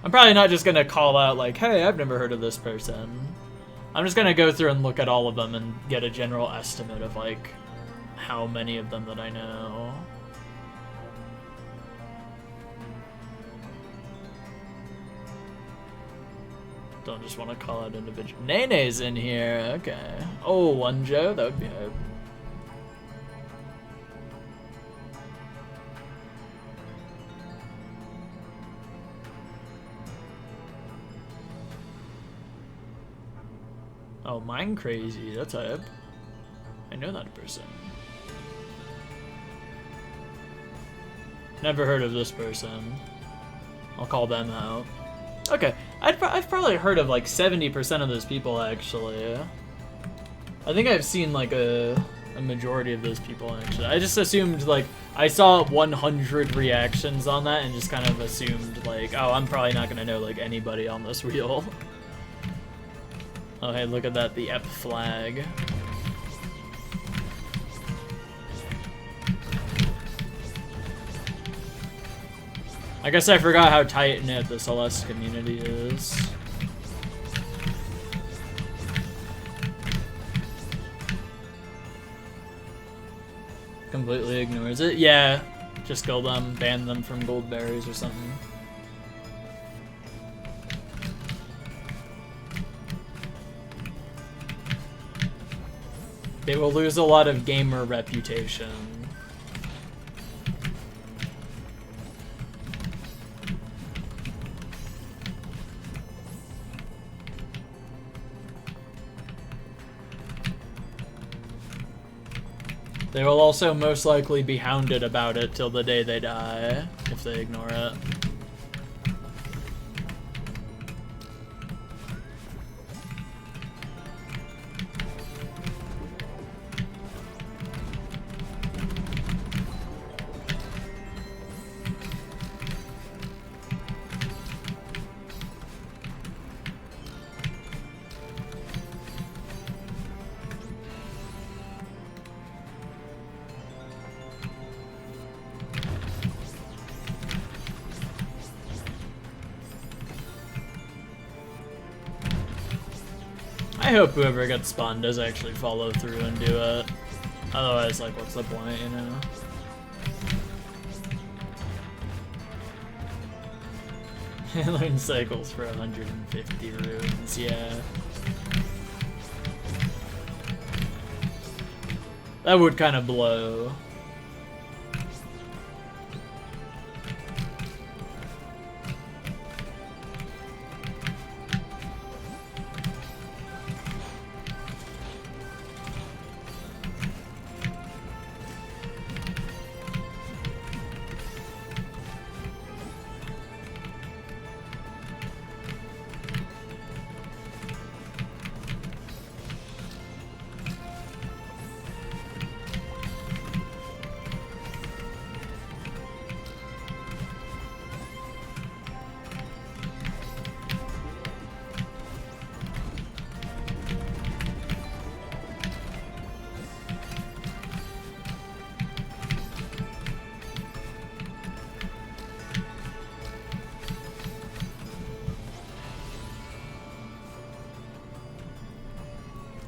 I'm probably not just gonna call out like, hey, I've never heard of this person. I'm just gonna go through and look at all of them and get a general estimate of like how many of them that I know. Don't just want to call out individual. Nene's in here, okay. Oh, one Joe, that would be hope. Oh, Mind Crazy, that's hype. I know that person. Never heard of this person. I'll call them out. Okay, I've probably heard of like 70% of those people actually. I think I've seen like a majority of those people actually. I just assumed like, I saw 100 reactions on that and just kind of assumed like, oh, I'm probably not gonna know like anybody on this wheel. Oh, hey, look at that, the EP flag. I guess I forgot how tight-knit the Celeste community is. Completely ignores it? Yeah, just kill them, ban them from gold berries or something. They will lose a lot of gamer reputation. They will also most likely be hounded about it till the day they die, if they ignore it. I hope whoever gets spawned does actually follow through and do it. Otherwise, like, what's the point, you know? Learn cycles for 150 runes, yeah. That would kind of blow.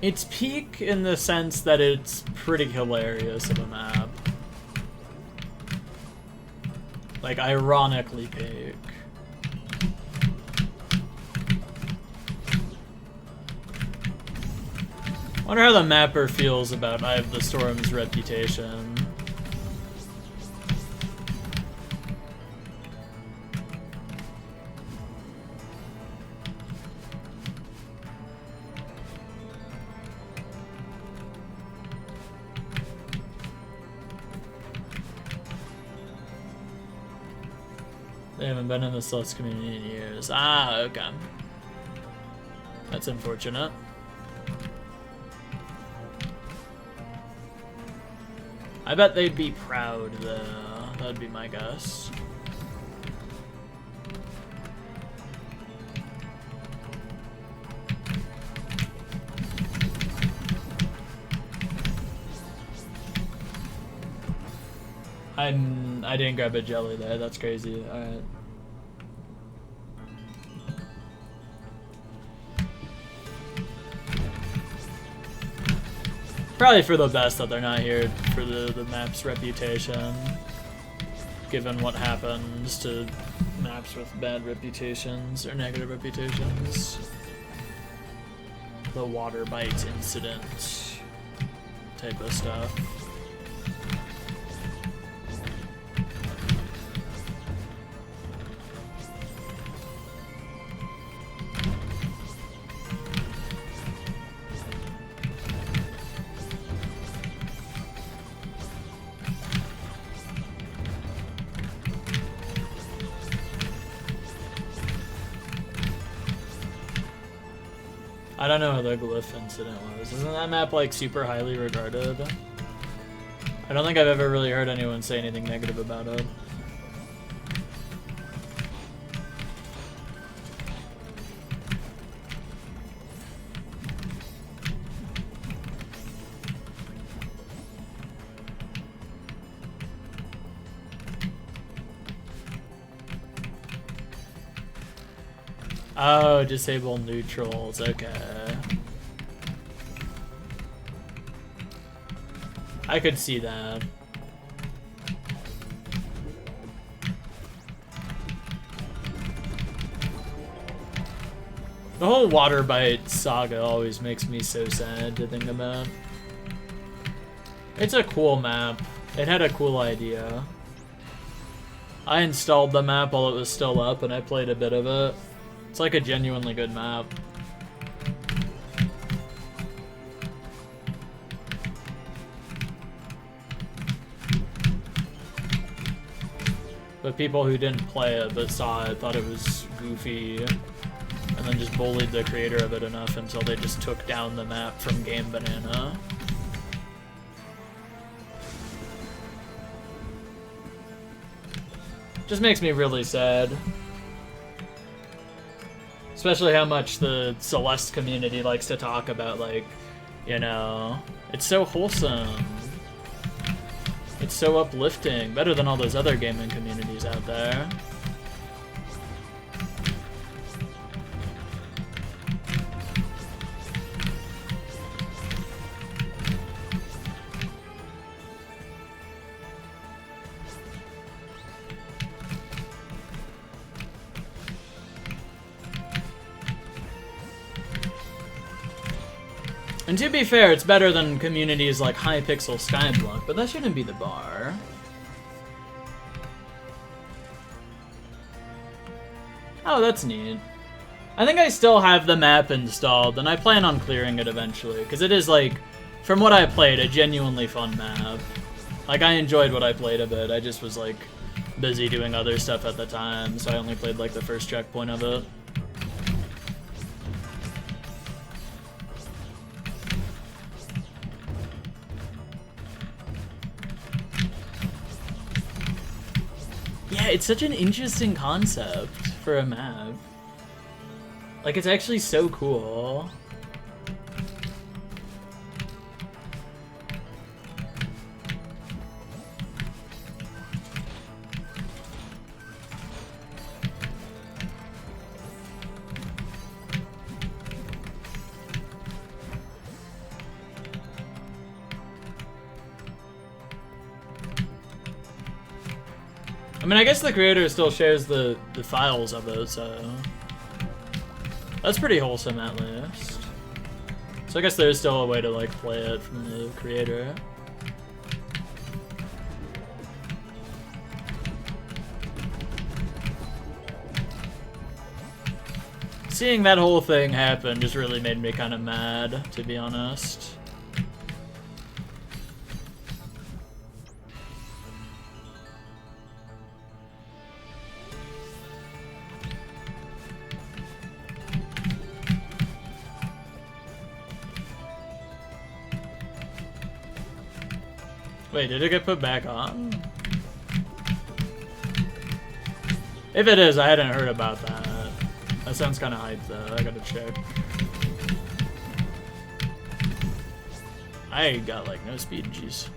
It's peak in the sense that it's pretty hilarious of a map. Like, ironically peak. Wonder how the mapper feels about Eye of the Storm's reputation. They haven't been in the Sluts community in years. Ah, okay. That's unfortunate. I bet they'd be proud, though. That'd be my guess. I didn't grab a jelly there. That's crazy. All right. Probably for the best that they're not here for the map's reputation, given what happens to maps with bad reputations or negative reputations. The water bite incident type of stuff. I don't know what the glyph incident was. Isn't that map like super highly regarded? I don't think I've ever really heard anyone say anything negative about it. Oh, disable neutrals, okay. I could see that. The whole water bite saga always makes me so sad to think about. It's a cool map. It had a cool idea. I installed the map while it was still up and I played a bit of it. It's like a genuinely good map. but people who didn't play it but saw it thought it was goofy, and then just bullied the creator of it enough until they just took down the map from Game Banana. Just makes me really sad. Especially how much the Celeste community likes to talk about, like, you know, it's so wholesome. It's so uplifting. Better than all those other gaming communities out there. And to be fair, it's better than communities like Hypixel Skyblock, but that shouldn't be the bar. Oh, that's neat. I think I still have the map installed, and I plan on clearing it eventually, because it is, like, from what I played, a genuinely fun map. Like, I enjoyed what I played of it, I just was, like, busy doing other stuff at the time, so I only played, like, the first checkpoint of it. Yeah, it's such an interesting concept for a map. Like, it's actually so cool. I mean, I guess the creator still shares the files of it, so that's pretty wholesome at least. So I guess there's still a way to, like, play it from the creator. Seeing that whole thing happen just really made me kind of mad, to be honest. Wait, did it get put back on? If it is, I hadn't heard about that. That sounds kind of hype though, I gotta check. I got like no speed, jeez.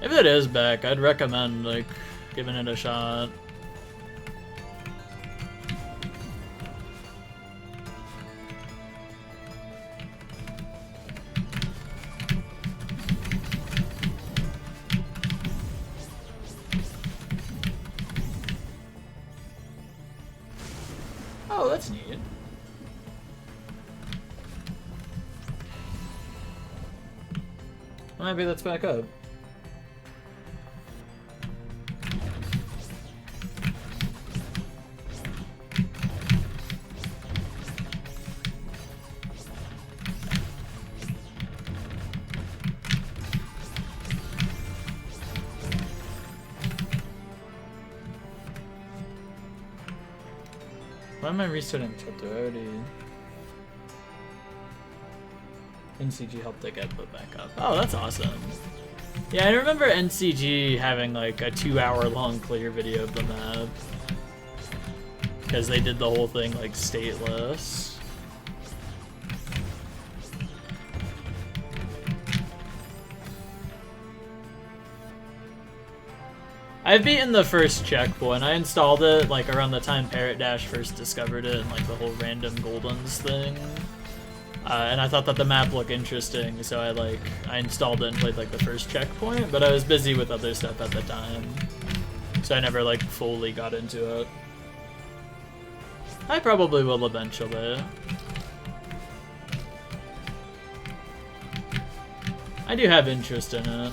If it is back, I'd recommend, like, giving it a shot. Oh, that's neat. Well, maybe that's back up. Why am I restarting chapter already? NCG helped it get put back up. Oh, that's awesome. Yeah, I remember NCG having like a 2-hour-long clear video of the map. Because they did the whole thing like stateless. I've beaten the first checkpoint. I installed it like around the time Parrot Dash first discovered it and like the whole random Goldens thing. And I thought that the map looked interesting, so I installed it and played like the first checkpoint, but I was busy with other stuff at the time. So I never like fully got into it. I probably will eventually. I do have interest in it.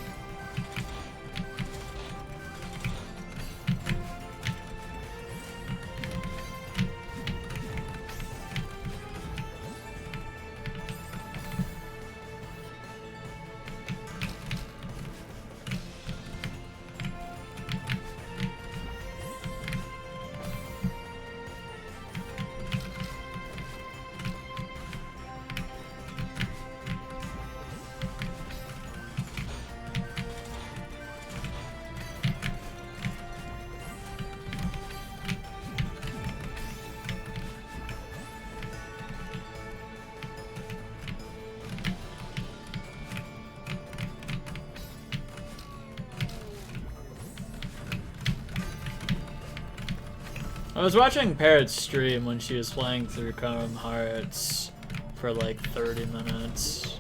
I was watching Parrot's stream when she was playing through Kingdom Hearts for like 30 minutes.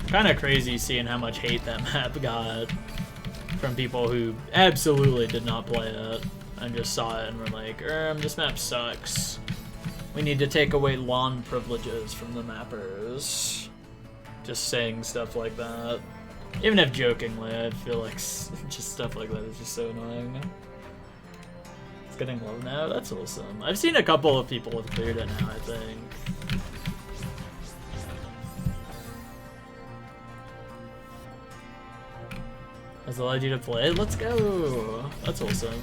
Kind of crazy seeing how much hate that map got from people who absolutely did not play it and just saw it and were like, this map sucks. We need to take away lawn privileges from the mappers. Just saying stuff like that. Even if jokingly, I feel like just stuff like that is just so annoying. It's getting low now? That's awesome. I've seen a couple of people have cleared it now, I think. Has allowed you to play? Let's go! That's awesome.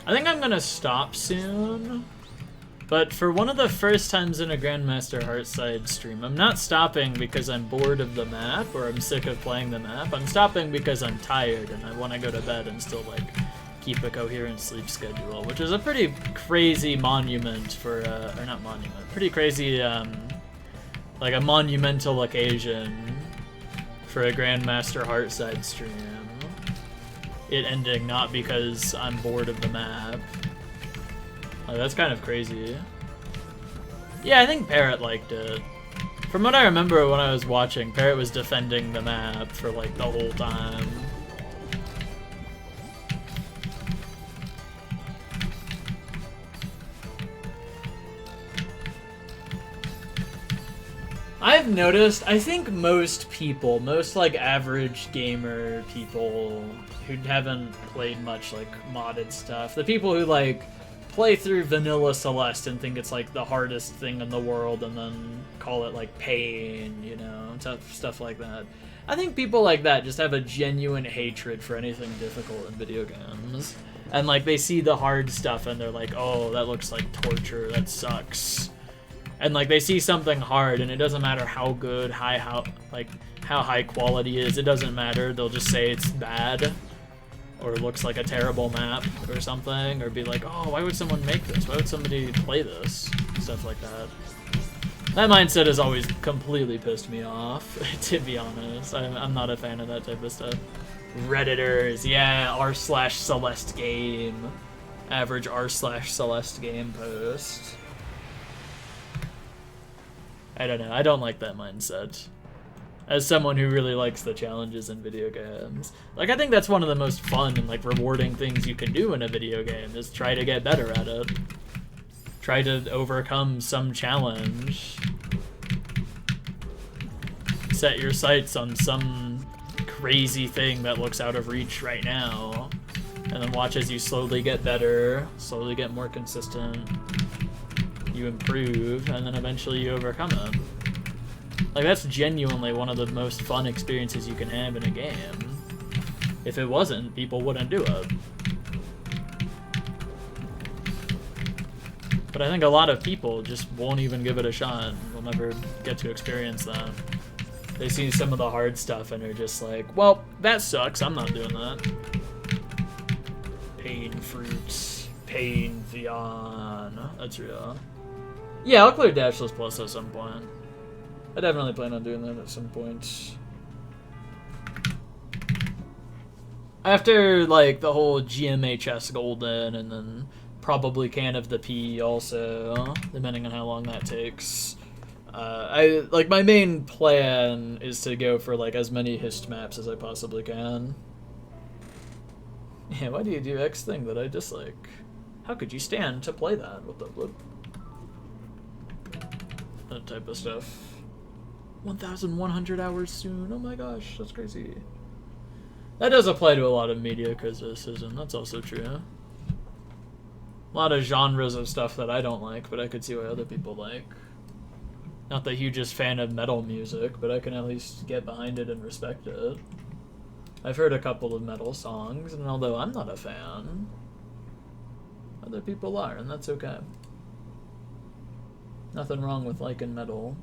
I think I'm gonna stop soon, but for one of the first times in a Grandmaster Heartside stream, I'm not stopping because I'm bored of the map or I'm sick of playing the map. I'm stopping because I'm tired and I want to go to bed and still like keep a coherent sleep schedule, which is a pretty crazy monument for, or not monument, pretty crazy, like a monumental occasion for a Grandmaster Heartside stream. It ending not because I'm bored of the map. Like, that's kind of crazy. Yeah, I think Parrot liked it. From what I remember when I was watching, Parrot was defending the map for like the whole time. I've noticed, I think most people, most like average gamer people who haven't played much like modded stuff, the people who like play through vanilla Celeste and think it's like the hardest thing in the world and then call it like pain, you know, stuff like that. I think people like that just have a genuine hatred for anything difficult in video games. And like they see the hard stuff and they're like, oh, that looks like torture, that sucks. And like they see something hard and it doesn't matter how good, how high quality it is, it doesn't matter. They'll just say it's bad or looks like a terrible map or something, or be like, oh, why would someone make this? Why would somebody play this? Stuff like that. That mindset has always completely pissed me off, to be honest. I'm not a fan of that type of stuff. Redditors, yeah, r/Celeste game. Average r/Celeste game post. I don't know, I don't like that mindset. As someone who really likes the challenges in video games. Like, I think that's one of the most fun and, like, rewarding things you can do in a video game, is try to get better at it. Try to overcome some challenge. Set your sights on some crazy thing that looks out of reach right now. And then watch as you slowly get better, slowly get more consistent. You improve, and then eventually you overcome it. Like, that's genuinely one of the most fun experiences you can have in a game. If it wasn't, people wouldn't do it. But I think a lot of people just won't even give it a shot. Will never get to experience that. They see some of the hard stuff and are just like, well, that sucks, I'm not doing that. Passionfruit. Pantheon. That's real. Yeah, I'll clear Dashless Plus at some point. I definitely plan on doing that at some point. After, like, the whole GMHS Golden, and then probably Can of the P also, depending on how long that takes. My main plan is to go for, like, as many hist maps as I possibly can. Yeah, why do you do X thing that I dislike? How could you stand to play that? What? That type of stuff. 1,100 hours soon. Oh my gosh, that's crazy. That does apply to a lot of media criticism. That's also true. A lot of genres of stuff that I don't like, but I could see why other people like. Not the hugest fan of metal music, but I can at least get behind it and respect it. I've heard a couple of metal songs, and although I'm not a fan, other people are, and that's okay. Nothing wrong with liking metal.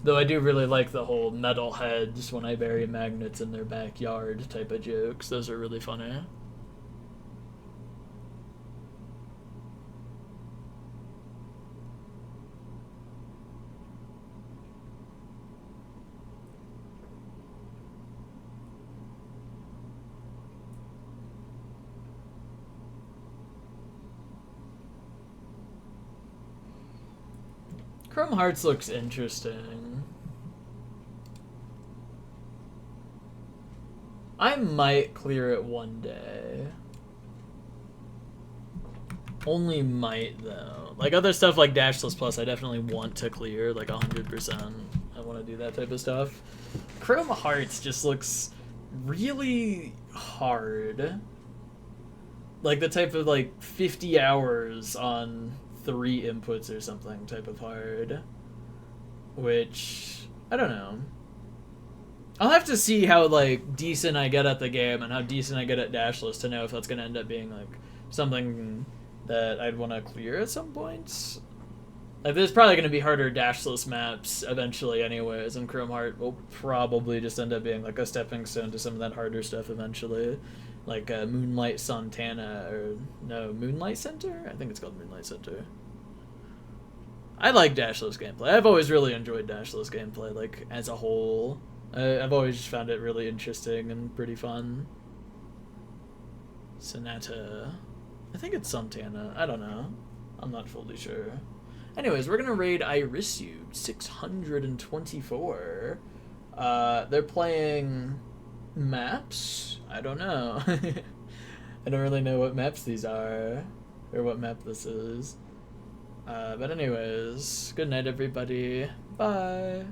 Though I do really like the whole metal heads when I bury magnets in their backyard type of jokes. Those are really funny. Chrome Hearts looks interesting. I might clear it one day. Only might, though. Like, other stuff like Dashless Plus, I definitely want to clear, like, 100%. I want to do that type of stuff. Chrome Hearts just looks really hard. Like, the type of, like, 50 hours on 3 inputs or something type of hard. Which, I don't know. I'll have to see how, like, decent I get at the game and how decent I get at Dashless to know if that's going to end up being, like, something that I'd want to clear at some point. Like, there's probably going to be harder Dashless maps eventually anyways, and Chrome Heart will probably just end up being, like, a stepping stone to some of that harder stuff eventually. Like, Moonlight Santana, or, no, Moonlight Center? I think it's called Moonlight Center. I like Dashless gameplay. I've always really enjoyed Dashless gameplay, like, as a whole. I've always found it really interesting and pretty fun. Sonata. I think it's Santana. I don't know. I'm not fully sure. Anyways, we're gonna raid Irisu 624. They're playing maps? I don't know. I don't really know what maps these are, or what map this is. But anyways, good night everybody. Bye.